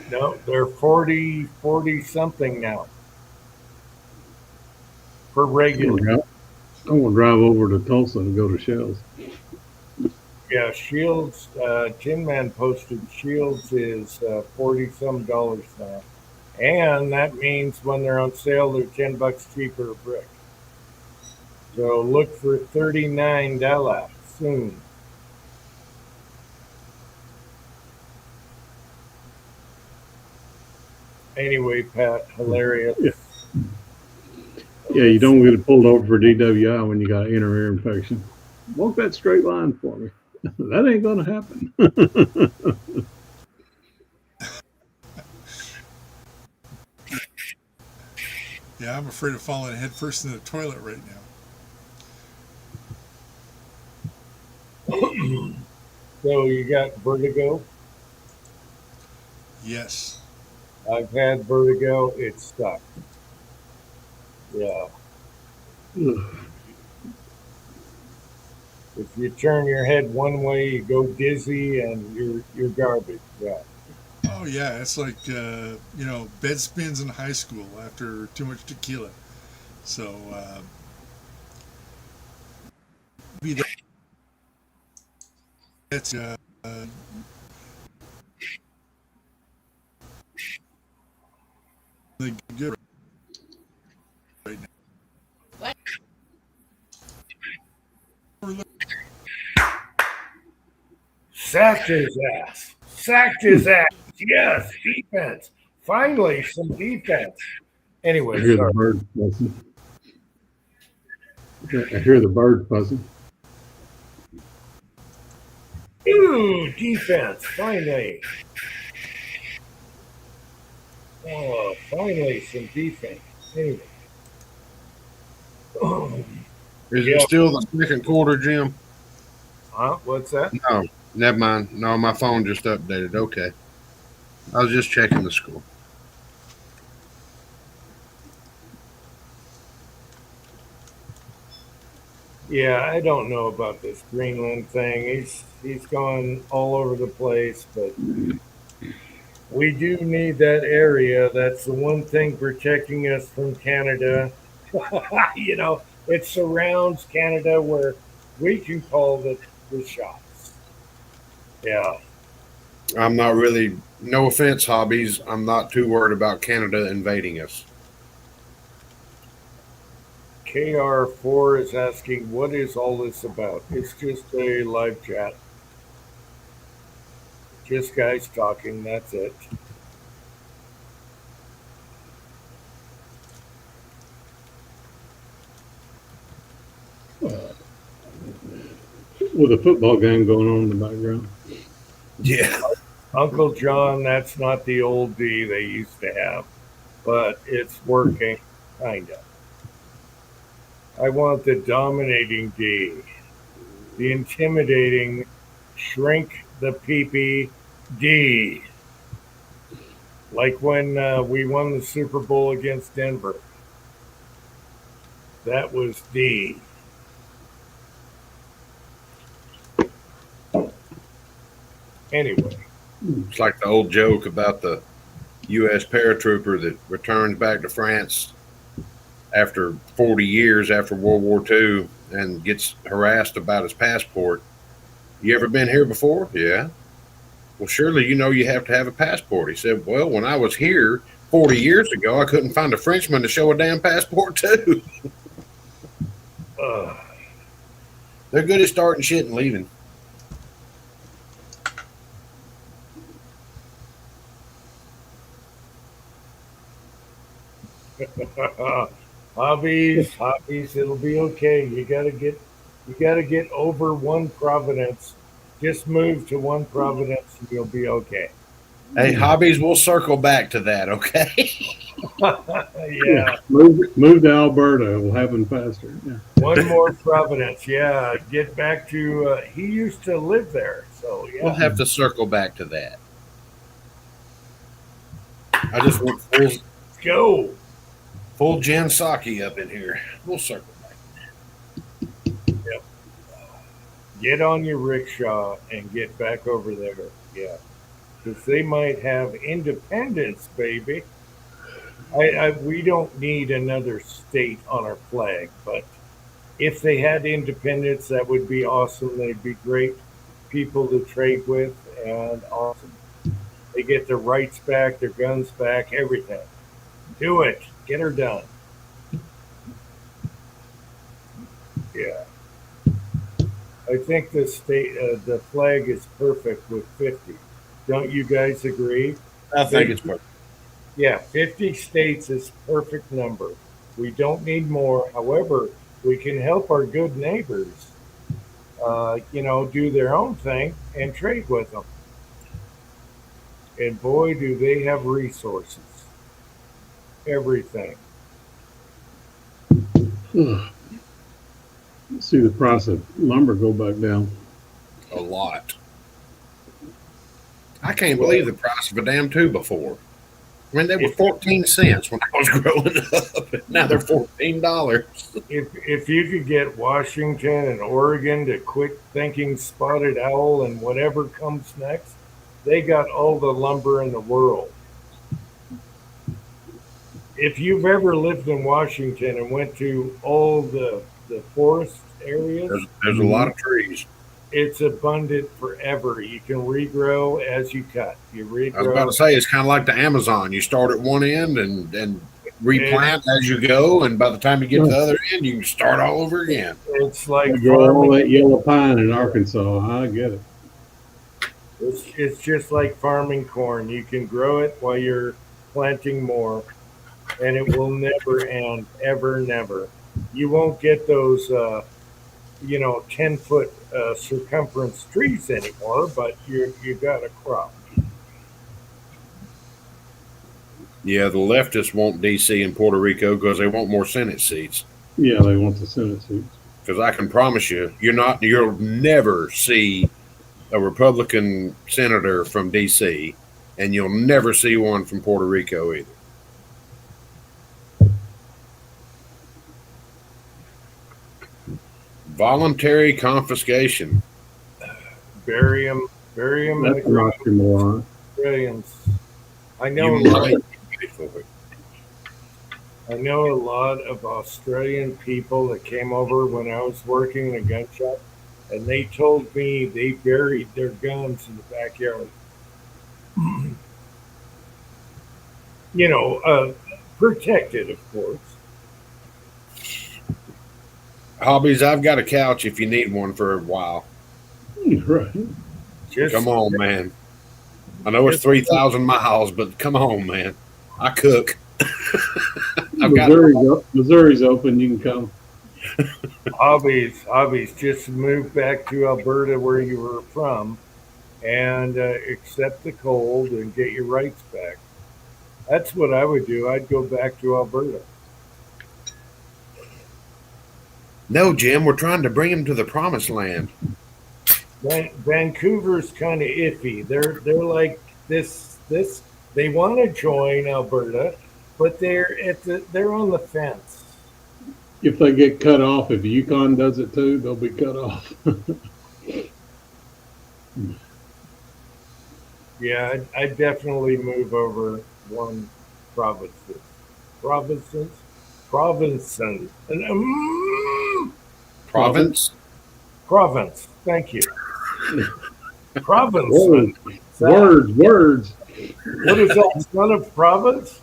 No, they're 40 something now. For regular. I'm gonna drive over to Tulsa and go to Shells. Yeah, Shields, Tin Man posted Shields is 40 some dollars now. And that means when they're on sale, they're $10 cheaper a brick. So look for $39 soon. Anyway, Pat, hilarious. Yeah, you don't get pulled over for DWI when you got inner ear infection. Walk that straight line for me. That ain't gonna happen. Yeah, I'm afraid of falling headfirst in the toilet right now. So you got vertigo? Yes. I've had vertigo. It sucked. Yeah. If you turn your head one way, you go dizzy and you're garbage. Yeah. Oh yeah, it's like bed spins in high school after too much tequila. So that's the good right now. What? Sacked his ass. Sacked his ass. Yes, defense. Finally, some defense. I Anyway, hear the sorry. bird buzzing. I hear the bird buzzing. Ooh, defense. Finally. Oh, finally, some defense. Anyway. Is Yeah. it still the second quarter, Jim? Huh? What's that? No, never mind. No, my phone just updated. Okay. I was just checking the score. Yeah, I don't know about this Greenland thing. He's gone all over the place, but we do need that area. That's the one thing protecting us from Canada. It surrounds Canada where we can call the shots. Yeah. I'm not really, no offense, hobbies. I'm not too worried about Canada invading us. KR4 is asking, what is all this about? It's just a live chat. Just guys talking, that's it. With a football game going on in the background. Yeah. Uncle John, that's not the old D they used to have, but it's working, kind of. I want the dominating D, the intimidating, shrink the peepee D. Like when we won the Super Bowl against Denver. That was D. Anyway. It's like the old joke about the U.S. paratrooper that returns back to France after 40 years after World War II and gets harassed about his passport. You ever been here before? Yeah. Well, surely you know you have to have a passport. He said, well, when I was here 40 years ago, I couldn't find a Frenchman to show a damn passport to. They're good at starting shit and leaving. Hobbies, it'll be okay. You gotta get over one Providence. Just move to one Providence and you'll be okay. Hey, hobbies, we'll circle back to that, okay? Yeah. Move to Alberta. It will happen faster. Yeah. One more Providence. Yeah. Get back to he used to live there. So yeah. We'll have to circle back to that. I just want Go. Full Jan Saki up in here. We'll circle back. Get on your rickshaw and get back over there. Yeah. Because they might have independence, baby. We don't need another state on our flag, but if they had independence, that would be awesome. They'd be great people to trade with and awesome. They get their rights back, their guns back, everything. Do it. Get her done. Yeah. I think the flag is perfect with 50. Don't you guys agree? I think it's perfect. Yeah, 50 states is perfect number. We don't need more. However, we can help our good neighbors, do their own thing and trade with them. And boy, do they have resources. Everything. See the price of lumber go back down. A lot. I can't believe the price of a damn two before. I mean, they were 14 cents when I was growing up. Now they're $14. If you could get Washington and Oregon to quit thinking spotted owl and whatever comes next, they got all the lumber in the world. If you've ever lived in Washington and went to all the forest areas, There's a lot of trees. it's abundant forever. You can regrow as you cut. You regrow. I was about to say, it's kind of like the Amazon. You start at one end and replant as you go, and by the time you get to the other end, you can start all over again. It's like They grow all farming. that yellow pine in Arkansas. I get it. It's just like farming corn. You can grow it while you're planting more, and it will never end, ever, never. You won't get those, 10-foot circumference trees anymore, but you got a crop. Yeah, the leftists want D.C. and Puerto Rico because they want more Senate seats. Yeah, they want the Senate seats. Because I can promise you, you'll never see a Republican senator from D.C. and you'll never see one from Puerto Rico either. Voluntary confiscation. Bury them in the That's an ground. oxymoron. Australians. I You know might pay for it. I know a lot of Australian people that came over when I was working in a gun shop, and they told me they buried their guns in the backyard. Protected, of course. Hobbies, I've got a couch if you need one for a while. Right. Just Come on, man. I know it's 3,000 miles, but come on, man. I cook. I've got Missouri's open. You can come. hobbies. Just move back to Alberta where you were from, and accept the cold and get your rights back. That's what I would do. I'd go back to Alberta. No, Jim, we're trying to bring him to the promised land. Vancouver's kind of iffy. They're like this. They want to join Alberta, but they're on the fence. If they get cut off, if Yukon does it too, they'll be cut off. Yeah, I'd definitely move over one provinces. And, Province? province. Thank you. Province. Words. What is that? Son of province?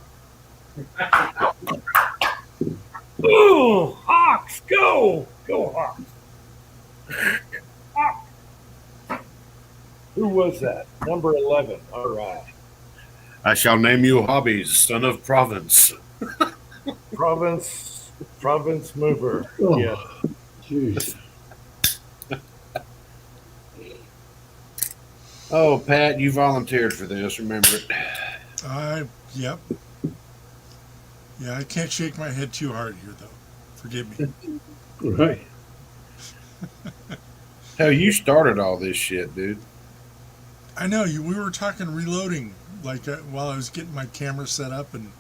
Ooh, Hawks, go Hawks. Hawks. Who was that? Number 11. All right. I shall name you Hobbies, son of Province. Province mover. Oh, Yeah. jeez. Oh, Pat, you volunteered for this. Remember it. Yep. Yeah, I can't shake my head too hard here, though. Forgive me. Right. Hell, you started all this shit, dude. I know we were talking reloading, like while I was getting my camera set up and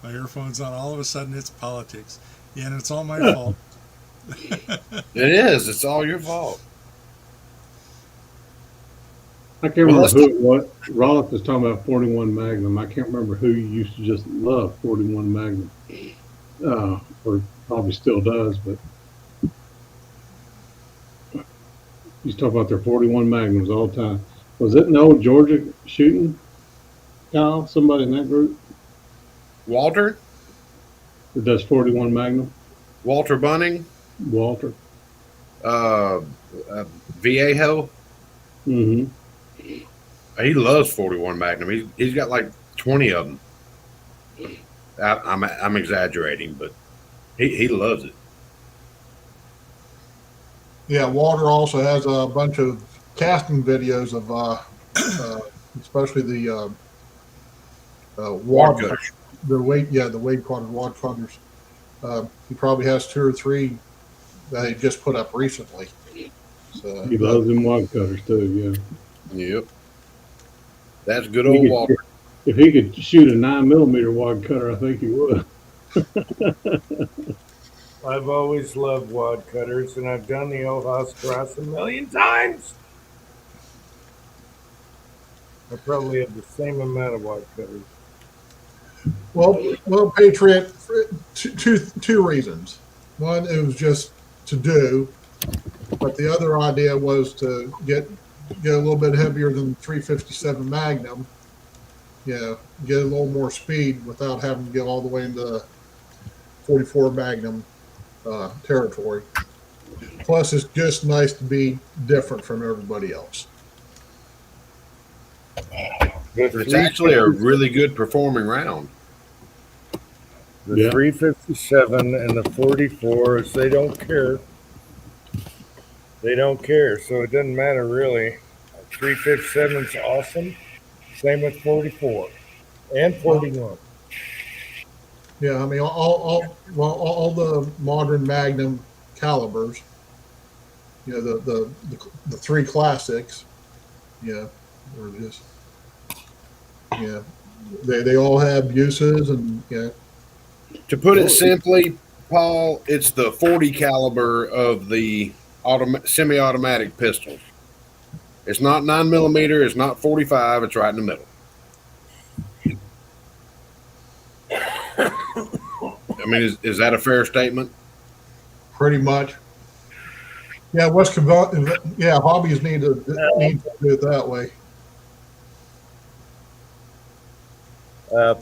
my earphones on. All of a sudden, it's politics. Yeah, and it's all my fault. It is. It's all your fault. I can't Well, remember let's who it was. Rollick was talking about 41 Magnum. I can't remember who used to just love 41 Magnum, or probably still does, but he's talking about their 41 Magnums all the time. Was it an old Georgia shooting, Kyle? Somebody in that group Walter? that does 41 Magnum? Walter Bunning? Walter. Viejo? Mm-hmm. He loves 41 Magnum. He's got like 20 of them. I'm exaggerating, but he loves it. Yeah, Walter also has a bunch of casting videos of, especially the Wad wad cutters. the weight, yeah, the weight cutters, wad cutters. He probably has 2 or 3 that he just put up recently. So He loves them wad cutters too. Yeah. Yep. That's good He old could- Walter. If he could shoot a 9mm wad cutter, I think he would. I've always loved wad cutters, and I've done the Ojos a million times. I probably have the same amount of wad cutters. Well, Patriot, for two reasons. One, it was just to do, but the other idea was to get a little bit heavier than 357 Magnum. Yeah, get a little more speed without having to get all the way into 44 Magnum territory. Plus, it's just nice to be different from everybody else. It's actually a really good performing round. The Yeah. 357 and the 44s, they don't care. They don't care, so it doesn't matter really. 357's awesome. Same with 44 and 41. Yeah, I mean, all the modern Magnum calibers, you know, the 3 classics, yeah, or just, yeah, they all have uses, and yeah, To put it simply, Paul, it's the 40 caliber of the semi-automatic pistols. It's not 9mm. It's not 45. It's right in the middle. I mean, is that a fair statement? pretty much. Yeah, yeah, hobbies need to do it that way.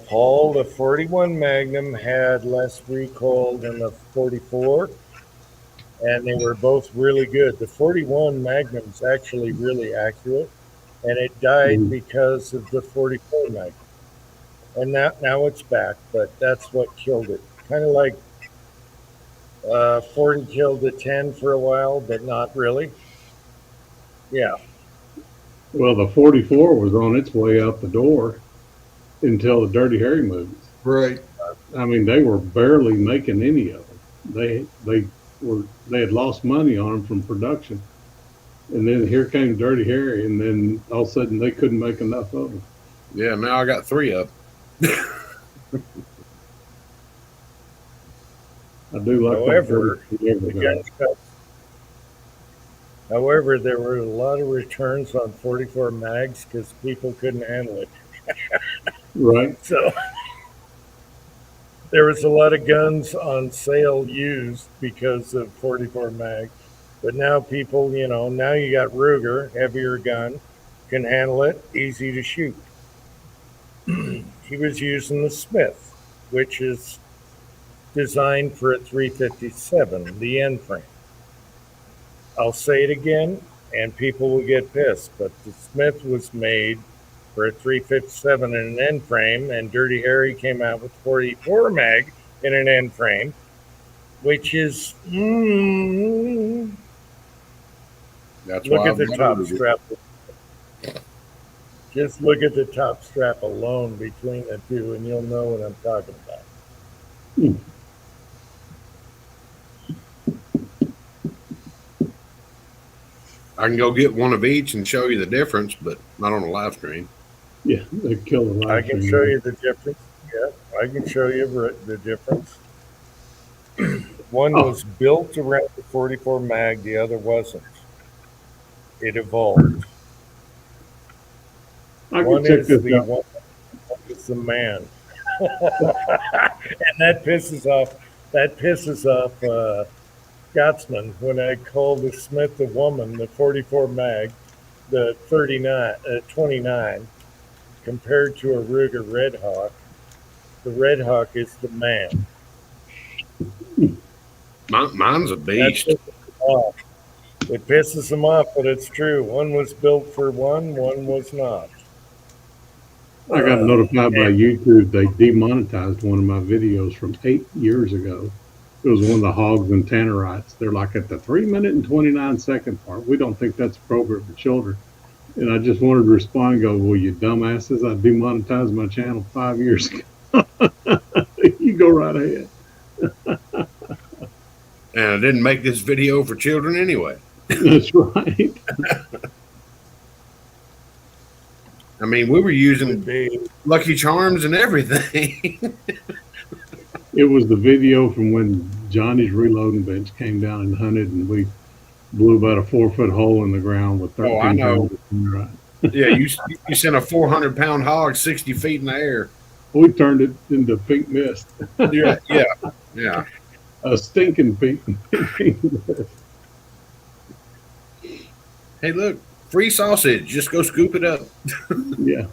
Paul, the 41 Magnum had less recoil than the 44, and they were both really good. The 41 Magnum's actually really accurate, and it died because of the 44 Magnum. And now it's back, but that's what killed it. Kind of like 40 killed the 10 for a while, but not really. Yeah. Well, the 44 was on its way out the door until the Dirty Harry moved. Right. I mean, they were barely making any of them. They had lost money on them from production, and then here came Dirty Harry, and then all of a sudden they couldn't make enough of them. Yeah, now I got 3 up. I do like However, that 44 the gun. gun cuts. However, there were a lot of returns on 44 mags because people couldn't handle it. Right. So there was a lot of guns on sale used because of 44 mag. But now people, now you got Ruger, heavier gun, can handle it, easy to shoot. He was using the Smith, which is designed for a 357, the end frame. I'll say it again, and people will get pissed, but the Smith was made for a 357 in an end frame, and Dirty Harry came out with 44 mag in an end frame, which is That's look why at the top strap. Just look at the top strap alone between the two, and you'll know what I'm talking about. I can go get one of each and show you the difference, but not on a live stream. Yeah, they killed the I live can stream. show you the difference. Yeah, I can show you the difference. One was built around the 44 mag, the other wasn't. It evolved. I can One check is this the out. one is the man. And that pisses off Scotsman when I call the Smith the woman, the 44 mag, the 29, compared to a Ruger Red Hawk. The Red Hawk is the man. Mine's a That beast. pisses them off. It pisses them off, but it's true. One was built for one was not. I got notified by YouTube they demonetized one of my videos from 8 years ago. It was one of the hogs and tannerites. They're like at the 3-minute and 29-second part. We don't think that's appropriate for children. And I just wanted to respond and go, well, you dumbasses, I demonetized my channel 5 years ago. You go right ahead. And I didn't make this video for children anyway. That's right. I mean, we were using Would be Lucky Charms and everything. It was the video from when Johnny's reloading bench came down and hunted, and we blew about a 4-foot hole in the ground with 13 Oh, I know. pounds of tannerite. Yeah, you sent a 400-pound hog 60 feet in the air. We turned it into pink mist. Yeah. A stinking pink mist. Hey, look, free sausage. Just go scoop it up. Yeah.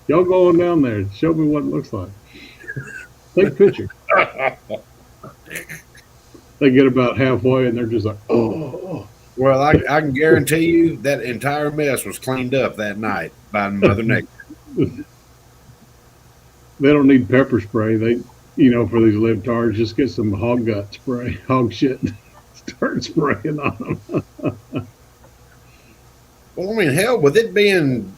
Y'all go on down there and show me what it looks like. Take a picture. They get about halfway and they're just like, oh. Well, I can guarantee you that entire mess was cleaned up that night by Mother Nature. They don't need pepper spray. They, for these libtards, just get some hog gut spray, hog shit, start spraying on them. Well, I mean, hell, with it being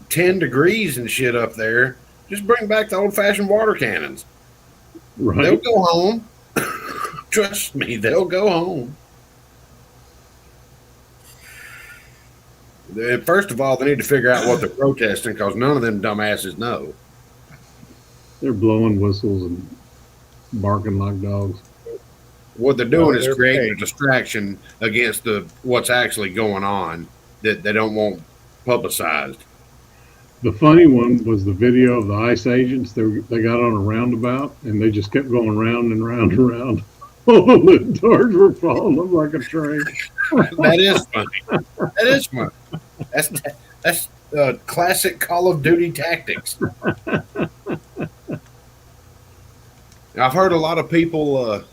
10 degrees and shit up there, just bring back the old-fashioned water cannons. They'll Right? go home. Trust me, they'll go home. First of all, they need to figure out what they're protesting because none of them dumbasses know. They're blowing whistles and barking like dogs. What they're doing is they're creating a paid. distraction against what's actually going on that they don't want publicized. The funny one was the video of the ICE agents. They got on a roundabout and they just kept going round and round and round. All the libtards were following them like a train. That is funny. That is funny. That's classic Call of Duty tactics. I've heard a lot of people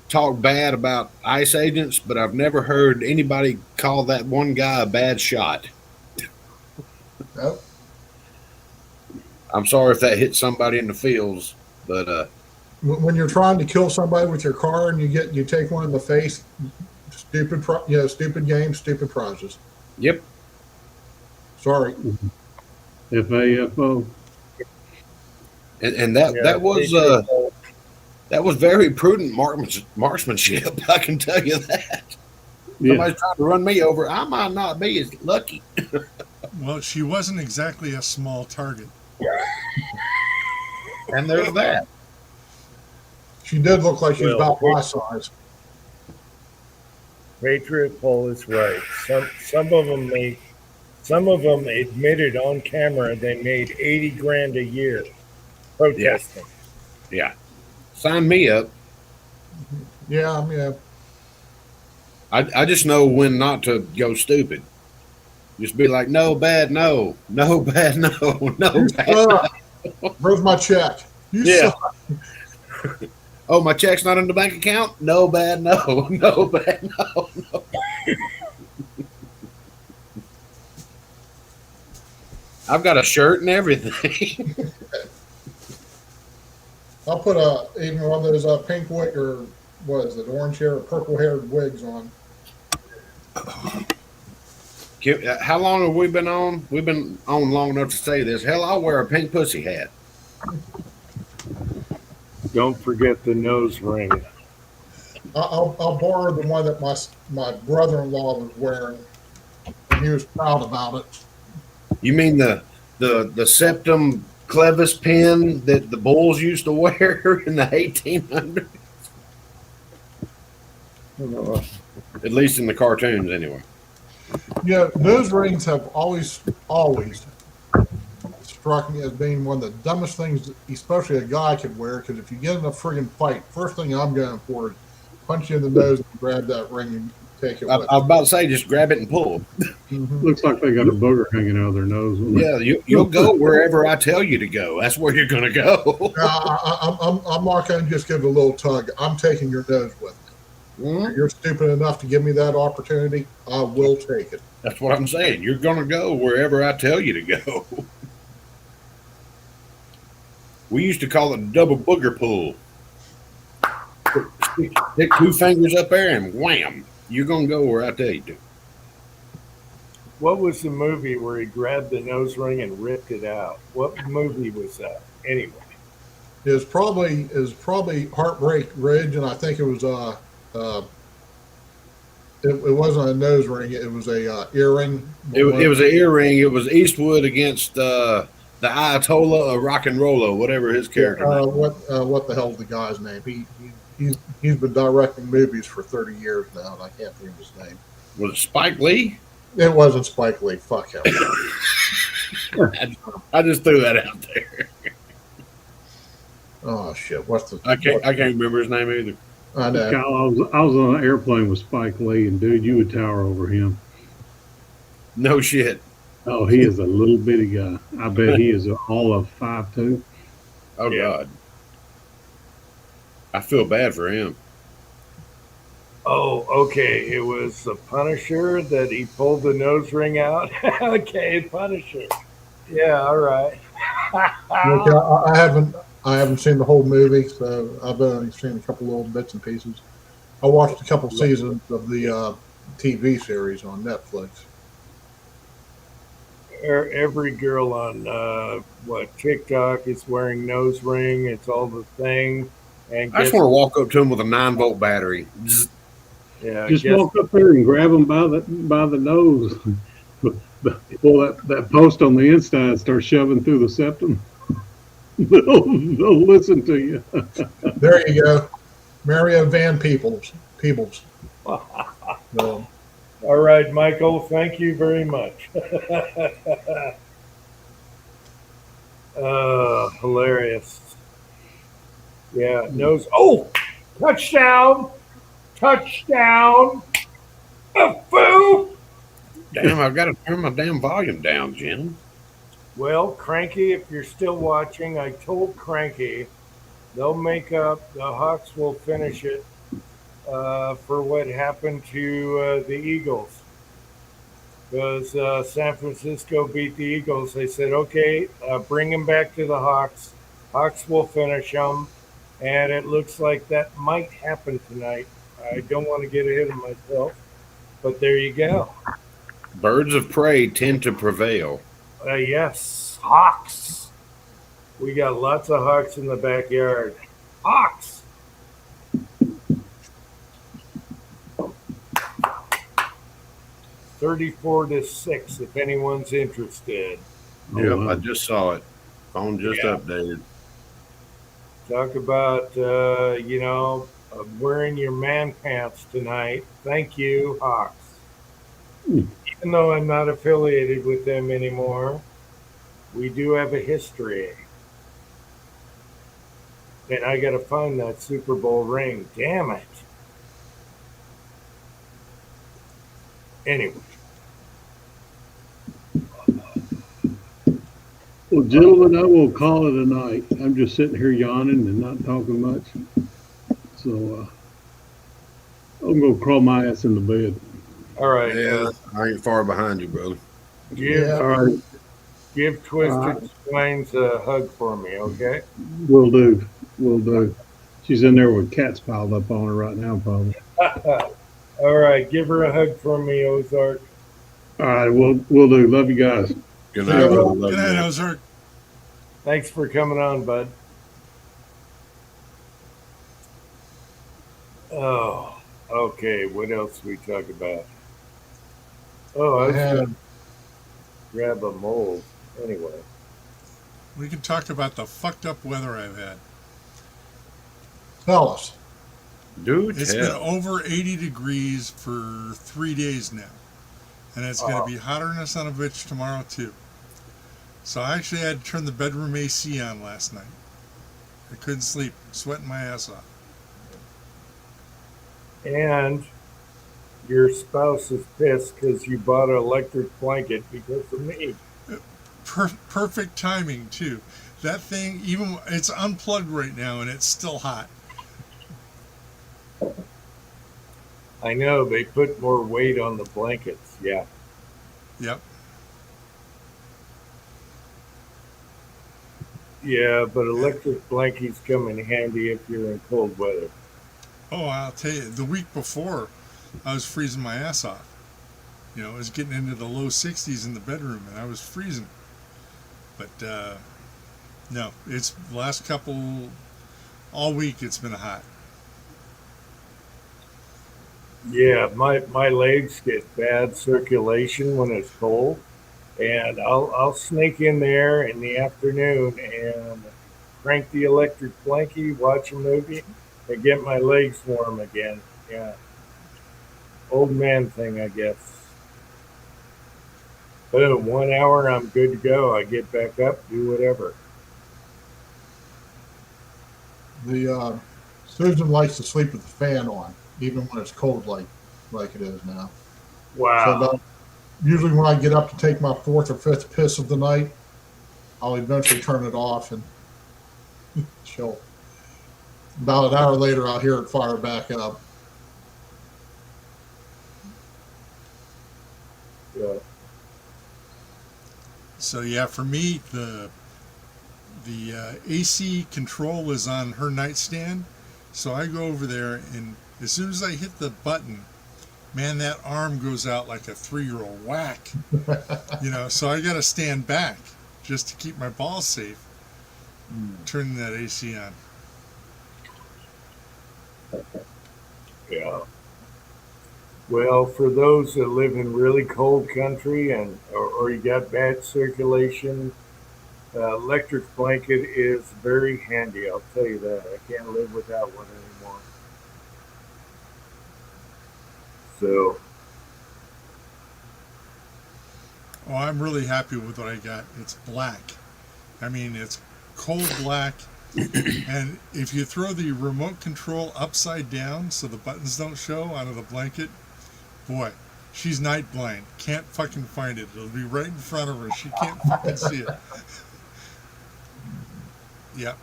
talk bad about ICE agents, but I've never heard anybody call that one guy a bad shot. Nope. I'm sorry if that hit somebody in the fields, but When you're trying to kill somebody with your car and you take one in the face, stupid games, stupid prizes. yep. Sorry. FAFO. And that was very prudent marksmanship. I can tell you that. Yeah. Somebody's trying to run me over. I might not be as lucky. Well, she wasn't exactly a small target. And there's that. She did look like she was Well, about my size. Patriot Poll is right. Some of them admitted on camera they made 80 grand a year protesting. Yeah. Sign me up. Yeah. I just know when not to go stupid. Just be like, no, bad, no. No, bad, no. No, You bad. suck. Where's my check? You Yeah. suck. Oh, my check's not in the bank account? No, bad, no. No, bad, no. No. I've got a shirt and everything. I'll put even one of those pink wig or what is it, orange hair or purple haired wigs on. How long have we been on? We've been on long enough to say this. Hell, I'll wear a pink pussy hat. Don't forget the nose ring. I'll borrow the one that my brother-in-law was wearing, and he was proud about it. You mean the septum Clevis pin that the Bulls used to wear in the 1800s. At least in the cartoons, anyway. Yeah, nose rings have always struck me as being one of the dumbest things, especially a guy could wear. Because if you get in a friggin' fight, first thing I'm going for is punch you in the nose and grab that ring and take it I with was about to say, just grab it and pull. Mhm. Looks like they got a booger hanging out of their nose. Yeah, you'll go wherever I tell you to go. That's where you're going to go. I'm not going to just give it a little tug. I'm taking your nose with me. If you're stupid enough to give me that opportunity, I will take it. That's what I'm saying. You're going to go wherever I tell you to go. We used to call it a double booger pull. Stick 2 fingers up there and wham, you're going to go where I tell you to. What was the movie where he grabbed the nose ring and ripped it out? What movie was that? Anyway. Is probably Heartbreak Ridge, and I think it was it wasn't a nose ring, it was a earring. It was an earring. It was Eastwood against the Ayatollah of Rock and Rolla, whatever his character name. What the hell's the guy's name? He's been directing movies for 30 years now, and I can't think of his name. Was it Spike Lee? It wasn't Spike Lee. Fuck him. I just threw that out there. Oh shit! What's the? I can't remember his name either. I know. Kyle, I was on an airplane with Spike Lee, and dude, you would tower over him. No shit. Oh, he is a little bitty guy. I bet he is all of 5'2". Oh Yeah. God. I feel bad for him. Oh, okay. It was the Punisher that he pulled the nose ring out. Okay, Punisher. Yeah, all right. Look, I haven't seen the whole movie, so I've only seen a couple little bits and pieces. I watched a couple seasons of the TV series on Netflix. Every girl on TikTok is wearing nose ring. It's all the thing. And I just want to walk up to him with a 9-volt battery. Zzz. yeah, Just guess- walk up there and grab him by the nose. Pull that post on the inside and start shoving through the septum. They'll listen to you. There you go, Mario Van Peebles. So, All right, Michael. Thank you very much. Hilarious. Yeah, nose. Oh, touchdown! Touchdown! A foo! Damn, I've got to turn my damn volume down, Jim. Well, Cranky, if you're still watching, I told Cranky they'll make up. The Hawks will finish it for what happened to the Eagles. Because San Francisco beat the Eagles. They said, okay, bring them back to the Hawks. Hawks will finish them. And it looks like that might happen tonight. I don't want to get ahead of myself. But there you go. Birds of prey tend to prevail. Yes, Hawks. We got lots of Hawks in the backyard. Hawks. $34-6 if anyone's interested. Oh, Yep, wow. I just saw it. Phone just Yeah. updated. Talk about, wearing your man pants tonight. Thank you, Hawks. Even though I'm not affiliated with them anymore, we do have a history. And I got to find that Super Bowl ring. Damn it. Anyway. Well, gentlemen, I will call it a night. I'm just sitting here yawning and not talking much. So I'm going to crawl my ass in the bed. All right. Yeah, I ain't far behind you, brother. Give, Yeah. All right, give Twisted Swains a hug for me, okay? will do. Will do. She's in there with cats piled up on her right now, probably. All right. Give her a hug for me, Ozark. All right, we'll do. Love you guys. Good Yeah. night, brother. Love Good you, night, man. Ozark. Thanks for coming on, bud. Oh, okay. What else we talk about? Oh, I I was had gonna grab a mold. Anyway. We can talk about the fucked up weather I've had. Tell us. Dude, It's been over 80 degrees for 3 days now. And it's going to be hotter than a son of a bitch tomorrow, too. So I actually had to turn the bedroom AC on last night. I couldn't sleep, sweating my ass off. And your spouse is pissed because you bought an electric blanket because of me. Perfect timing, too. That thing, even it's unplugged right now, and it's still hot. I know they put more weight on the blankets. Yeah. Yep. Yeah, but electric blankets come in handy if you're in cold weather. Oh, I'll tell you, the week before, I was freezing my ass off. You know, it was getting into the low 60s in the bedroom, and I was freezing. But, no, it's the last couple, all week it's been hot. Yeah, my legs get bad circulation when it's cold, and I'll sneak in there in the afternoon and crank the electric blanket, watch a movie, and get my legs warm again. Yeah, old man thing, I guess. Boom, 1 hour, I'm good to go. I get back up, do whatever. The Susan likes to sleep with the fan on, even when it's cold like it is now. So Wow. about, usually when I get up to take my fourth or fifth piss of the night, I'll eventually turn it off, and she'll. About an hour later, I'll hear it fire back up. Yeah. So, yeah, for me, the AC control is on her nightstand. So I go over there, and as soon as I hit the button, man, that arm goes out like a 3-year-old whack. You know, so I got to stand back just to keep my balls safe, turning that AC on. Yeah. Well, for those that live in really cold country or you got bad circulation, electric blanket is very handy. I'll tell you that. I can't live without one anymore. So, Oh, I'm really happy with what I got. It's black. I mean, it's cold black. And if you throw the remote control upside down so the buttons don't show out of the blanket, boy, she's night blind. Can't fucking find it. It'll be right in front of her. She can't fucking see it. Yep.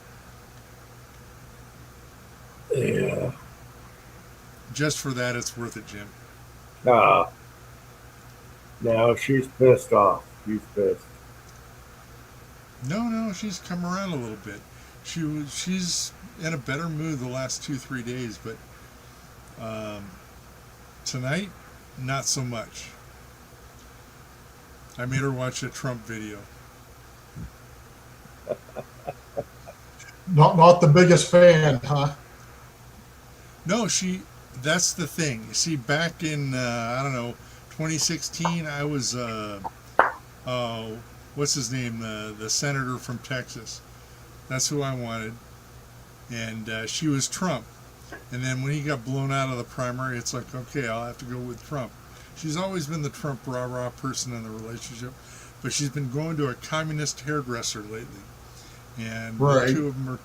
yeah. Just for that, it's worth it, Jim. Now she's pissed off. She's pissed. No, she's come around a little bit. She's in a better mood the last 2-3 days, but tonight, not so much. I made her watch a Trump video. Not the biggest fan, huh? No, that's the thing. You see, back in, I don't know, 2016, I was, what's his name? The senator from Texas. That's who I wanted. And she was Trump. And then when he got blown out of the primary, it's like, okay, I'll have to go with Trump. She's always been the Trump rah-rah person in the relationship, but she's been going to a communist hairdresser lately. And Right. the two of them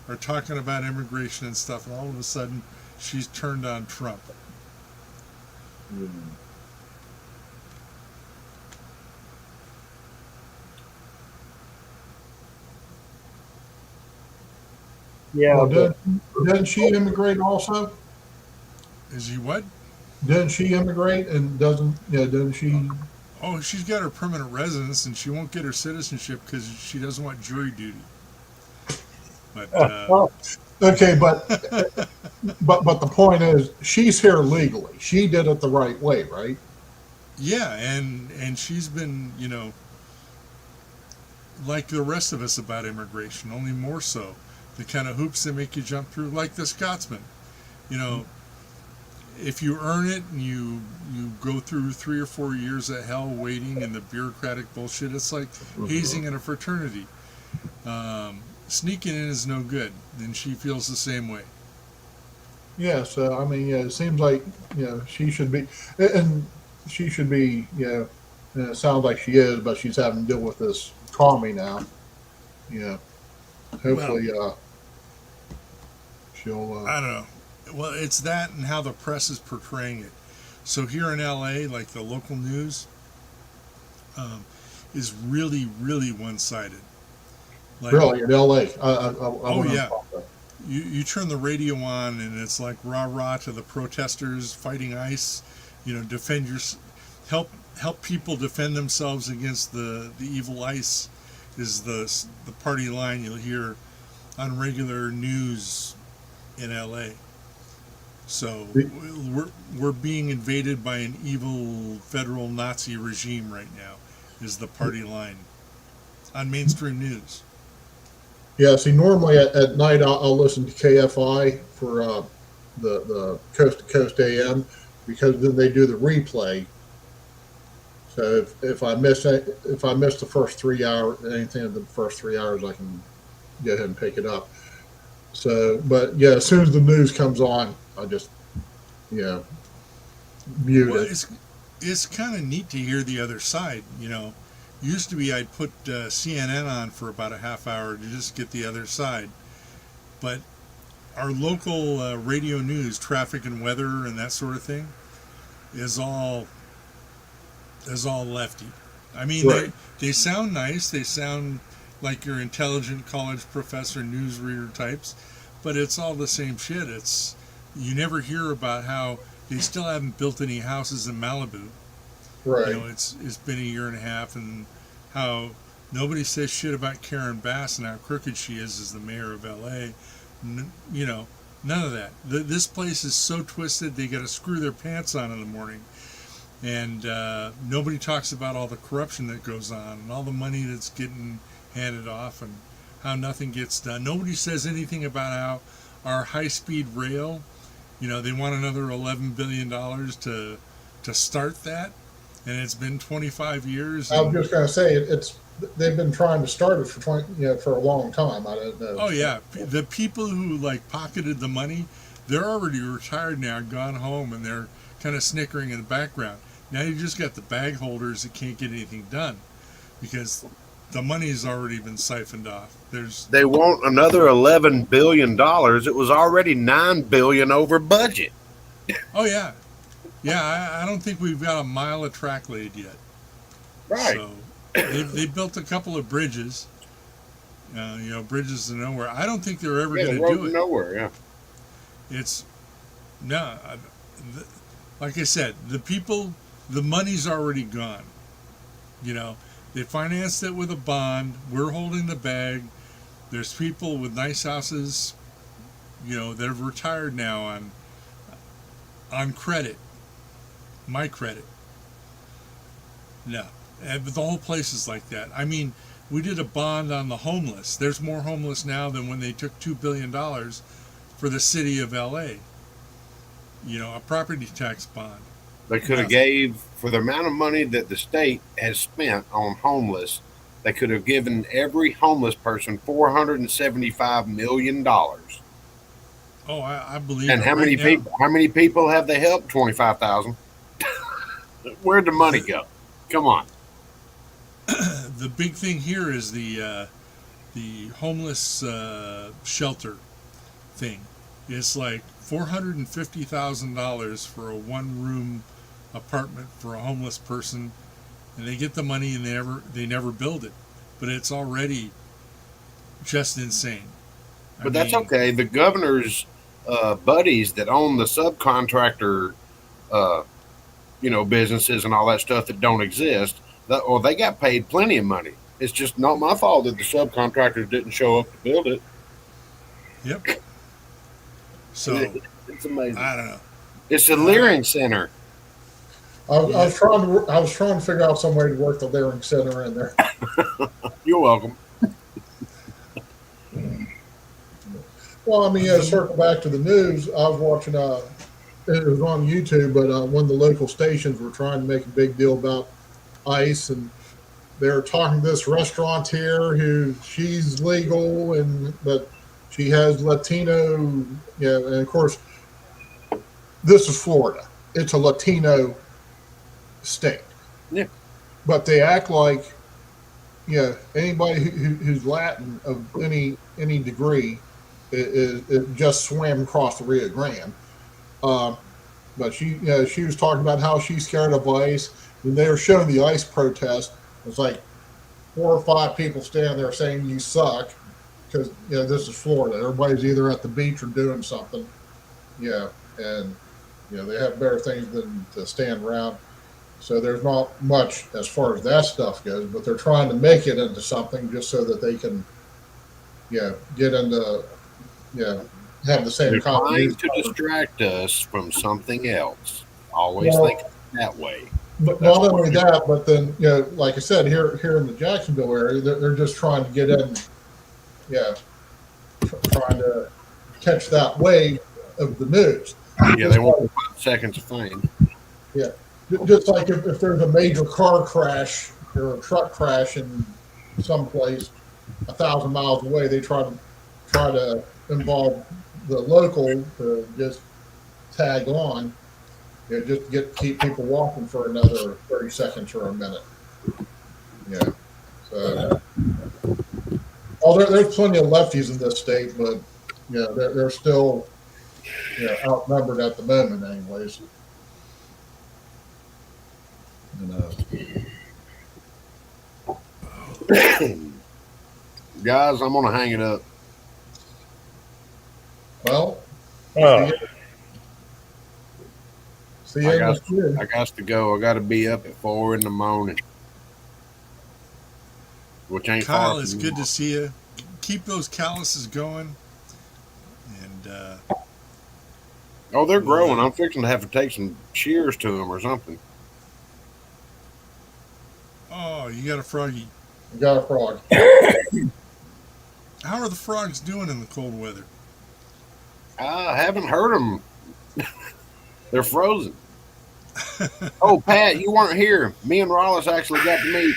are talking about immigration and stuff, and all of a sudden, she's turned on Trump. Yeah, Well, but didn't she immigrate also? Is he what? Didn't she immigrate and didn't she? Oh, she's got her permanent residence, and she won't get her citizenship because she doesn't want jury duty. But Okay, but the point is, she's here legally. She did it the right way, right? yeah, and she's been, like the rest of us about immigration, only more so. The kind of hoops that make you jump through, like the Scotsman. If you earn it and you go through 3 or 4 years of hell waiting and the bureaucratic bullshit, it's like hazing in a fraternity. Sneaking in is no good, and she feels the same way. Yeah, so I mean, yeah, it seems like she should be, and she should be, and it sounds like she is, but she's having to deal with this Tommy now. Yeah, hopefully, she'll. I don't know. Well, it's that and how the press is portraying it. So here in LA, like the local news is really, really one-sided. Like, Really, in L.A. Oh, yeah. You turn the radio on and it's like rah rah to the protesters fighting ICE. Defend your help people defend themselves against the evil ICE is the party line you'll hear on regular news in LA. So we're being invaded by an evil federal Nazi regime right now is the party line on mainstream news. Yeah, see, normally at night I'll listen to KFI for the Coast to Coast AM because then they do the replay. So if I miss the first 3 hours, anything in the first 3 hours, I can go ahead and pick it up. So, but yeah, as soon as the news comes on, I just mute it. It's kind of neat to hear the other side. Used to be I'd put CNN on for about a half hour to just get the other side, but our local radio news, traffic and weather and that sort of thing, is all lefty. I mean, Right. they sound nice. They sound like your intelligent college professor newsreader types, but it's all the same shit. You never hear about how they still haven't built any houses in Malibu. Right. It's been a year and a half, and how nobody says shit about Karen Bass and how crooked she is as the mayor of LA. None of that. This place is so twisted they got to screw their pants on in the morning, and nobody talks about all the corruption that goes on and all the money that's getting handed off and how nothing gets done. Nobody says anything about how our high-speed rail, they want another $11 billion to start that. And it's been 25 years. I was just going to say they've been trying to start it for for a long time. I don't know. Oh yeah, the people who pocketed the money, they're already retired now, gone home, and they're kind of snickering in the background. Now you just got the bag holders that can't get anything done because the money's already been siphoned off. They want another $11 billion. It was already $9 billion over budget. Oh yeah. Yeah, I don't think we've got a mile of track laid yet. Right. So they built a couple of bridges, bridges to nowhere. I don't think they're ever going to do it. Nowhere, yeah. It's like I said, the money's already gone. They financed it with a bond. We're holding the bag. There's people with nice houses, that have retired now on credit. My credit. No. But the whole place is like that. I mean, we did a bond on the homeless. There's more homeless now than when they took $2 billion for the city of LA. A property tax bond. They could have gave, for the amount of money that the state has spent on homeless, they could have given every homeless person $475 million. Oh, I believe And it how many now. people? How many people have they helped? 25,000. Where'd the money go? Come on. The big thing here is the homeless shelter thing. It's like $450,000 for a one-room apartment for a homeless person, and they get the money and they never build it, but it's already just insane. But that's okay. The governor's buddies that own the subcontractor, businesses and all that stuff that don't exist, they got paid plenty of money. It's just not my fault that the subcontractors didn't show up to build it. Yep. So It's amazing. I don't know. It's a Leering Center. I was trying to figure out some way to work the Leering Center in there. You're welcome. Well, I mean, circle back to the news. I was watching. It was on YouTube, but one of the local stations were trying to make a big deal about ICE, and they're talking to this restaurateur who she's legal but she has Latino, and of course this is Florida. It's a Latino state. Yeah. But they act like anybody who's Latin of any degree is just swam across the Rio Grande. But she was talking about how she's scared of ICE, and they were showing the ICE protest. It's like 4 or 5 people standing there saying you suck because this is Florida. Everybody's either at the beach or doing something. And they have better things than to stand around. So there's not much as far as that stuff goes, but they're trying to make it into something just so that they can, get into, have the same They're trying conversation. to distract us from something else. Always Well, think that way. But That's not only what- that, but then like I said, here in the Jacksonville area, they're just trying to get in, trying to catch that wave of the news. Yeah, they want 5 seconds of fame. Just like if there's a major car crash or a truck crash in some place 1,000 miles away, they try to involve the local to just tag on, just keep people walking for another 30 seconds or a minute. So, there's plenty of lefties in this state, but they're still outnumbered at the moment, anyways. Guys, I'm gonna hang it up. Well, Oh, see you I in got- the year. I got to go. I got to be up at 4 in the morning, which ain't Kyle, far it's from good to see you. Keep those calluses going. And Oh, they're growing. I'm fixing to have to take some shears to them or something. oh, you got a froggy. You got a frog. How are the frogs doing in the cold weather? I haven't heard them. They're frozen. Oh, Pat, you weren't here. Me and Rollis actually got to meet.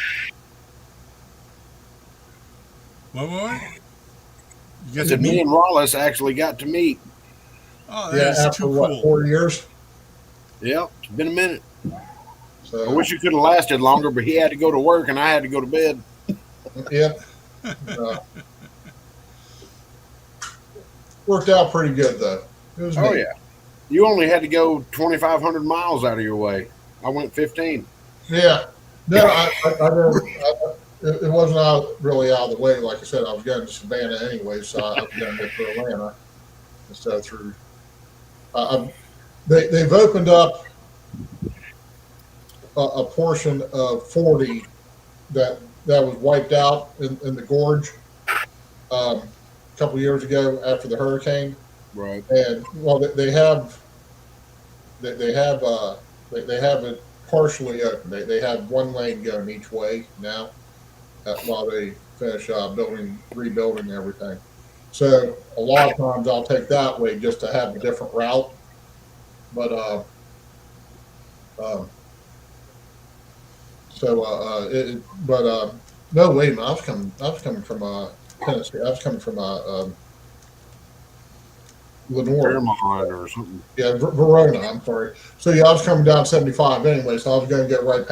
What? You I got to said me meet? and Rollis actually got to meet. Oh, that is After too what, cool. 4 years? Yep, it's been a minute. So I wish it could have lasted longer, but he had to go to work and I had to go to bed. Yep. Worked out pretty good though. It was Oh neat. yeah, you only had to go 2,500 miles out of your way. I went 15. Yeah. No, I didn't. It wasn't really out of the way. Like I said, I was going to Savannah anyway, so I was going to get to Atlanta instead of through. They've opened up a portion of 40 that was wiped out in the gorge a couple years ago after the hurricane. Right. And well, they have it partially open. They have one lane going each way now, while they finish rebuilding everything. So a lot of times I'll take that way just to have a different route. But no, wait a minute. I was coming from Tennessee. I was coming from Lenore. Fairmont or something. Yeah, Verona. I'm sorry. So yeah, I was coming down 75 anyway, so I was going to get right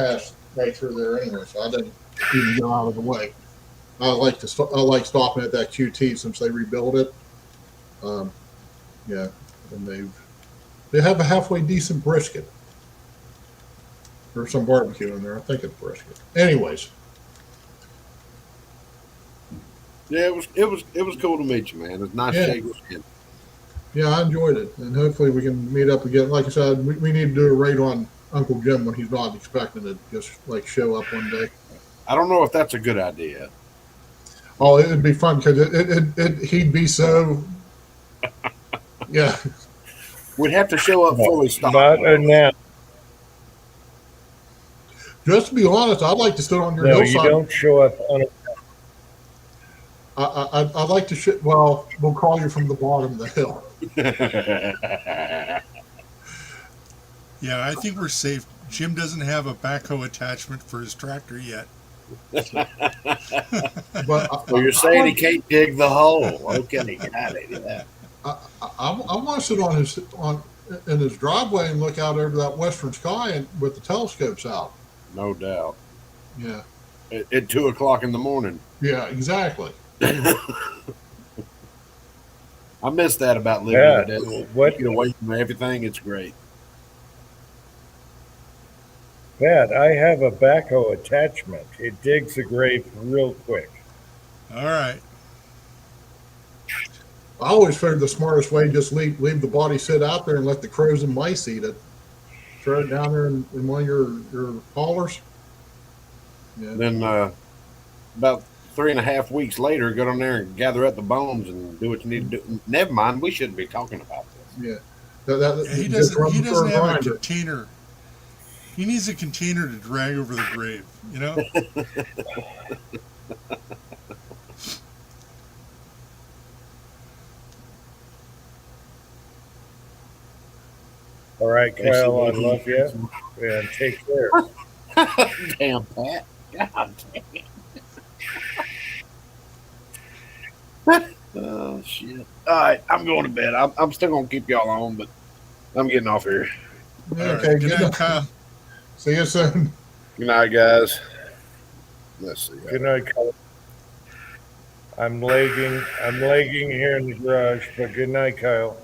through there anyway. So I didn't even go out of the way. I like stopping at that QT since they rebuilt it. Yeah, and they have a halfway decent brisket. There's some barbecue in there. I think it's brisket. Anyways, Yeah, it was cool to meet you, man. It's nice Yeah. to shake your hand. yeah, I enjoyed it, and hopefully we can meet up again. Like I said, we need to do a raid on Uncle Jim when he's not expecting to just like show up one day. I don't know if that's a good idea. Oh, it'd be fun because he'd be so. Yeah, We'd have to show up fully stocked. not now. just to be honest, I'd like to sit on your No, you hillside. don't show up on a. I'd like to. Well, we'll call you from the bottom of the hill. Yeah, I think we're safe. Jim doesn't have a backhoe attachment for his tractor yet. But So you're saying he can't dig the hole? Okay, got it. Yeah. I want to sit on his on in his driveway and look out over that western sky and with the telescopes out. No doubt. Yeah, At 2 o'clock in the morning. yeah, exactly. I miss that about living Yeah. in the desert. What? Get away from everything. It's great. Pat, I have a backhoe attachment. It digs a grave real quick. All right. I always figured the smartest way just leave the body sit out there and let the crows and mice eat it. Throw it down there in one of your haulers. Yeah. Then about 3.5 weeks later, go down there and gather up the bones and do what you need to do. Never mind, we shouldn't be talking about this. Yeah. He just run doesn't. He the doesn't have a grinder. container. He needs a container to drag over the grave. You know. All right, Kyle, I love you. And take care. Damn, Pat. God damn it. Oh, shit. All right, I'm going to bed. I'm still going to keep y'all on, but I'm getting off here. All Okay, right. good Good night, Kyle. See you soon. Good night, guys. Let's see. Good night, Kyle. I'm lagging here in the garage, but good night, Kyle.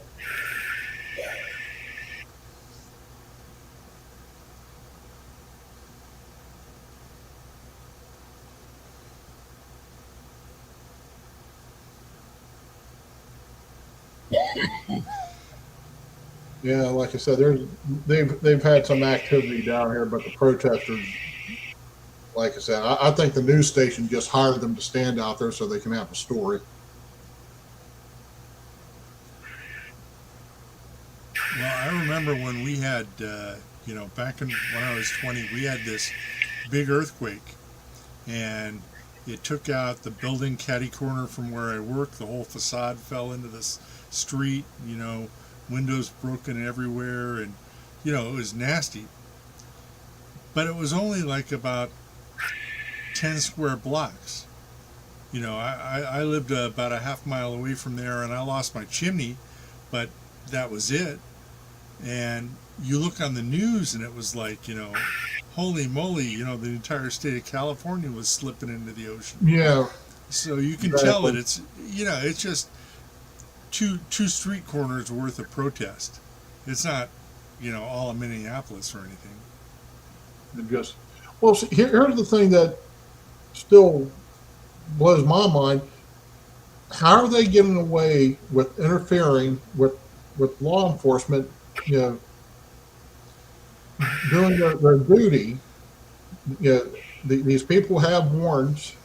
Yeah, like I said, they've had some activity down here, but the protesters, like I said, I think the news station just hired them to stand out there so they can have a story. Well, I remember when we had, back when I was 20, we had this big earthquake, and it took out the building catty corner from where I work. The whole facade fell into this street. Windows broken everywhere, and it was nasty. But it was only like about 10 square blocks. I lived about a half mile away from there, and I lost my chimney, but that was it. And you look on the news, and it was like, holy moly, the entire state of California was slipping into the ocean. Yeah, So you can tell that it's just two street corners worth of protest. It's not, all of Minneapolis or anything. it just well. See, here's the thing that still blows my mind: how are they getting away with interfering with law enforcement? Doing their duty. These people have warrants.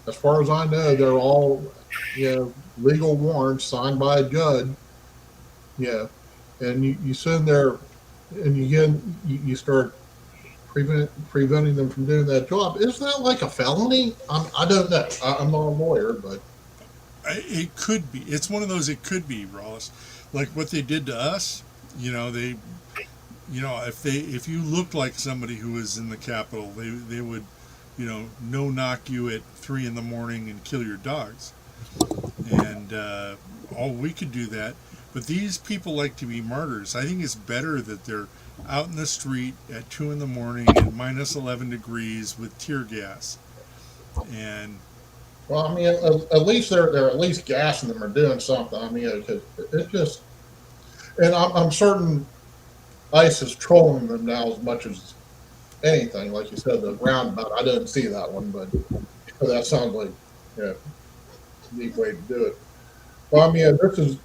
As far as I know, they're all legal warrants signed by a judge. Yeah, and you send there, and you start preventing them from doing that job. Is that like a felony? I don't know. I'm not a lawyer, but It could be. It's one of those. It could be, Ross. Like what they did to us. They, if you looked like somebody who was in the Capitol, they would, no knock you at 3 a.m. and kill your dogs. And we could do that. But these people like to be martyrs. I think it's better that they're out in the street at 2 a.m. and minus 11 degrees with tear gas. And well, I mean, at least they're at least gassing them or doing something. I mean, it's just, and I'm certain ICE is trolling them now as much as anything. Like you said, the roundabout. I didn't see that one, but that sounds like a neat way to do it. Well, I mean, this is.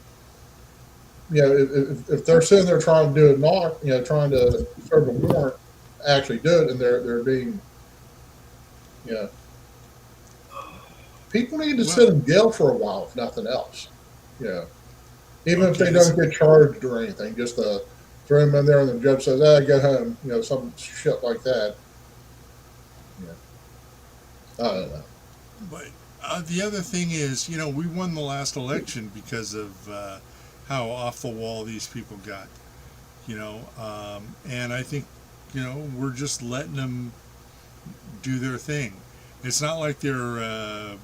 If they're sitting there trying to do it, trying to serve a warrant, actually do it, and they're being, people need to sit in jail for a while, if nothing else. Even if they don't get charged or anything, just throw them in there, and the judge says, "Get home," some shit like that. I don't know. But the other thing is, we won the last election because of how off the wall these people got, and I think, we're just letting them do their thing. It's not like they're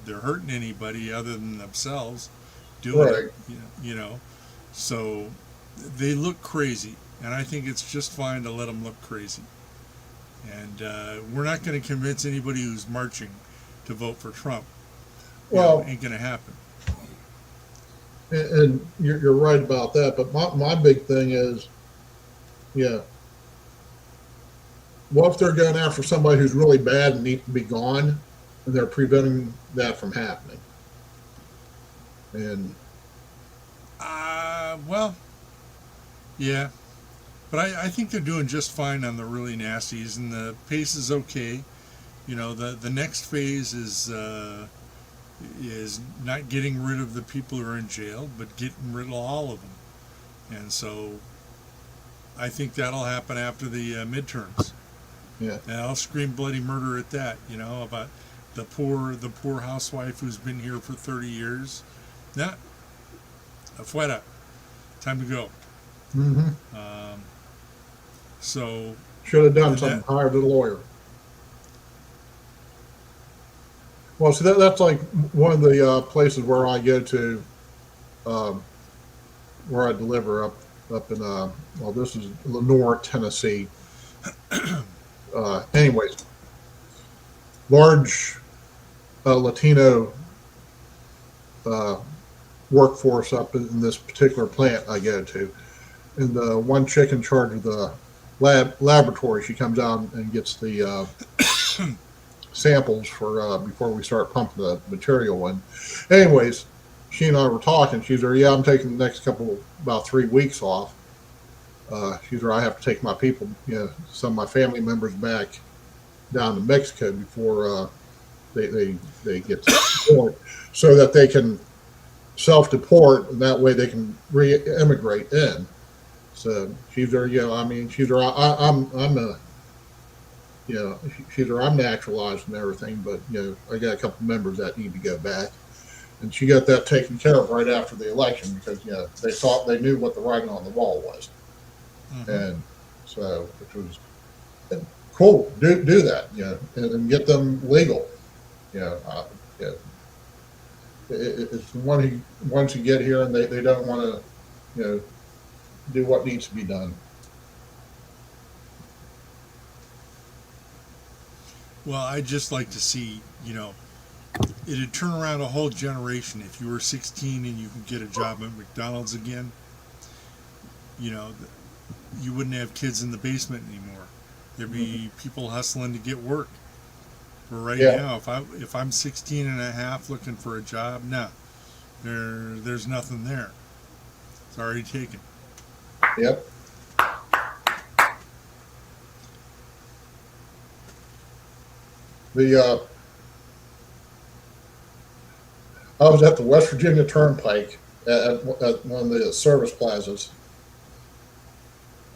hurting anybody other than themselves doing Right. it. You know, so they look crazy, and I think it's just fine to let them look crazy. And we're not going to convince anybody who's marching to vote for Trump. Well, Ain't going to happen. and you're right about that. But my big thing is, yeah, what if they're going after somebody who's really bad and needs to be gone, and they're preventing that from happening? And Well, yeah, but I think they're doing just fine on the really nasties, and the pace is okay. You know, the next phase is not getting rid of the people who are in jail, but getting rid of all of them. And so I think that'll happen after the midterms. yeah, And I'll scream bloody murder at that, you know, about the poor housewife who's been here for 30 years. Nah, afuera. Time to go. hmm So should have done And something. that- Hired a lawyer. Well, see, that's like one of the places where I go to, um, where I deliver up in well, this is Lenore, Tennessee. Anyways, large Latino workforce up in this particular plant I go to, and the one chick in charge of the laboratory, she comes out and gets the samples for before we start pumping the material in. Anyways, she and I were talking. She's like, "Yeah, I'm taking the next about 3 weeks off." She's like, "I have to take my people, some of my family members back down to Mexico before they get deployed, so that they can self-deport, and that way they can re-immigrate in." So she's there, I mean, she's there. I'm a, she's there. I'm naturalized and everything, but I got a couple members that need to go back, and she got that taken care of right after the election because they knew what the writing on the wall was, and so it was cool. Do that, and get them legal. It's the once you get here and they don't want to, do what needs to be done. Well, I'd just like to see, it'd turn around a whole generation. If you were 16 and you could get a job at McDonald's again, you wouldn't have kids in the basement anymore. There'd be people hustling to get work. But right Yeah. now, if I'm 16 and a half looking for a job, no, there's nothing there. It's already taken. Yep. I was at the West Virginia Turnpike at one of the service plazas.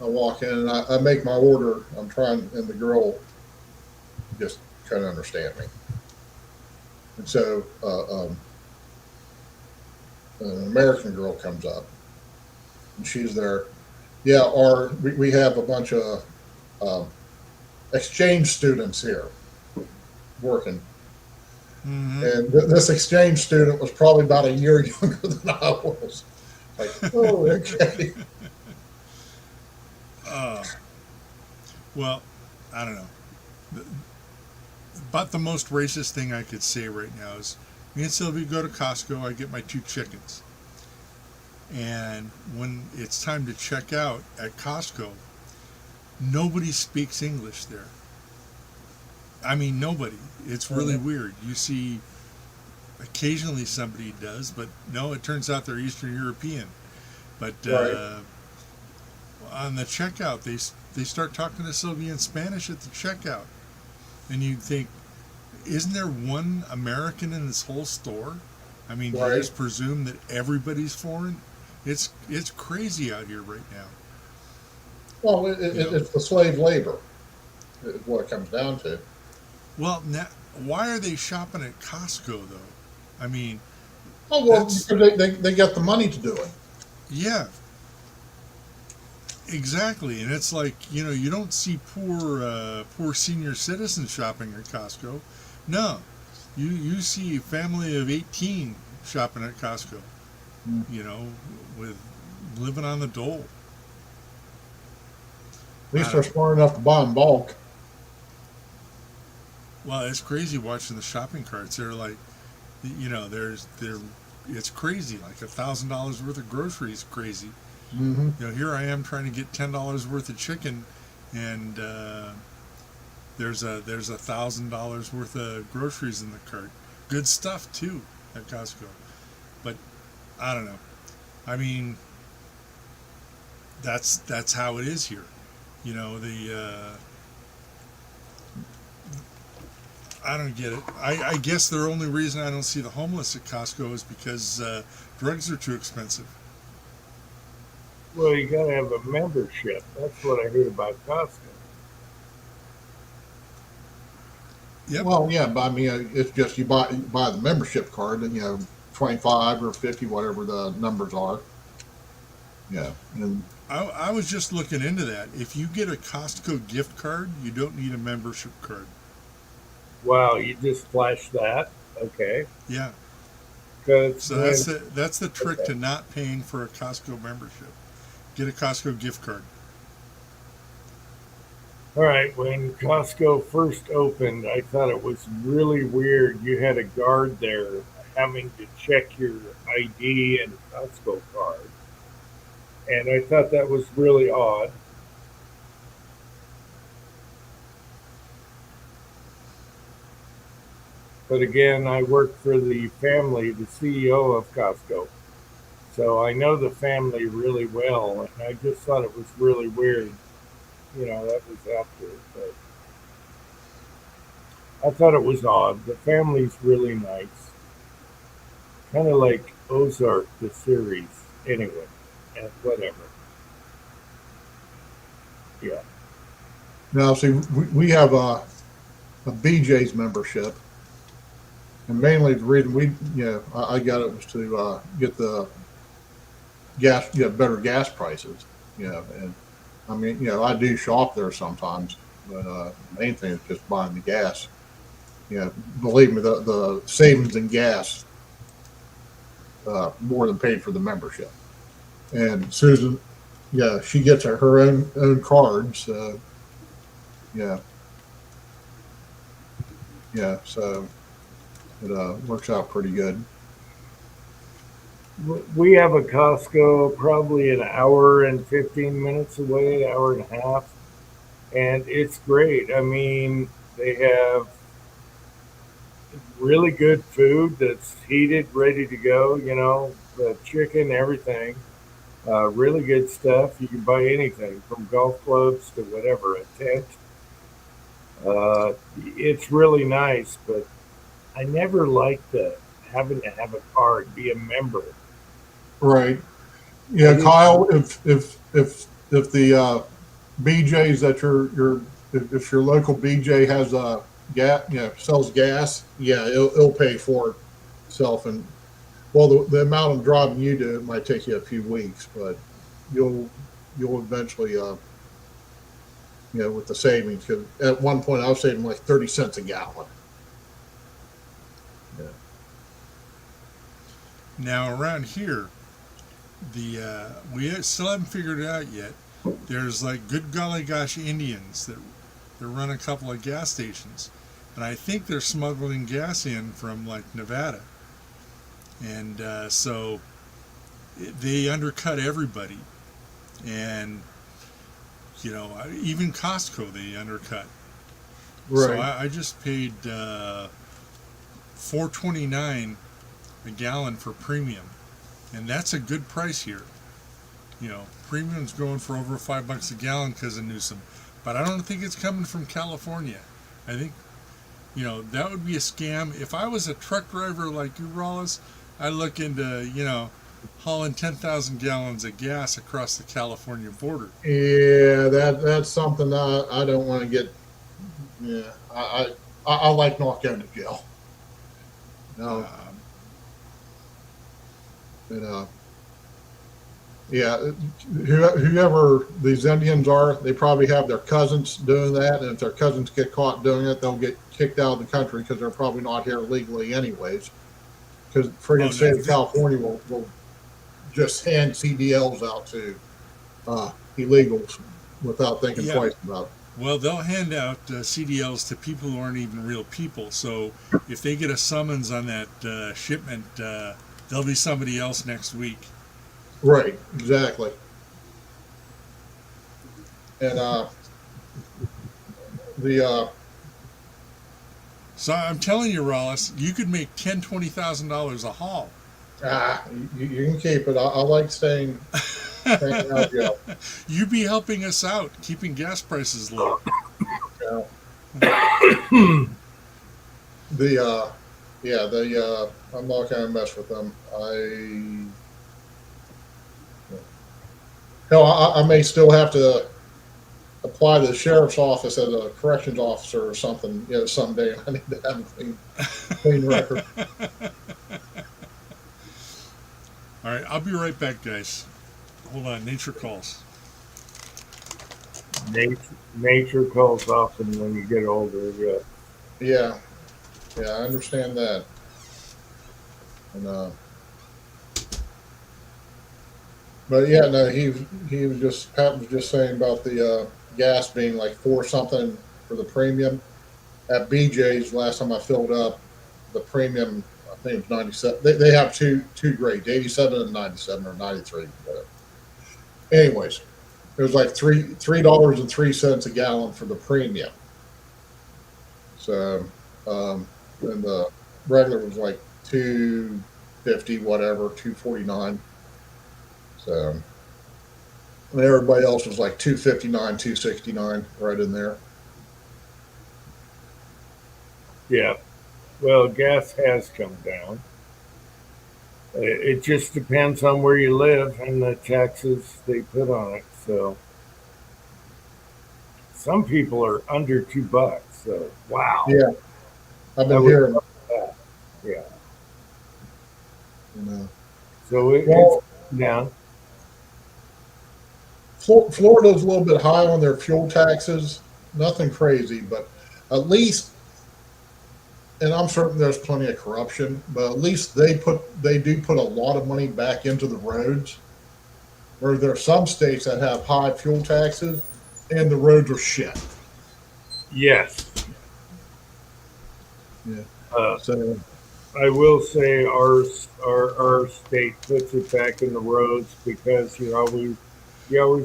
I walk in and I make my order. I'm trying, and the girl just couldn't understand me. And so an American girl comes up, and she's there. Yeah, we have a bunch of exchange students here working. And this exchange student was probably about a year younger than I was. Like, oh, okay. Well, I don't know. About the most racist thing I could say right now is me and Sylvia go to Costco, I get my 2 chickens. And when it's time to check out at Costco, nobody speaks English there. I mean, nobody. It's really weird. You see, occasionally somebody does, but no, it turns out they're Eastern European. But Right. on the checkout, they start talking to Sylvia in Spanish at the checkout. And you think, isn't there one American in this whole store? I mean, do Right. you just presume that everybody's foreign? It's crazy out here right now. Well, it's the slave labor, is what it comes down to. Well, now, why are they shopping at Costco though? I mean, Oh, well, That's- because they got the money to do it. yeah, exactly. And it's like you don't see poor senior citizens shopping at Costco. No, you see a family of 18 shopping at Costco. Mm. You know, with living on the dole. At least they're smart enough to buy in bulk. Well, it's crazy watching the shopping carts. They're like, you know, it's crazy. Like $1,000 worth of groceries, crazy. Mm-hmm. You know, here I am trying to get $10 worth of chicken, and there's $1,000 worth of groceries in the cart. Good stuff too at Costco, but I don't know. I mean, that's how it is here. You know, I don't get it. I guess the only reason I don't see the homeless at Costco is because drugs are too expensive. Well, you got to have a membership. That's what I heard about Costco. Yep. Well, yeah, but I mean, it's just you buy the membership card, and 25 or 50, whatever the numbers are. Yeah, and I was just looking into that. If you get a Costco gift card, you don't need a membership card. Wow, you just flash that? Okay. Yeah. Because So that's the trick to not paying for a Costco membership. Get a Costco gift card. all right, when Costco first opened, I thought it was really weird. You had a guard there having to check your ID and Costco card. And I thought that was really odd. But again, I work for the family, the CEO of Costco. So I know the family really well. And I just thought it was really weird. That was after. But I thought it was odd. The family's really nice. Kind of like Ozark, the series. Anyway, and whatever. Yeah. now see, we have a BJ's membership, and mainly the reason I got it was to get the gas, better gas prices. And I mean, I do shop there sometimes, but the main thing is just buying the gas. Believe me, the savings in gas more than paid for the membership. And Susan, she gets her own cards. Yeah, so it works out pretty good. We have a Costco probably an hour and 15 minutes away, hour and a half. And it's great. I mean, they have really good food that's heated, ready to go, the chicken, everything. Really good stuff. You can buy anything from golf clubs to whatever, a tent. It's really nice, but I never liked having to have a card, be a member. Right. Yeah, Kyle. If the BJ's that if your local BJ has a gas, sells gas, it'll pay for itself. And well, the amount of driving you do, it might take you a few weeks, but you'll eventually, with the savings. Because at one point I was saving like 30 cents a gallon. Yeah. Now around here, we still haven't figured it out yet. There's like good golly gosh Indians that run a couple of gas stations, and I think they're smuggling gas in from like Nevada, and so they undercut everybody, and even Costco they undercut. Right. So I just paid $4.29 a gallon for premium, and that's a good price here. Premium's going for over $5 a gallon because of Newsom, but I don't think it's coming from California. I think that would be a scam. If I was a truck driver like you, Rollis, I'd look into hauling 10,000 gallons of gas across the California border. Yeah, that's something I don't want to get. Yeah, I like not going to jail. No, yeah, whoever these Indians are, they probably have their cousins doing that, and if their cousins get caught doing it, they'll get kicked out of the country because they're probably not here legally anyways. Because friggin' Oh, state of California will just hand CDLs out to illegals without thinking Yeah. twice about it. Well, they'll hand out CDLs to people who aren't even real people. So if they get a summons on that shipment, there'll be somebody else next week. Right, exactly. And the So I'm telling you, Rollis, you could make $10,000-$20,000 a haul. you can keep it. I like staying out, yeah. You'd be helping us out, keeping gas prices low. I'm not gonna mess with them. I may still have to apply to the sheriff's office as a corrections officer or something, someday. I need to have a clean record. All right, I'll be right back, guys. Hold on, nature calls. Nature calls often when you get older. Yeah. Yeah, I understand that. And but yeah, no, Pat was just saying about the gas being like 4 something for the premium. At BJ's last time I filled up, the premium I think it was 97. They have two grades, 87 and 97 or 93, whatever. Anyways, it was like $3.03 a gallon for the premium. So and the regular was like $2.50, whatever, $2.49. So and everybody else was like $2.59, $2.69, right in there. Yeah. Well, gas has come down. It just depends on where you live and the taxes they put on it. So some people are under $2. So wow. Yeah, I've been I would hearing love that. Yeah. So Well, it's down. Florida's a little bit high on their fuel taxes. Nothing crazy, but at least, and I'm certain there's plenty of corruption, but at least they do put a lot of money back into the roads. Where there are some states that have high fuel taxes and the roads are shit. Yes. Yeah. So I will say our state puts it back in the roads because you always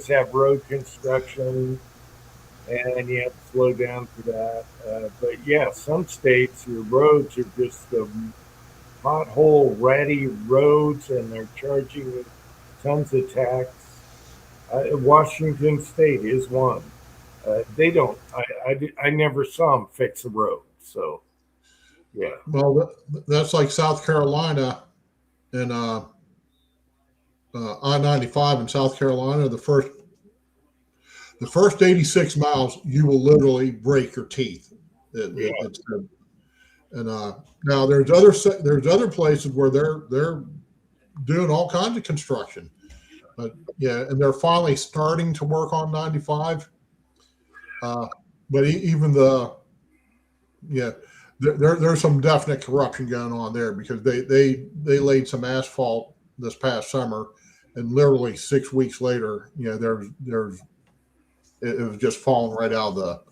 have road construction and you have to slow down for that. But yeah, some states your roads are just the pothole ready roads and they're charging you tons of tax. Washington State is one. They don't. I never saw them fix a road. So yeah. Well, that's like South Carolina and I-95 in South Carolina. The first 86 miles, you will literally break your teeth. And now there's other places where they're doing all kinds of construction. But yeah, and they're finally starting to work on 95. But even there's some definite corruption going on there because they laid some asphalt this past summer, and literally 6 weeks later, it was just falling right out of the.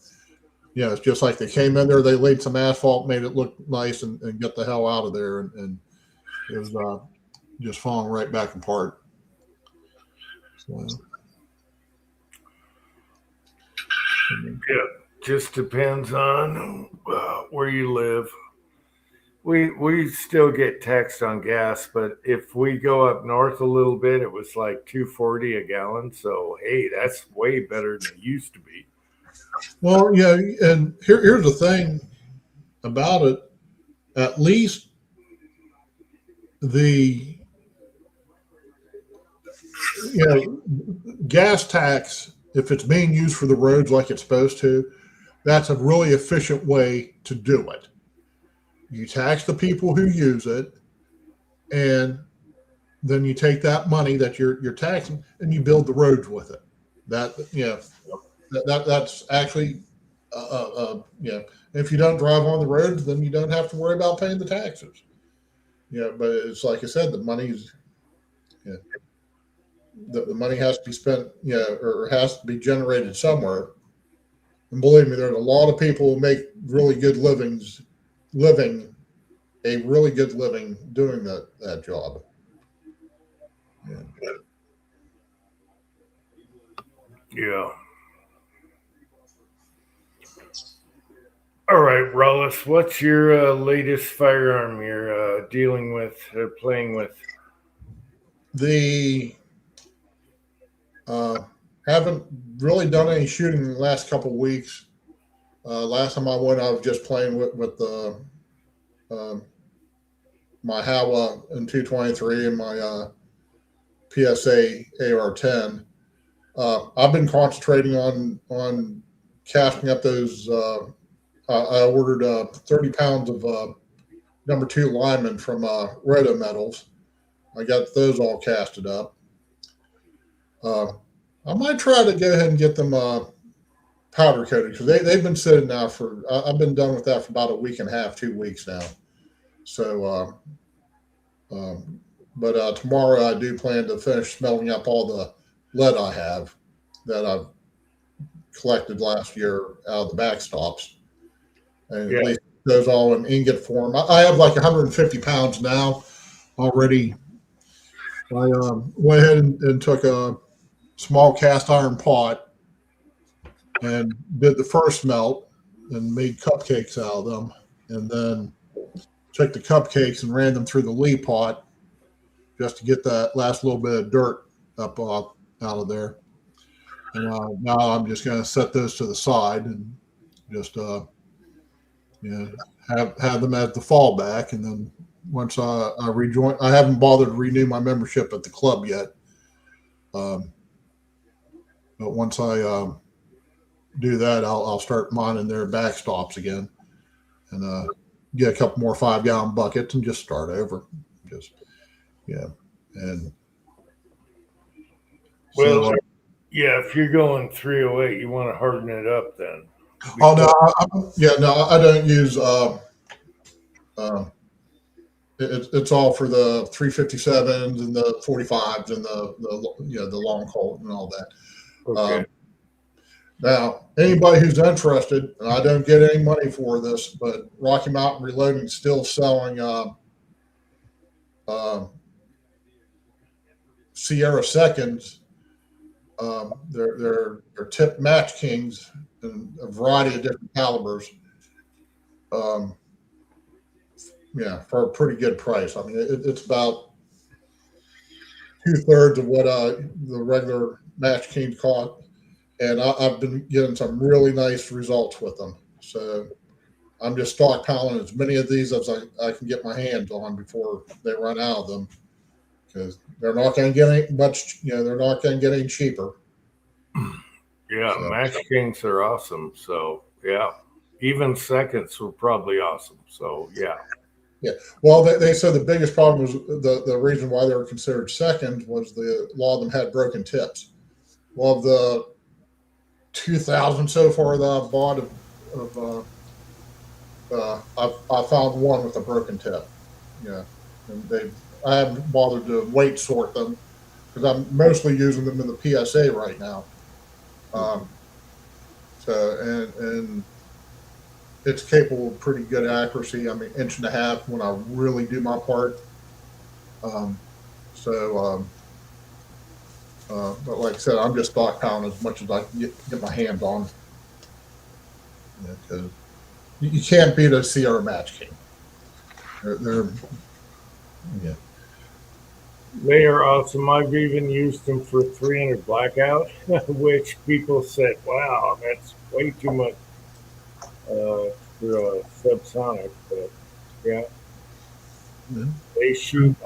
It's just like they came in there, they laid some asphalt, made it look nice, and get the hell out of there, and it was just falling right back apart. So. Yeah, just depends on where you live. We still get taxed on gas, but if we go up north a little bit, it was like $2.40 a gallon. So hey, that's way better than it used to be. Well, yeah, and here's the thing about it. At least the gas tax, if it's being used for the roads like it's supposed to, that's a really efficient way to do it. You tax the people who use it, and then you take that money that you're taxing and you build the roads with it. That that's actually if you don't drive on the roads, then you don't have to worry about paying the taxes. But it's like I said, the money's the money has to be spent, or has to be generated somewhere. And believe me, there's a lot of people who make really good living doing that job. Yeah. All right, Rollis, what's your latest firearm you're dealing with, playing with? Haven't really done any shooting in the last couple of weeks. Last time I went, I was just playing with the my Howa in 223 and my PSA AR-10. I've been concentrating on casting up those. I ordered 30 pounds of number 2 linemen from Roto Metals. I got those all casted up. I might try to go ahead and get them powder coated because they've been sitting now for. I've been done with that for about a week and a half, 2 weeks now. So, but tomorrow I do plan to finish smelting up all the lead I have that I've collected last year out of the backstops, and at least those all in ingot form. I have like 150 pounds now already. I went ahead and took a small cast iron pot and did the first melt and made cupcakes out of them, and then took the cupcakes and ran them through the Lee pot just to get that last little bit of dirt up out of there. And now I'm just going to set those to the side and just have them as the fallback. And then once I rejoin, I haven't bothered to renew my membership at the club yet. But once I do that, I'll start mining their backstops again and get a couple more 5-gallon buckets and just start over. And well, if you're going 308, you want to harden it up then. Oh no, I don't use. It's all for the 357s and the 45s and the long colt and all that. Okay. Now, anybody who's interested, and I don't get any money for this, but Rocky Mountain Reloading is still selling Sierra Seconds. They're tip Match Kings in a variety of different calibers. For a pretty good price. I mean, it's about 2/3 of what the regular Match Kings cost, and I've been getting some really nice results with them. So I'm just stockpiling as many of these as I can get my hands on before they run out of them, because they're not going to get any much. They're not going to get any cheaper. Yeah, so. Match Kings are awesome. So even seconds were probably awesome. So yeah. Well, they said the biggest problem was the reason why they were considered seconds was a lot of them had broken tips. Well, of the 2,000 so far that I've bought I found one with a broken tip. And I haven't bothered to weight sort them because I'm mostly using them in the PSA right now. And it's capable of pretty good accuracy. I mean, 1.5 inches when I really do my part. But like I said, I'm just stockpiling as much as I can get my hands on. Because you can't beat a Sierra Match King. They are awesome. I've even used them for 300 blackout, which people said, "Wow, that's way too much for a subsonic." But they shoot.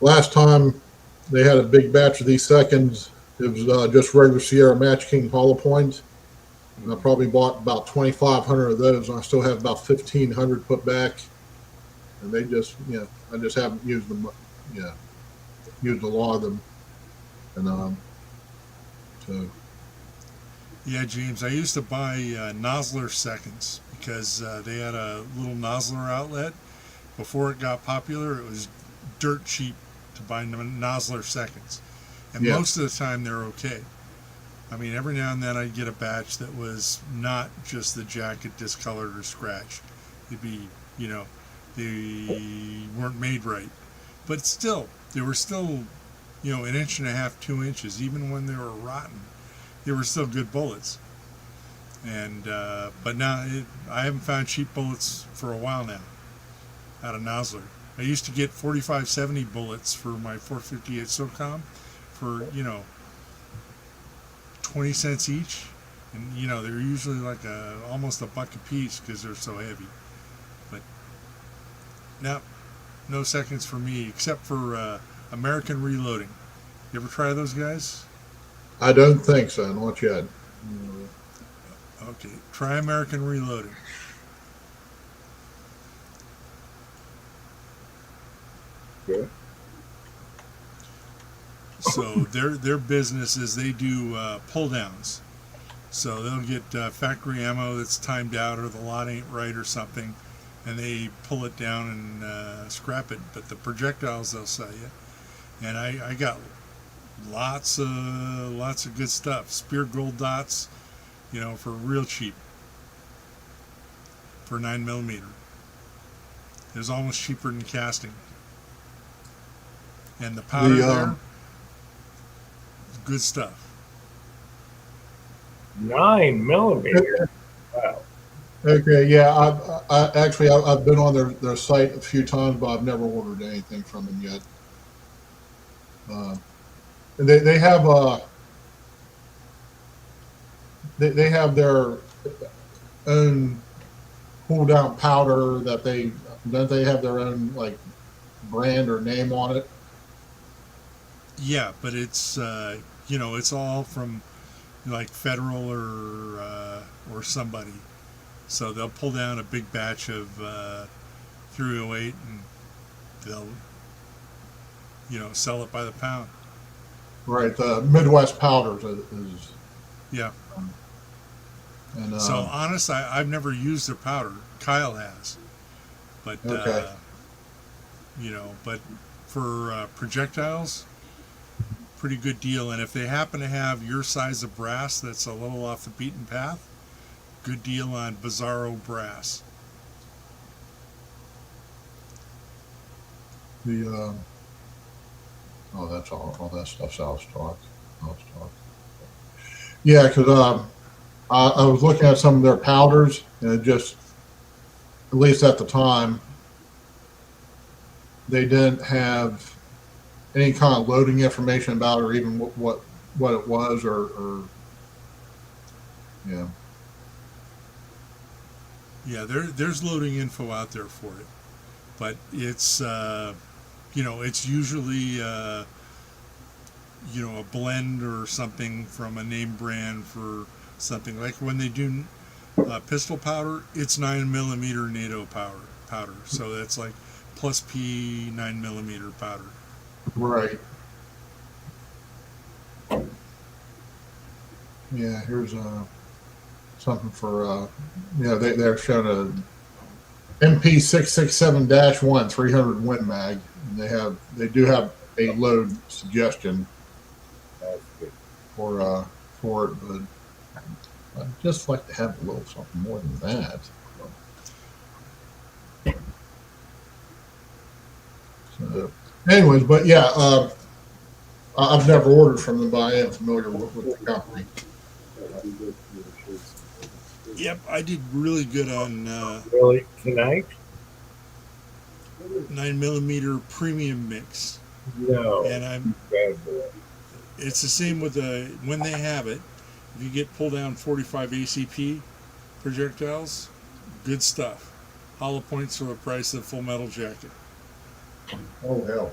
Last time they had a big batch of these seconds, it was just regular Sierra Match King hollow points. And I probably bought about 2,500 of those. I still have about 1,500 put back. and they just, I just haven't used them, used a lot of them, and so Yeah, James, I used to buy Nosler seconds because they had a little Nosler outlet. Before it got popular, it was dirt cheap to buy Nosler seconds. And Yeah. most of the time, they're okay. I mean, every now and then I'd get a batch that was not just the jacket discolored or scratched. It'd be, they weren't made right. But still, they were still, an inch and a half, 2 inches. Even when they were rotten, they were still good bullets. And but now I haven't found cheap bullets for a while now out of Nosler. I used to get 45-70 bullets for my 458 SOCOM for 20 cents each, and they're usually like almost a buck a piece because they're so heavy. But no seconds for me except for American Reloading. You ever try those guys? I don't think so, not yet. Okay, try American Reloading. Good. So their business is they do pull downs. So they'll get factory ammo that's timed out or the lot ain't right or something, and they pull it down and scrap it. But the projectiles they'll sell you, and I got lots of good stuff. Spear gold dots, for real cheap. For 9mm, it was almost cheaper than casting. And the powder there, good stuff. 9mm. Wow. Okay, yeah, I've been on their site a few times, but I've never ordered anything from them yet. They have they have their own pull down powder that they have their own like brand or name on it. Yeah, but it's it's all from like Federal or somebody. So they'll pull down a big batch of 308 and they'll sell it by the pound. Right, the Midwest Powders is Yeah. and So honest, I've never used their powder. Kyle has, but Okay. but for projectiles, pretty good deal. And if they happen to have your size of brass that's a little off the beaten path, good deal on Bizarro brass. the that's all that stuff's out of stock. Yeah, because I was looking at some of their powders, and it just, at least at the time, they didn't have any kind of loading information about it, or even what it was, or yeah. Yeah, there's loading info out there for it, but it's it's usually a blend or something from a name brand for something like when they do pistol powder, it's 9mm NATO powder, so that's like plus P 9mm powder. Right. Yeah, here's something for they're showing a MP667-1 300 Win Mag, and they do have a load suggestion That's good. for it, but I'd just like to have a little something more than that. So, anyways, but yeah, I've never ordered from them, but I am familiar with the company. Yep, I did really good on Really? Tonight? 9mm premium mix, No. and Bad boy. it's the same with when they have it. If you get pull down 45 ACP projectiles, good stuff. Hollow points for the price of Full Metal Jacket. Oh hell.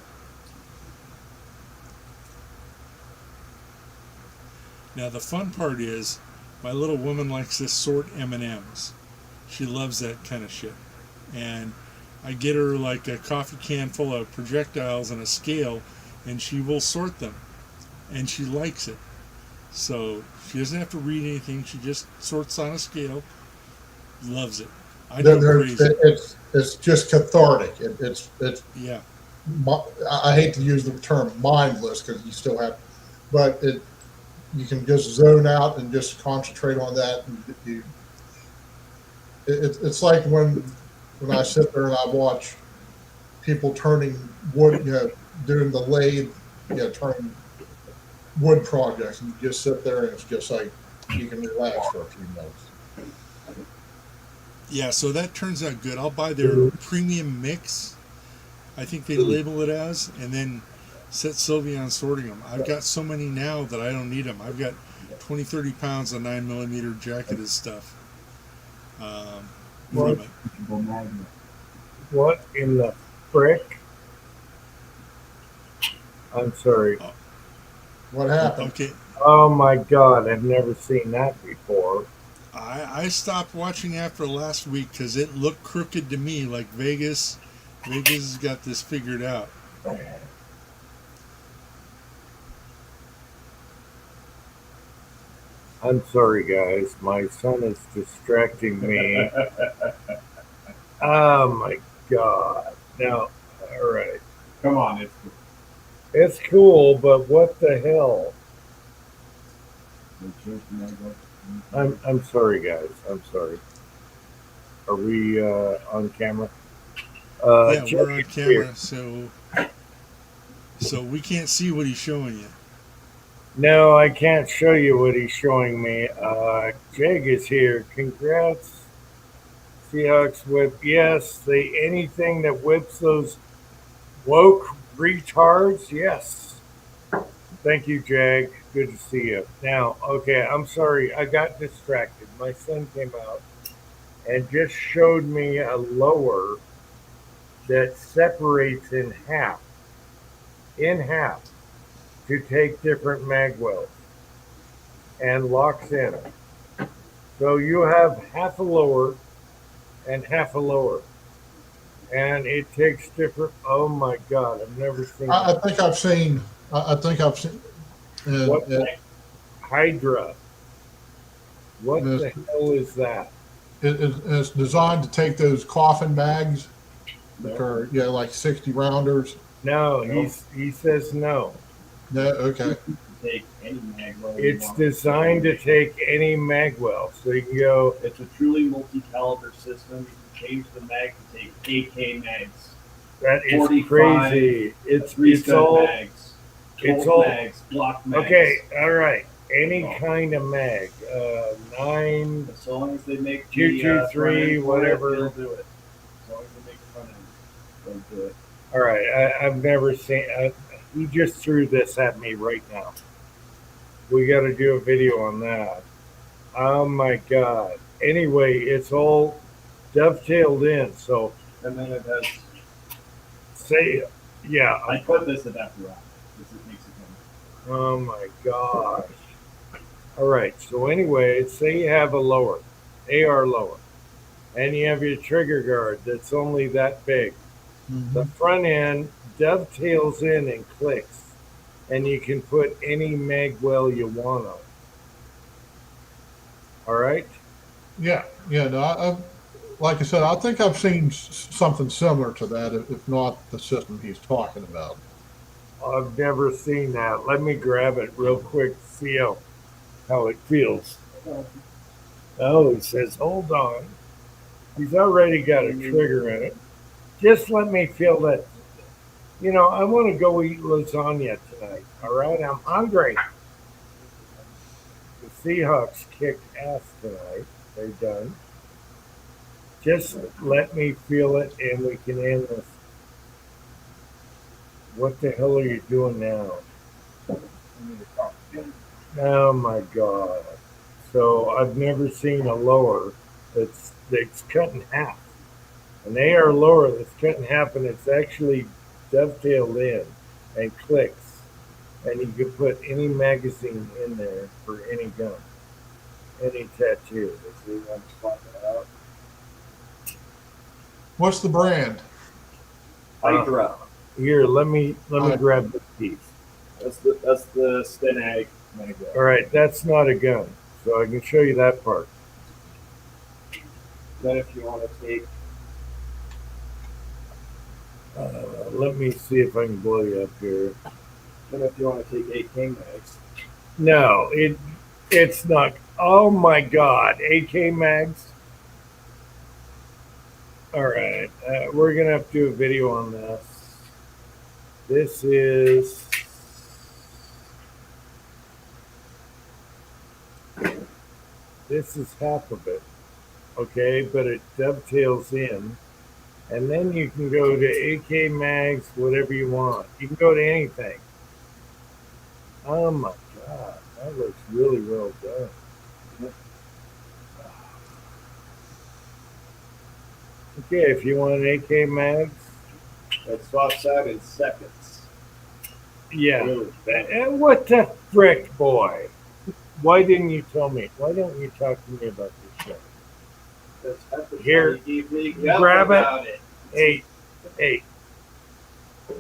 Now the fun part is, my little woman likes to sort M&Ms. She loves that kind of shit, and I get her like a coffee can full of projectiles and a scale, and she will sort them, and she likes it. So she doesn't have to read anything. She just sorts on a scale. Loves it. I go crazy. It's just cathartic. It's Yeah. I hate to use the term mindless because you still have, but you can just zone out and just concentrate on that. And it's like when I sit there and I watch people turning wood, doing the lathe, turning wood projects, and you just sit there and it's just like you can relax for a few minutes. Yeah, so that turns out good. I'll buy their premium mix. I think they label it as, and then set Sylvia on sorting them. I've got so many now that I don't need them. I've got 20, 30 pounds of 9mm jacketed stuff. From it. What in the frick? I'm sorry. What happened? Okay, Oh my God, I've never seen that before. I stopped watching after last week because it looked crooked to me, like Vegas. Vegas has got this figured out. I'm sorry, guys. My son is distracting me. Oh my God. Now, all right. Come on, It's cool, but what the hell? I'm sorry, guys. I'm sorry. Are we on camera? Yeah, Chuck we're on is camera, here. so we can't see what he's showing you. No, I can't show you what he's showing me. Jeg is here. Congrats, Seahawks whip. Yes, anything that whips those woke retards. Yes. Thank you, Jag. Good to see you. Now, okay, I'm sorry. I got distracted. My son came out and just showed me a lower that separates in half, to take different mag welds and locks in. So you have half a lower and half a lower. And it takes different. Oh my God, I've never seen. I think I've seen. What the Hydra? What Yes. the hell is that? It's designed to take those coffin bags that are like 60 rounders. No, he says no. No, okay. take any mag well. It's designed to take any mag well. So you can go. It's a truly multi-caliber system. You can change the mag to take AK mags. That is 45, crazy. It's all mags. it's all mags, block mags. okay. All right, any kind of mag, 9, As long as they make 223, front end whatever. they'll do it. As long as they make the front end, they'll do it. All right, I've never seen. He just threw this at me right now. We got to do a video on that. Oh my God. Anyway, it's all dovetailed in. So And then it has. say, yeah. I put this adapter on because it makes it come. Oh my gosh. All right. So anyway, say you have a lower, AR lower, and you have your trigger guard that's only that big. The front end dovetails in and clicks, and you can put any mag well you want on. All right. Yeah. No, like I said, I think I've seen something similar to that, if not the system he's talking about. I've never seen that. Let me grab it real quick to see how it feels. Oh, he says, hold on. He's already got a trigger in it. Just let me feel that. You know, I want to go eat lasagna tonight. All right, I'm hungry. The Seahawks kicked ass tonight. They're done. Just let me feel it, and we can end this. What the hell are you doing now? Oh my God! So I've never seen a lower that's cut in half. An AR lower that's cut in half, and it's actually dovetailed in and clicks, and you can put any magazine in there for any gun, any tattoo. If you want to spot that out. What's the brand? Hydra. Here, let me grab this piece. That's the Stenag mag. All right, that's not a gun, so I can show you that part. Then if you want to take, Let me see if I can blow you up here. then if you want to take 8 king mags. No, it's not. Oh my God, AK mags. All right, we're gonna have to do a video on this. This is half of it, okay, but it dovetails in, and then you can go to AK mags, whatever you want. You can go to anything. Oh my God, that looks really well done. Okay, if you want an AK mags, That swaps out in seconds. yeah. Really. And what the frick, boy? Why didn't you tell me? Why don't you talk to me about this show? That's the Here, time you gave me grab it. about it. Hey,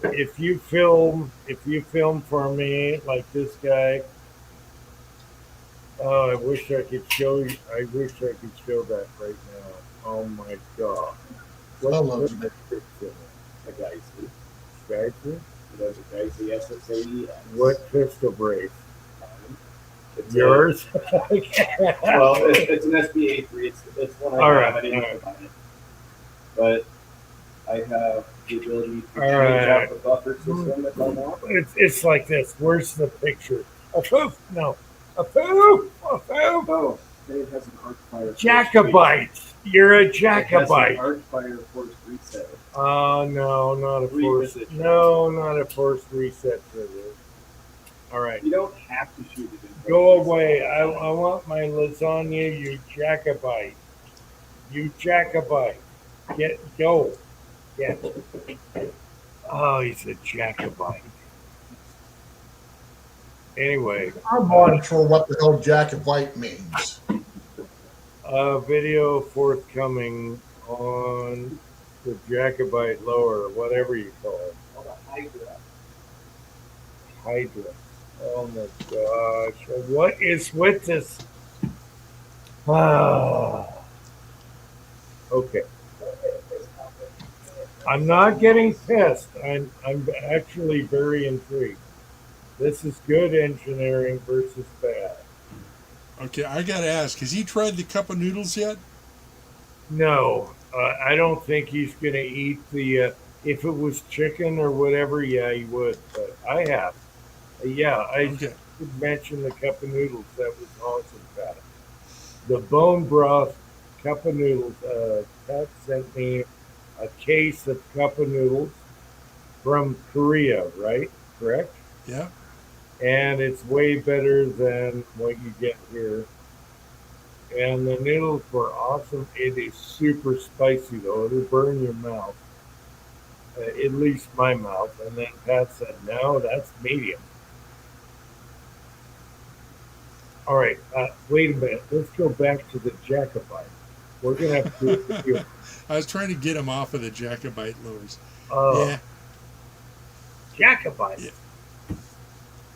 if you film for me like this guy, oh, I wish I could show you. I wish I could show that right now. Oh my God! What's the tricks in it? A Geisy. Geyser? There's a Geisy SSAE. What pistol brace? It's Yours? Well, it's an SBA3. It's one I All have. right, I didn't all right. buy it. But I have the ability to All change right. out the buffer system if I want. It's like this. Where's the picture? A poof? No. A poof? A poof? Oh, it has an arc fire. Jacobite. You're a It has an Jacobite. arc fire force reset. Oh no, not a force. Revisit. No, not a force reset for this. All right, You don't have to shoot it in go force away. reset. I want my lasagna. You Jacobite. You Jacobite. Go. Get. Oh, he's a Jacobite. Anyway, I'm not sure what the hell Jacobite means. video forthcoming on the Jacobite lower, whatever you call it. Hold on, Hydra. Hydra. Oh my gosh. What is with this? Ah. Okay. I'm not getting pissed. I'm actually very intrigued. This is good engineering versus bad. Okay, I gotta ask, has he tried the cup of noodles yet? No, I don't think he's going to eat the. If it was chicken or whatever, yeah, he would. But I have. Yeah, I Okay. should mention the cup of noodles. That was awesome, Pat. The bone broth cup of noodles. Pat sent me a case of cup of noodles from Korea, right? Correct? Yeah. And it's way better than what you get here. And the noodles were awesome. It is super spicy though. It'll burn your mouth, at least my mouth. And then Pat said, "No, that's medium." All right, wait a minute. Let's go back to the Jacobite. We're gonna have to do a video. I was trying to get him off of the Jacobite lures. Oh, Yeah. Jacobite. Yeah.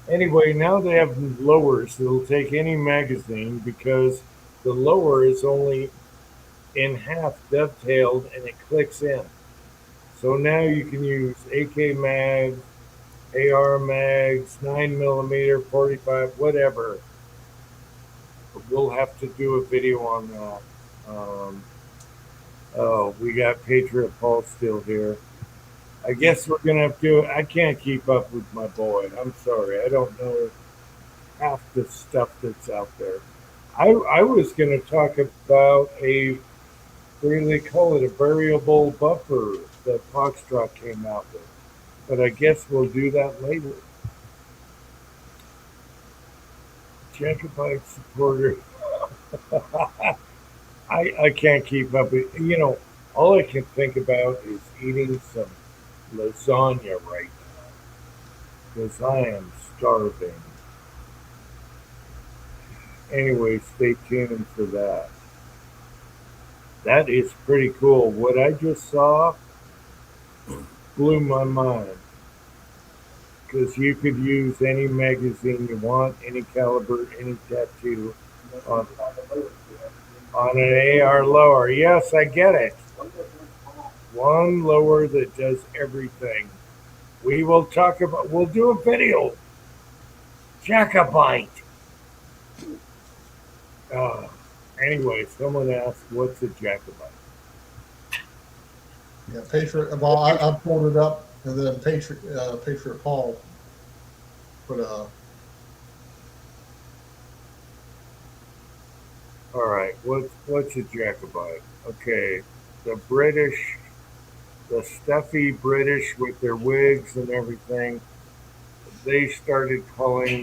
Anyway, now they have lowers that'll take any magazine because the lower is only in half dovetailed and it clicks in. So now you can use AK mags, AR mags, 9mm, 45, whatever. But we'll have to do a video on that. Oh, we got Patriot Paul still here. I guess we're gonna have to. I can't keep up with my boy. I'm sorry. I don't know half the stuff that's out there. I was gonna talk about a, what do they call it, a variable buffer that Foxtrot came out with, but I guess we'll do that later. Jacobite supporter. I can't keep up with. All I can think about is eating some lasagna right now because I am starving. Anyway, stay tuned for that. That is pretty cool. What I just saw blew my mind because you could use any magazine you want, any caliber, any tattoo on an AR lower. Yes, I get it. One lower that does everything. We will talk about. We'll do a video. Jacobite. Anyway, someone asked, "What's a Jacobite?" Yeah, Patriot. Well, I pulled it up, and then Patriot Paul put a. All right, what's a Jacobite? Okay, the British, the stuffy British with their wigs and everything. They started calling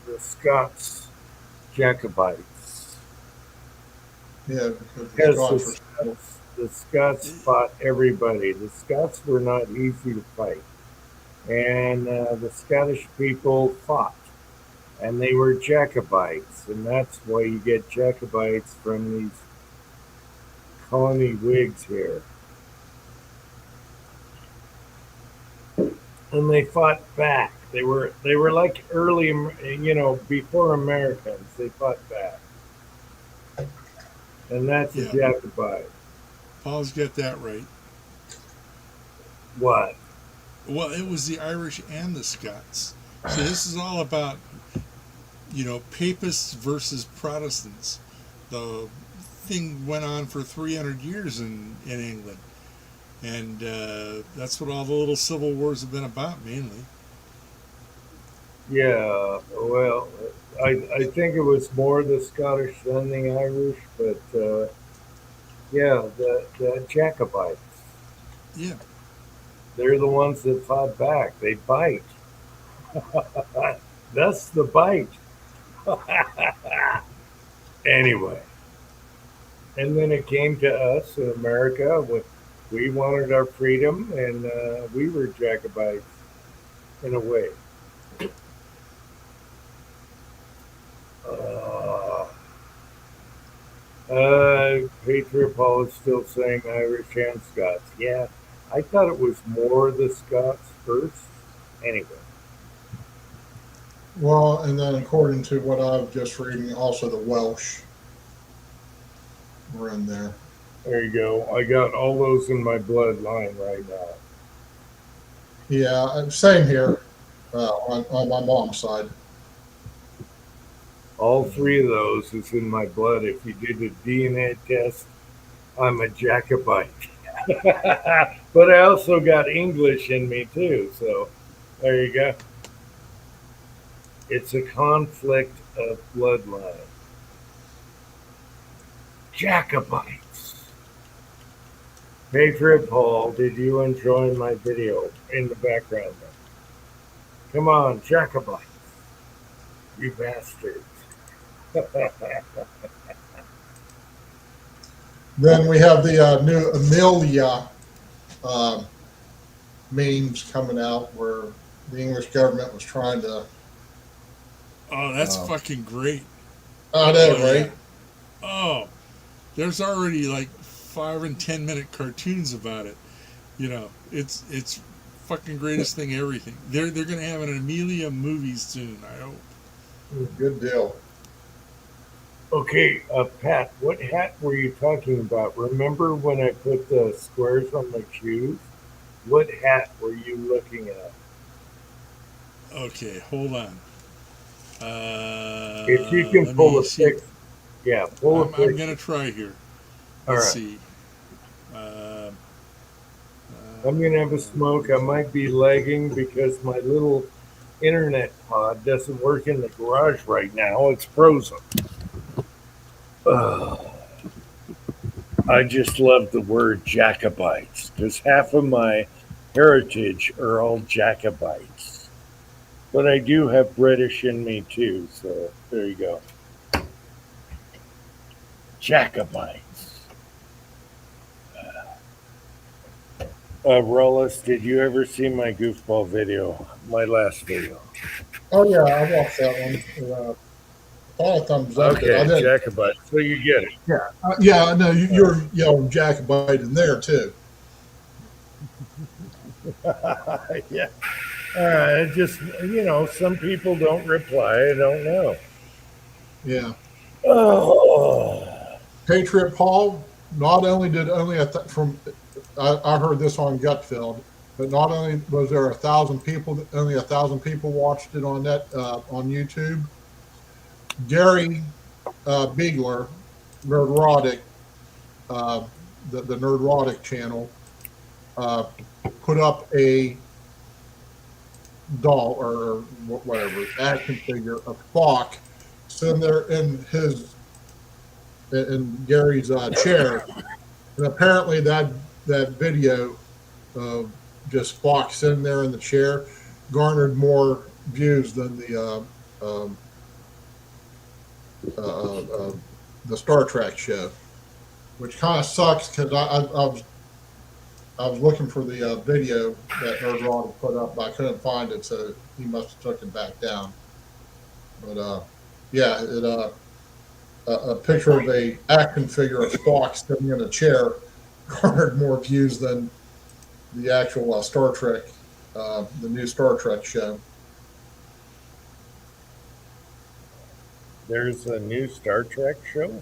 the Scots Jacobites Yeah, because because the Scots fought everybody. The Scots were not easy to fight, and the Scottish people fought, and they were Jacobites, and that's why you get Jacobites from these colony wigs here. And they fought back. They were like early, before Americans. They fought back, and that's a Yeah. Jacobite. Paul's got that right. What? Well, it was the Irish and the Scots. So this is all about, papists versus Protestants. The thing went on for 300 years in England. And that's what all the little civil wars have been about, mainly. Yeah. Well, I think it was more the Scottish than the Irish, but yeah, the Jacobites. Yeah. They're the ones that fought back. They bite. That's the bite. Anyway, and then it came to us in America. We wanted our freedom, and we were Jacobites in a way. Patriot Paul is still saying Irish and Scots. Yeah, I thought it was more the Scots first. Anyway. Well, and then according to what I was just reading, also the Welsh were in there. There you go. I got all those in my bloodline right now. Yeah, same here on my mom's side. All three of those is in my blood. If you did a DNA test, I'm a Jacobite. But I also got English in me too. So there you go. It's a conflict of bloodline. Jacobites. Patriot Paul, did you enjoy my video in the background there? Come on, Jacobites. You bastards. Then we have the new Amelia memes coming out where the English government was trying to. Oh, that's fucking great. I know, right? Oh, there's already like 5 and 10 minute cartoons about it. It's fucking greatest thing everything. They're gonna have an Amelia movie soon, I hope. Good deal. Okay, Pat, what hat were you talking about? Remember when I put the squares on my shoes? What hat were you looking at? Okay, hold on. If you can pull a see. pic, yeah, pull a I'm pic. gonna try here. All Let's right. see. I'm gonna have a smoke. I might be lagging because my little internet pod doesn't work in the garage right now. It's frozen. I just love the word Jacobites because half of my heritage are all Jacobites. But I do have British in me too, so there you go. Jacobites. Rollis, did you ever see my goofball video? My last video. Oh yeah, I watched that one. All thumbs up. Okay, I did. Jacobite. So you get it. Yeah, no, you're yelling Jacobite in there too. Yeah. Just, some people don't reply. I don't know. Yeah. Oh, Patriot Paul, not only did only I heard this on Gutfeld, but not only was there 1,000 people, only 1,000 people watched it on YouTube. Gary Biegler, Nerdrotic, uh, the Nerdrotic channel, uh, put up a doll or whatever action figure of Spock sitting there in Gary's chair, and apparently that video of just Spock sitting there in the chair garnered more views than uh, uh, uh, the Star Trek show, which kind of sucks because I was looking for the video that Nerd Rod put up, but I couldn't find it, so he must have took it back down. But yeah, a picture of a action figure of Spock sitting in a chair garnered more views than the actual Star Trek, the new Star Trek show. there's a new Star Trek show?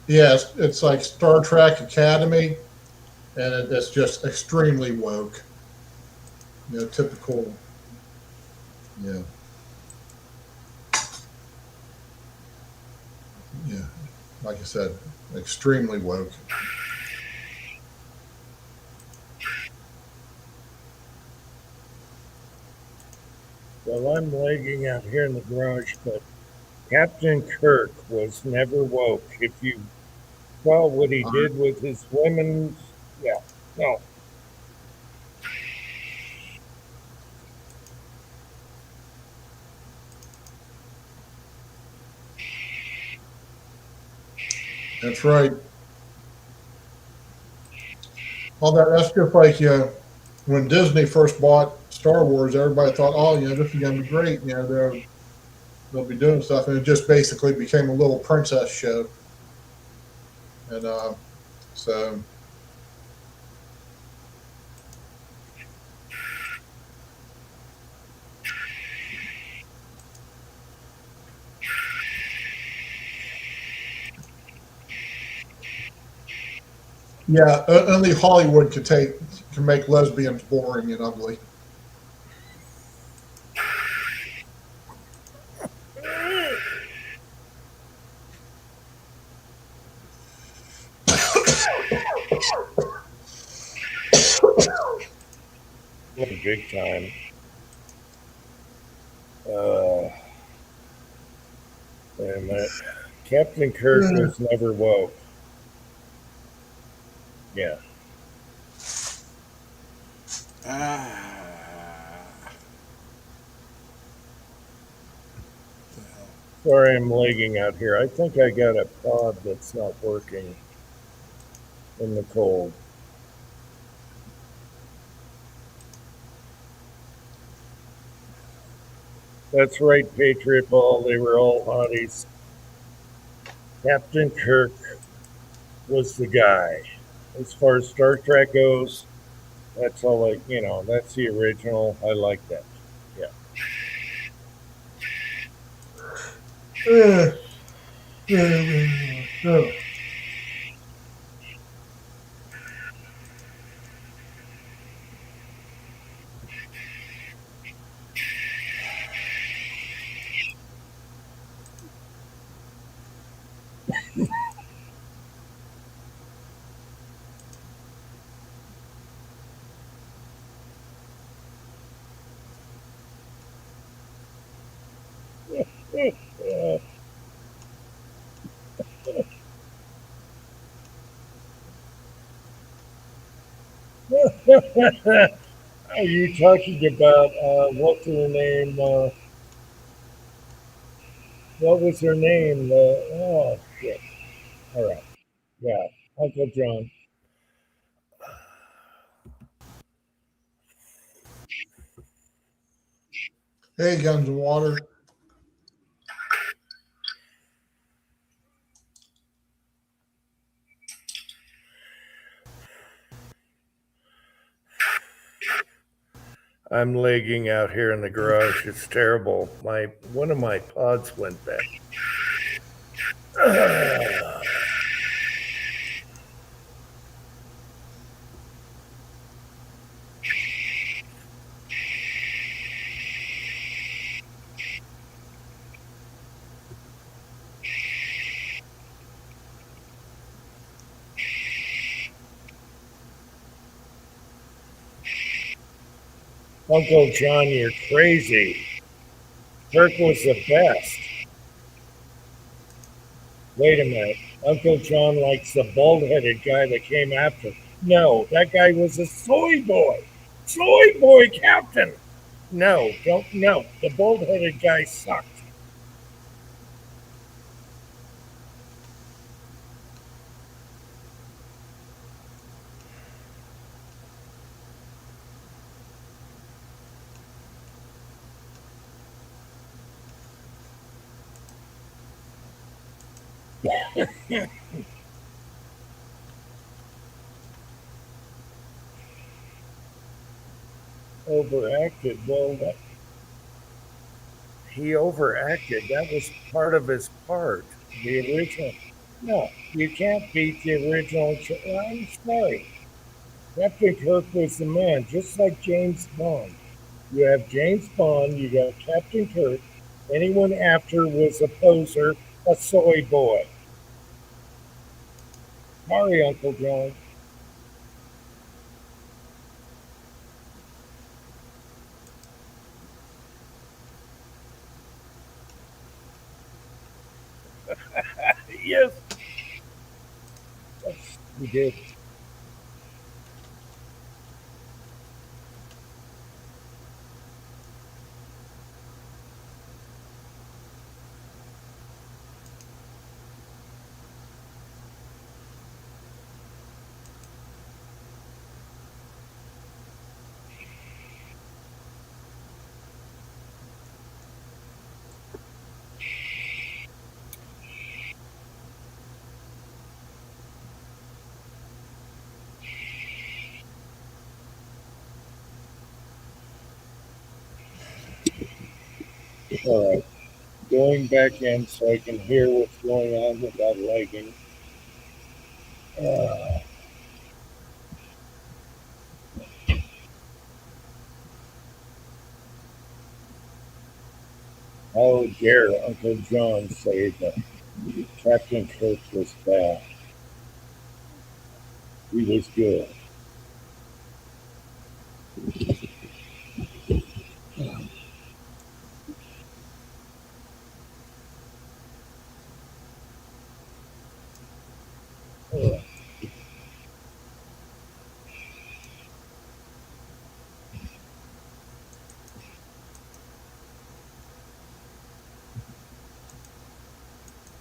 Yeah, it's like Star Trek Academy, and it's just extremely woke. Typical. Yeah, yeah. Like I said, extremely woke. Well, I'm lagging out here in the garage, but Captain Kirk was never woke. If you saw what he did with his women's, yeah, no. That's right. All that's just like when Disney first bought Star Wars, everybody thought, oh, this is gonna be great. They'll be doing stuff, and it just basically became a little princess show. And so yeah, only Hollywood can make lesbians boring and ugly. Big time. Wait a minute. Captain Kirk was never woke. Yeah. Sorry, I'm lagging out here. I think I got a pod that's not working in the cold. That's right, Patriot Ball. They were all hotties. Captain Kirk was the guy. As far as Star Trek goes, that's all that's the original. I like that. Yeah. Are you talking about what's her name? What was her name? Oh shit! All right, yeah, Uncle John. Hey, Guns and Water. I'm lagging out here in the garage. It's terrible. One of my pods went bad. Uncle John, you're crazy. Kirk was the best. Wait a minute. Uncle John likes the bald-headed guy that came after. No, that guy was a soy boy. Soy boy captain. No, don't. No, the bald-headed guy sucked. Overacted. Well, he overacted. That was part of his part. The original. No, you can't beat the original. I'm sorry. Captain Kirk was the man, just like James Bond. You have James Bond, you got Captain Kirk. Anyone after was a poser, a soy boy. Sorry, Uncle John. Yes. Yes, we did. All right. Going back in so I can hear what's going on without lagging. How dare Uncle John say that Captain Kirk was bad? He was good.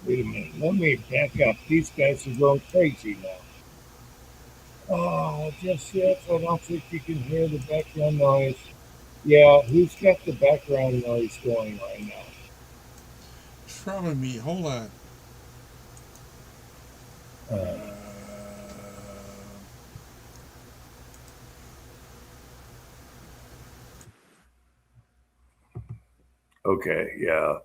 Wait a minute. Let me back up. These guys are going crazy now. Oh, just yet. I don't think you can hear the background noise. Yeah, who's got the background noise going right now? It's probably me. Hold on. Okay, yeah.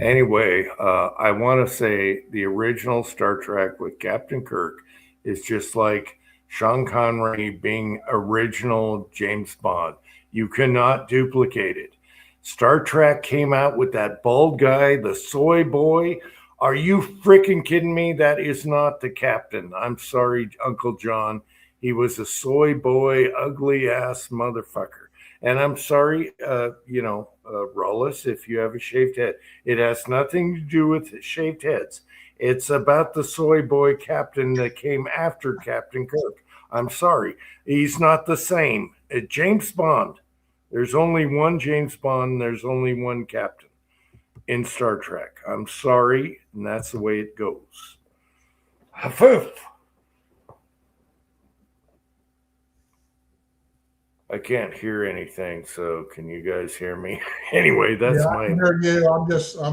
Anyway, I want to say the original Star Trek with Captain Kirk is just like Sean Connery being original James Bond. You cannot duplicate it. Star Trek came out with that bald guy, the soy boy. Are you freaking kidding me? That is not the captain. I'm sorry, Uncle John. He was a soy boy, ugly ass motherfucker. And I'm sorry, Rollis, if you have a shaved head. It has nothing to do with shaved heads. It's about the soy boy captain that came after Captain Kirk. I'm sorry. He's not the same. James Bond. There's only one James Bond. There's only one captain in Star Trek. I'm sorry, and that's the way it goes. Hafoof. I can't hear anything, so can you guys hear me? Anyway, that's I can hear you. I'm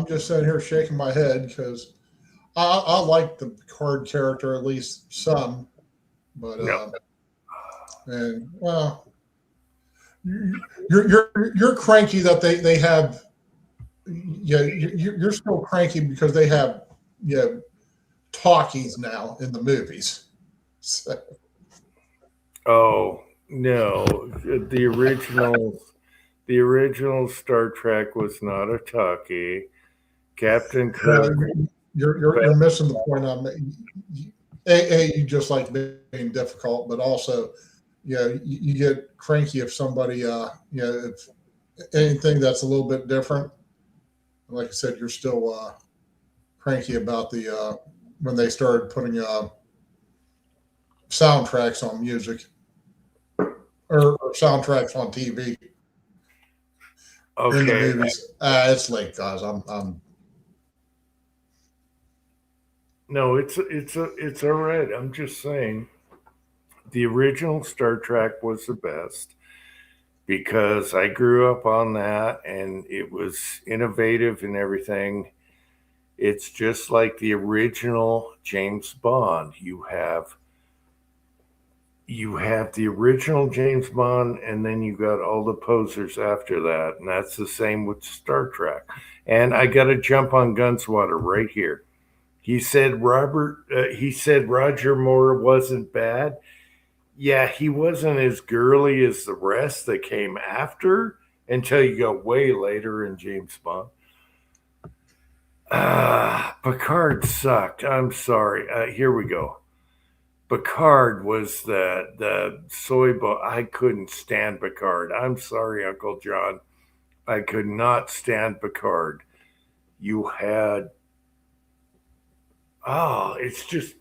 just sitting here shaking my head because I like the Picard character, at least some, but No. and well, you're cranky that they have. Yeah, you're still cranky because they have talkies now in the movies. So, Oh no, the original Star Trek was not a talkie. Captain Kirk. you're missing the point I'm making. You just like being difficult, but also, you get cranky if somebody, if anything that's a little bit different. Like I said, you're still cranky about the when they started putting soundtracks on music or soundtracks on TV in the Okay, movies. It's late, guys. I'm no, it's all right. I'm just saying, the original Star Trek was the best because I grew up on that and it was innovative and everything. It's just like the original James Bond. You have the original James Bond, and then you got all the posers after that, and that's the same with Star Trek. And I got to jump on Gunswater right here. He said Roger Moore wasn't bad. Yeah, he wasn't as girly as the rest that came after until you go way later in James Bond. Picard sucked. I'm sorry. Here we go. Picard was the soy boy. I couldn't stand Picard. I'm sorry, Uncle John. I could not stand Picard. You had it's just,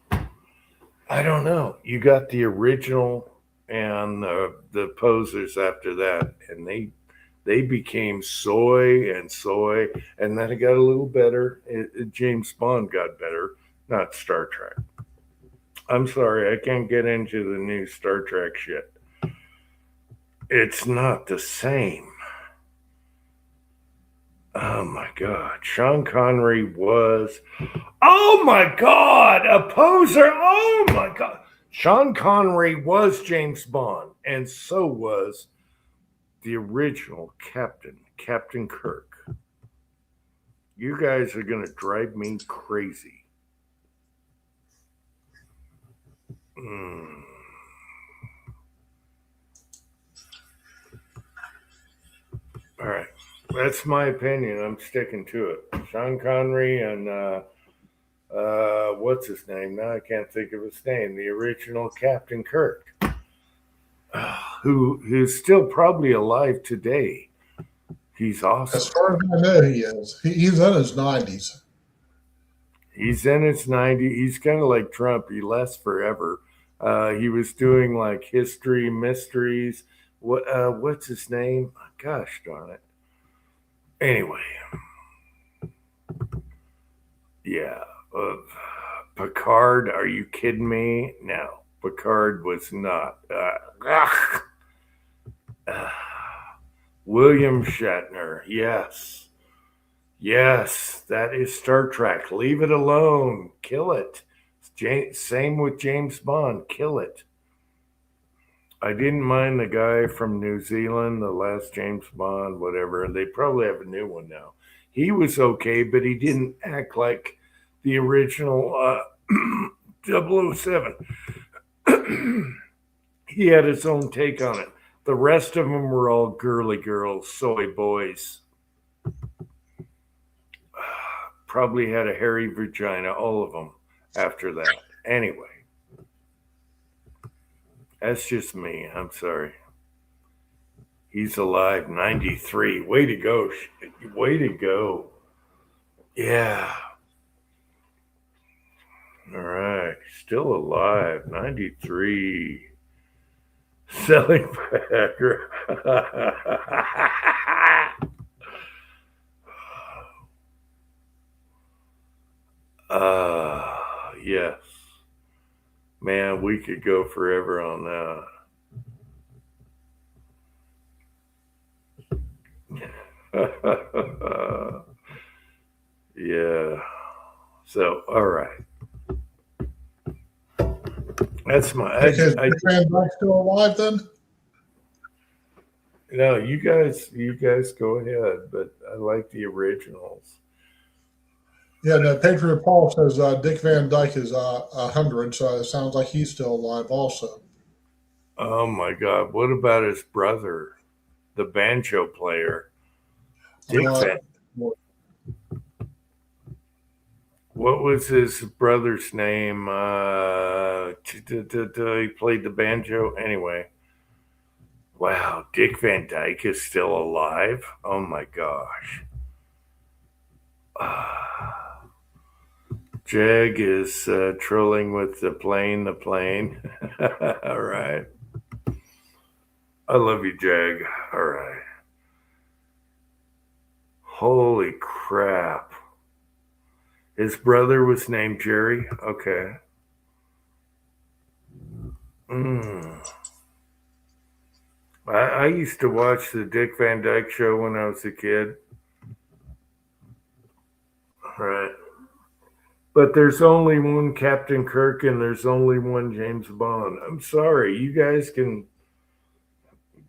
I don't know. You got the original and the posers after that, and they became soy, and then it got a little better. James Bond got better, not Star Trek. I'm sorry, I can't get into the new Star Trek shit. It's not the same. Oh my God. Sean Connery was, oh my God, a poser. Oh my God. Sean Connery was James Bond, and so was the original Captain Kirk. You guys are going to drive me crazy. All right. That's my opinion. I'm sticking to it. Sean Connery and what's his name? Now I can't think of his name. The original Captain Kirk, who's still probably alive today. He's awesome. As far as I know, he is. He's in his 90s. He's in his 90s. He's kind of like Trump. He lasts forever. He was doing like history mysteries. What's his name? Gosh darn it. Anyway, yeah. Picard, are you kidding me? No, Picard was not. William Shatner, yes. Yes, that is Star Trek. Leave it alone. Kill it. Same with James Bond. Kill it. I didn't mind the guy from New Zealand, the last James Bond, whatever. They probably have a new one now. He was okay, but he didn't act like the original 007. He had his own take on it. The rest of them were all girly girls, soy boys. Probably had a hairy vagina, all of them, after that. Anyway. That's just me. I'm sorry. He's alive, 93. Way to go. Way to go. Yeah. All right. Still alive, 93. Selling Viagra. Yes. Man, we could go forever on that. Yeah. So, all right. That's my. Is Van Dyke still alive then? No, you guys go ahead, but I like the originals. Yeah, no, Patriot Paul says Dick Van Dyke is 100, so it sounds like he's still alive also. Oh my God! What about his brother, the banjo player, Dick Uh, Van? What was his brother's name? He played the banjo. Anyway, wow, Dick Van Dyke is still alive. Oh my gosh. Jag is trolling with the plane. All right. I love you, Jag. All right. Holy crap. His brother was named Jerry. Okay. I used to watch the Dick Van Dyke Show when I was a kid. Right. But there's only one Captain Kirk and there's only one James Bond. I'm sorry. You guys can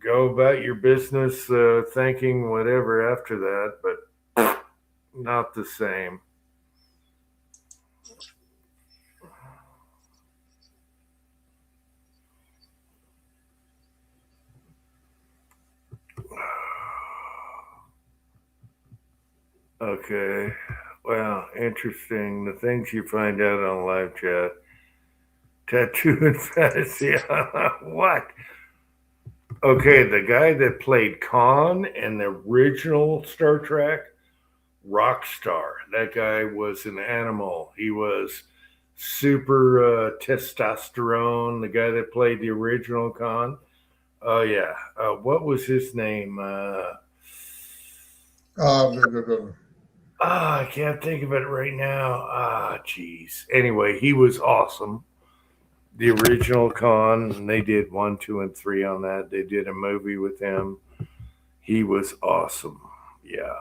go about your business thinking whatever after that, but not the same. Okay. Well, interesting. The things you find out on live chat. Tattoo and fantasy. What? Okay, the guy that played Khan in the original Star Trek, Rockstar. That guy was an animal. He was super testosterone. The guy that played the original Khan. Oh yeah. What was his name? I can't think of it right now. Geez. Anyway, he was awesome. The original Khan, and they did 1, 2, and 3 on that. They did a movie with him. He was awesome. Yeah.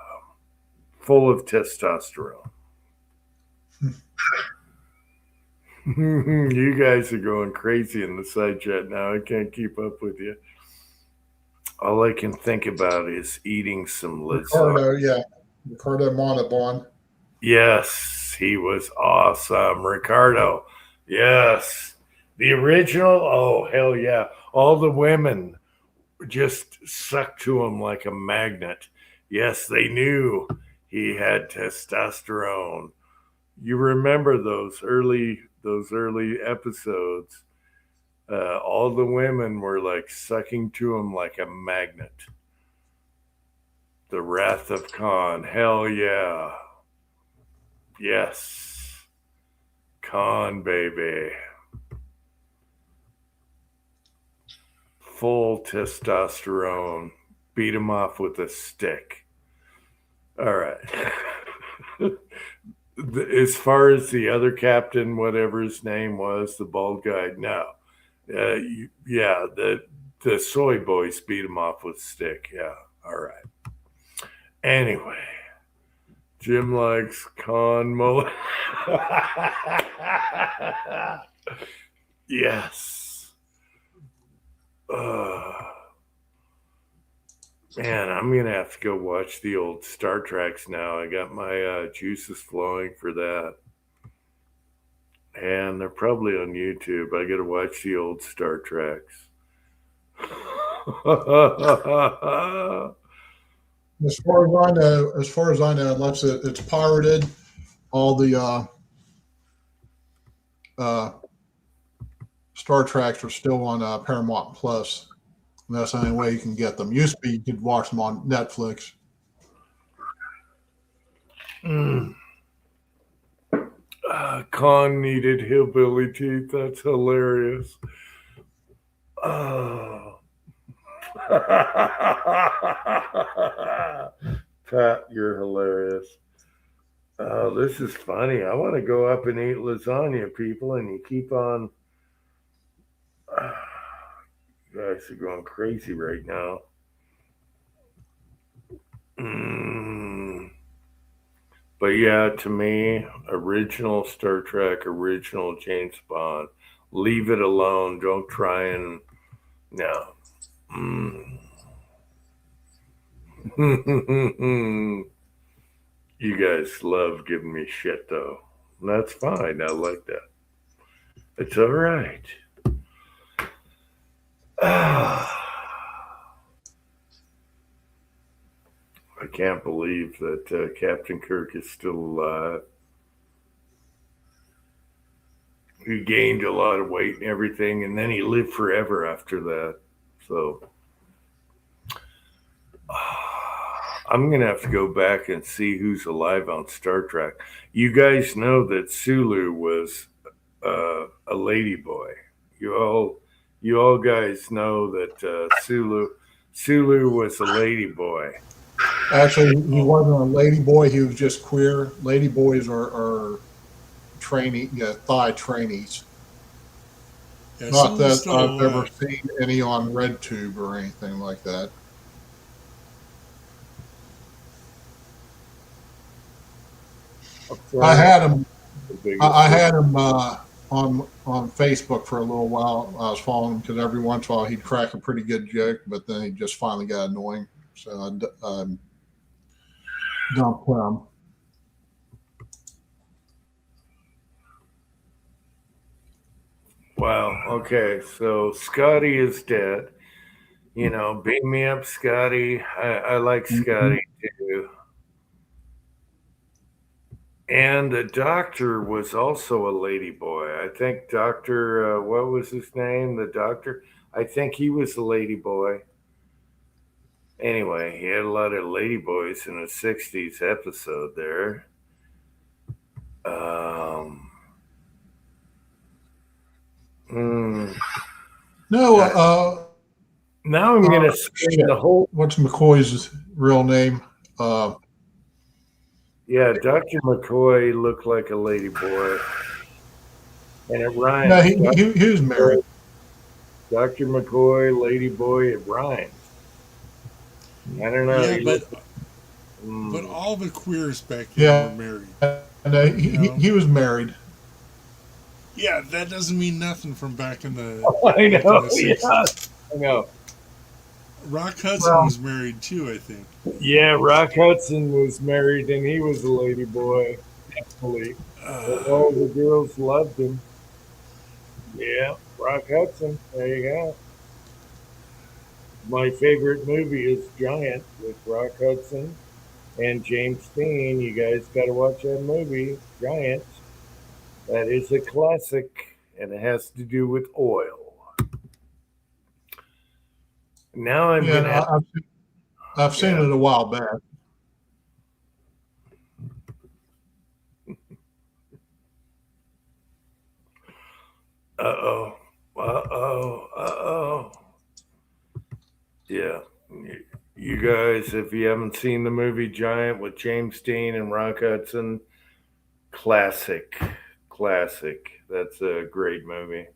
Full of testosterone. You guys are going crazy in the side chat now. I can't keep up with you. All I can think about is eating some lasagna. Ricardo Montalban. Yes, he was awesome. Ricardo. Yes. The original, oh, hell yeah. All the women just sucked to him like a magnet. Yes, they knew he had testosterone. You remember those early episodes. All the women were like sucking to him like a magnet. The Wrath of Khan. Hell yeah. Yes. Khan, baby. Full testosterone. Beat him off with a stick. All right. As far as the other captain, whatever his name was, the bald guy, no. Yeah, the soy boys beat him off with a stick. Yeah. All right. Anyway, Jim likes Con Mullen. Yes. Man, I'm going to have to go watch the old Star Treks now. I got my juices flowing for that. And they're probably on YouTube. I got to watch the old Star Treks. As far as I know, unless it's pirated, all the Star Treks are still on Paramount Plus. And that's the only way you can get them. Used to be you could watch them on Netflix. Khan needed hillbilly teeth. That's hilarious. Oh. Pat, you're hilarious. Oh, this is funny. I want to go up and eat lasagna, people, and you keep on. You guys are going crazy right now. But yeah, to me, original Star Trek, original James Bond. Leave it alone. Don't try and no. You guys love giving me shit, though. That's fine. I like that. It's all right. I can't believe that Captain Kirk is still alive. He gained a lot of weight and everything, and then he lived forever after that. So I'm going to have to go back and see who's alive on Star Trek. You guys know that Sulu was a ladyboy. You all guys know that Sulu was a ladyboy. Actually, he wasn't a lady boy. He was just queer. Lady boys are trainee, thigh trainees. Yeah, Not Sulu's that still I've ever alive. seen any on RedTube or anything like that. I had him. I had him on Facebook for a little while. I was following him because every once in a while he'd crack a pretty good joke, but then he just finally got annoying. So I dumped him. Wow. Okay. So Scotty is dead. You know, beat me up, Scotty. I like Scotty too. And the doctor was also a lady boy. I think Dr. What was his name? The doctor? I think he was a lady boy. Anyway, he had a lot of lady boys in a 60s episode there. No, now I'm going to spend the whole. What's McCoy's real name? Yeah, Dr. McCoy looked like a lady boy. And it rhymes. No, he was married. Dr. McCoy, lady boy, it rhymes. I don't know. Yeah, but all the queers back then Yeah. were married. No, he was married. Yeah, that doesn't mean nothing from back in the. I back know. in the 60s. Yeah, I know. Rock Hudson was married too, I think. Yeah, Rock Hudson was married and he was a lady boy. Definitely. All the girls loved him. Yeah, Rock Hudson. There you go. My favorite movie is Giant with Rock Hudson and James Dean. You guys got to watch that movie, Giant. That is a classic, and it has to do with oil. Now I'm gonna. I've seen it a while back. Yeah. You guys, if you haven't seen the movie Giant with James Dean and Rock Hudson, classic. That's a great movie.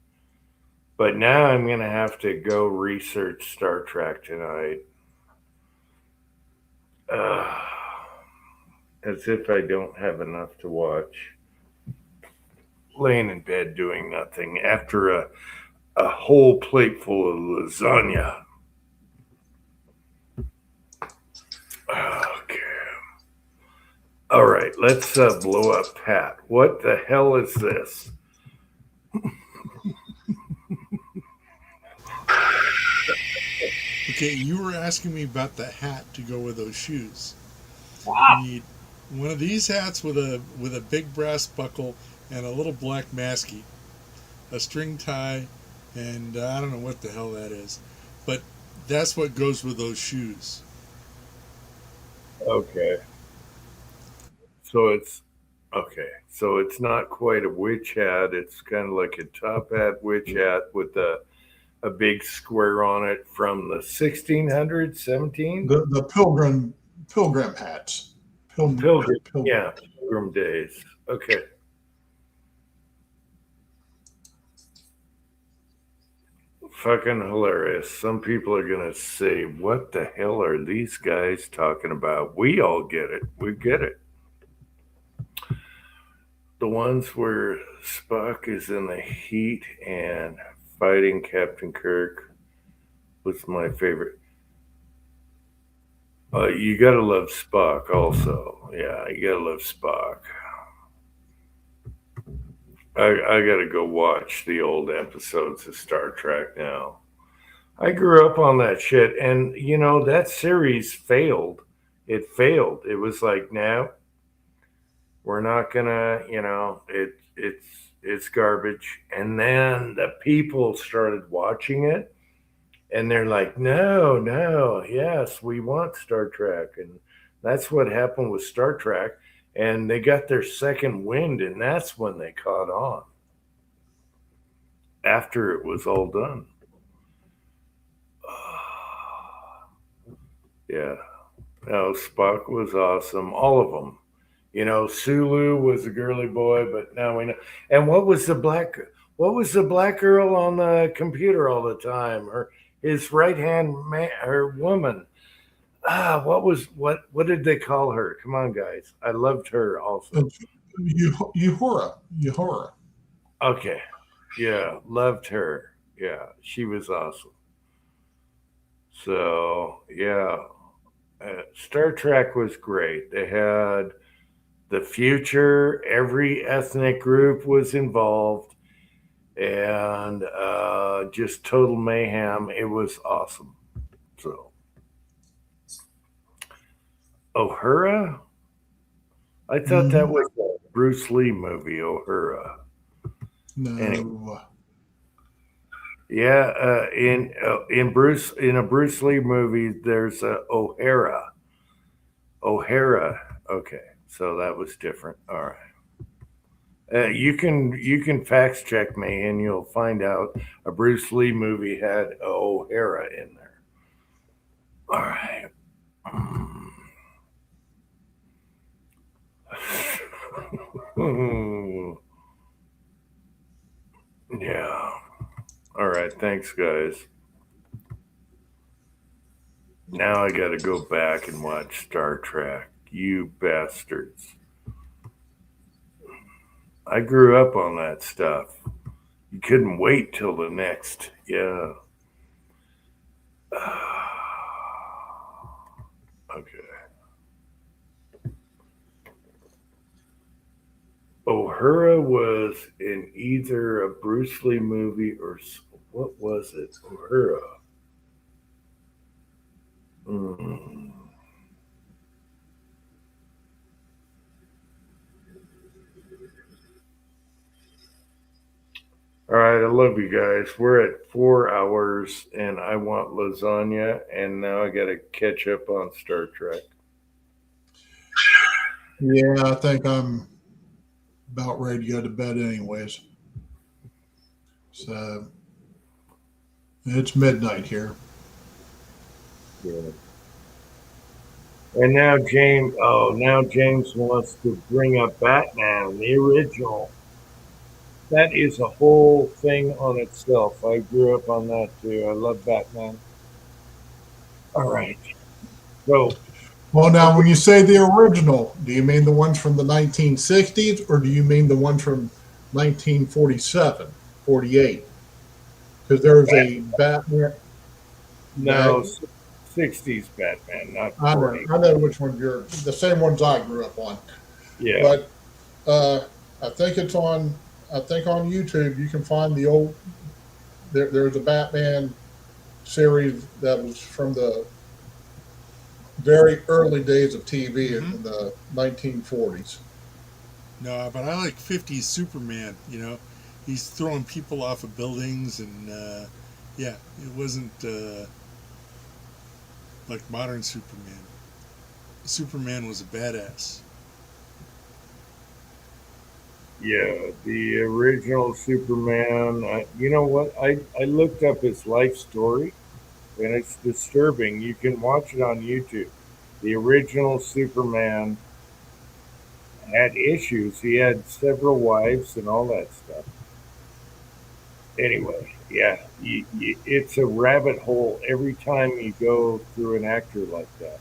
But now I'm going to have to go research Star Trek tonight. As if I don't have enough to watch. Laying in bed doing nothing after a whole plate full of lasagna. Okay. All right, let's blow up Pat. What the hell is this? Okay, you were asking me about the hat to go with those shoes. Wow. You need one of these hats with a big brass buckle and a little black masky, a string tie, and I don't know what the hell that is, but that's what goes with those shoes. Okay. So it's not quite a witch hat. It's kind of like a top hat witch hat with a big square on it from the 1600s, 17? The pilgrim hats. Pilgrim days. Okay. Fucking hilarious. Some people are going to say, what the hell are these guys talking about? We all get it. We get it. The ones where Spock is in the heat and fighting Captain Kirk was my favorite. You gotta love Spock also. Yeah, you gotta love Spock. I gotta go watch the old episodes of Star Trek now. I grew up on that shit, and that series failed. It failed. It was like, no, we're not gonna. It's garbage. And then the people started watching it, and they're like, no, no, yes, we want Star Trek, and that's what happened with Star Trek. And they got their second wind, and that's when they caught on. After it was all done. Yeah. No, Spock was awesome. All of them. Sulu was a girly boy, but now we know. And what was the black girl on the computer all the time? His right hand man, her woman. What did they call her? Come on, guys. I loved her also. Uhura. Okay. Yeah, loved her. Yeah, she was awesome. So, yeah. Star Trek was great. They had the future, every ethnic group was involved, and just total mayhem. It was awesome. So, Uhura? I thought that was a Bruce Lee movie, Uhura. No. Anyway. Yeah, in a Bruce Lee movie, there's a O'Hara. O'Hara. Okay, so that was different. All right. You can fact check me, and you'll find out a Bruce Lee movie had a O'Hara in there. All right. Yeah. All right. Thanks, guys. Now I got to go back and watch Star Trek. You bastards. I grew up on that stuff. You couldn't wait till the next. Yeah. Okay. Uhura was in either a Bruce Lee movie or what was it? Uhura. Mm. All right, I love you guys. We're at 4 hours, and I want lasagna, and now I got to catch up on Star Trek. Yeah, I think I'm about ready to go to bed, anyways. So it's midnight here. Yeah. And now James wants to bring up Batman, the original. That is a whole thing on itself. I grew up on that too. I love Batman. All right. So, Well, now, when you say the original, do you mean the ones from the 1960s or do you mean the ones from 1947, 48? Because there's a Batman. no, 60s Batman, not I 40. know which one you're. The same ones I grew up on. Yeah. But I think it's on. I think on YouTube you can find the old. There's a Batman series that was from the very early days of TV in the 1940s. No, but I like 50s Superman. He's throwing people off of buildings, and yeah, it wasn't like modern Superman. Superman was a badass. Yeah, the original Superman. You know what? I looked up his life story, and it's disturbing. You can watch it on YouTube. The original Superman had issues. He had several wives and all that stuff. Anyway, yeah, it's a rabbit hole every time you go through an actor like that.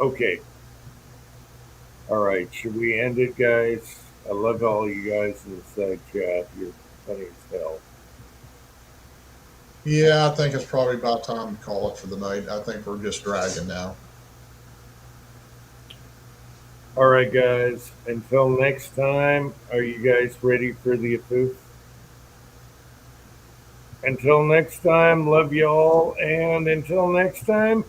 Okay. All right. Should we end it, guys? I love all you guys in the side chat. You're funny as hell. Yeah, I think it's probably about time to call it for the night. I think we're just dragging now. All right, guys. Until next time, are you guys ready for the afoof? Until next time, love you all. And until next time,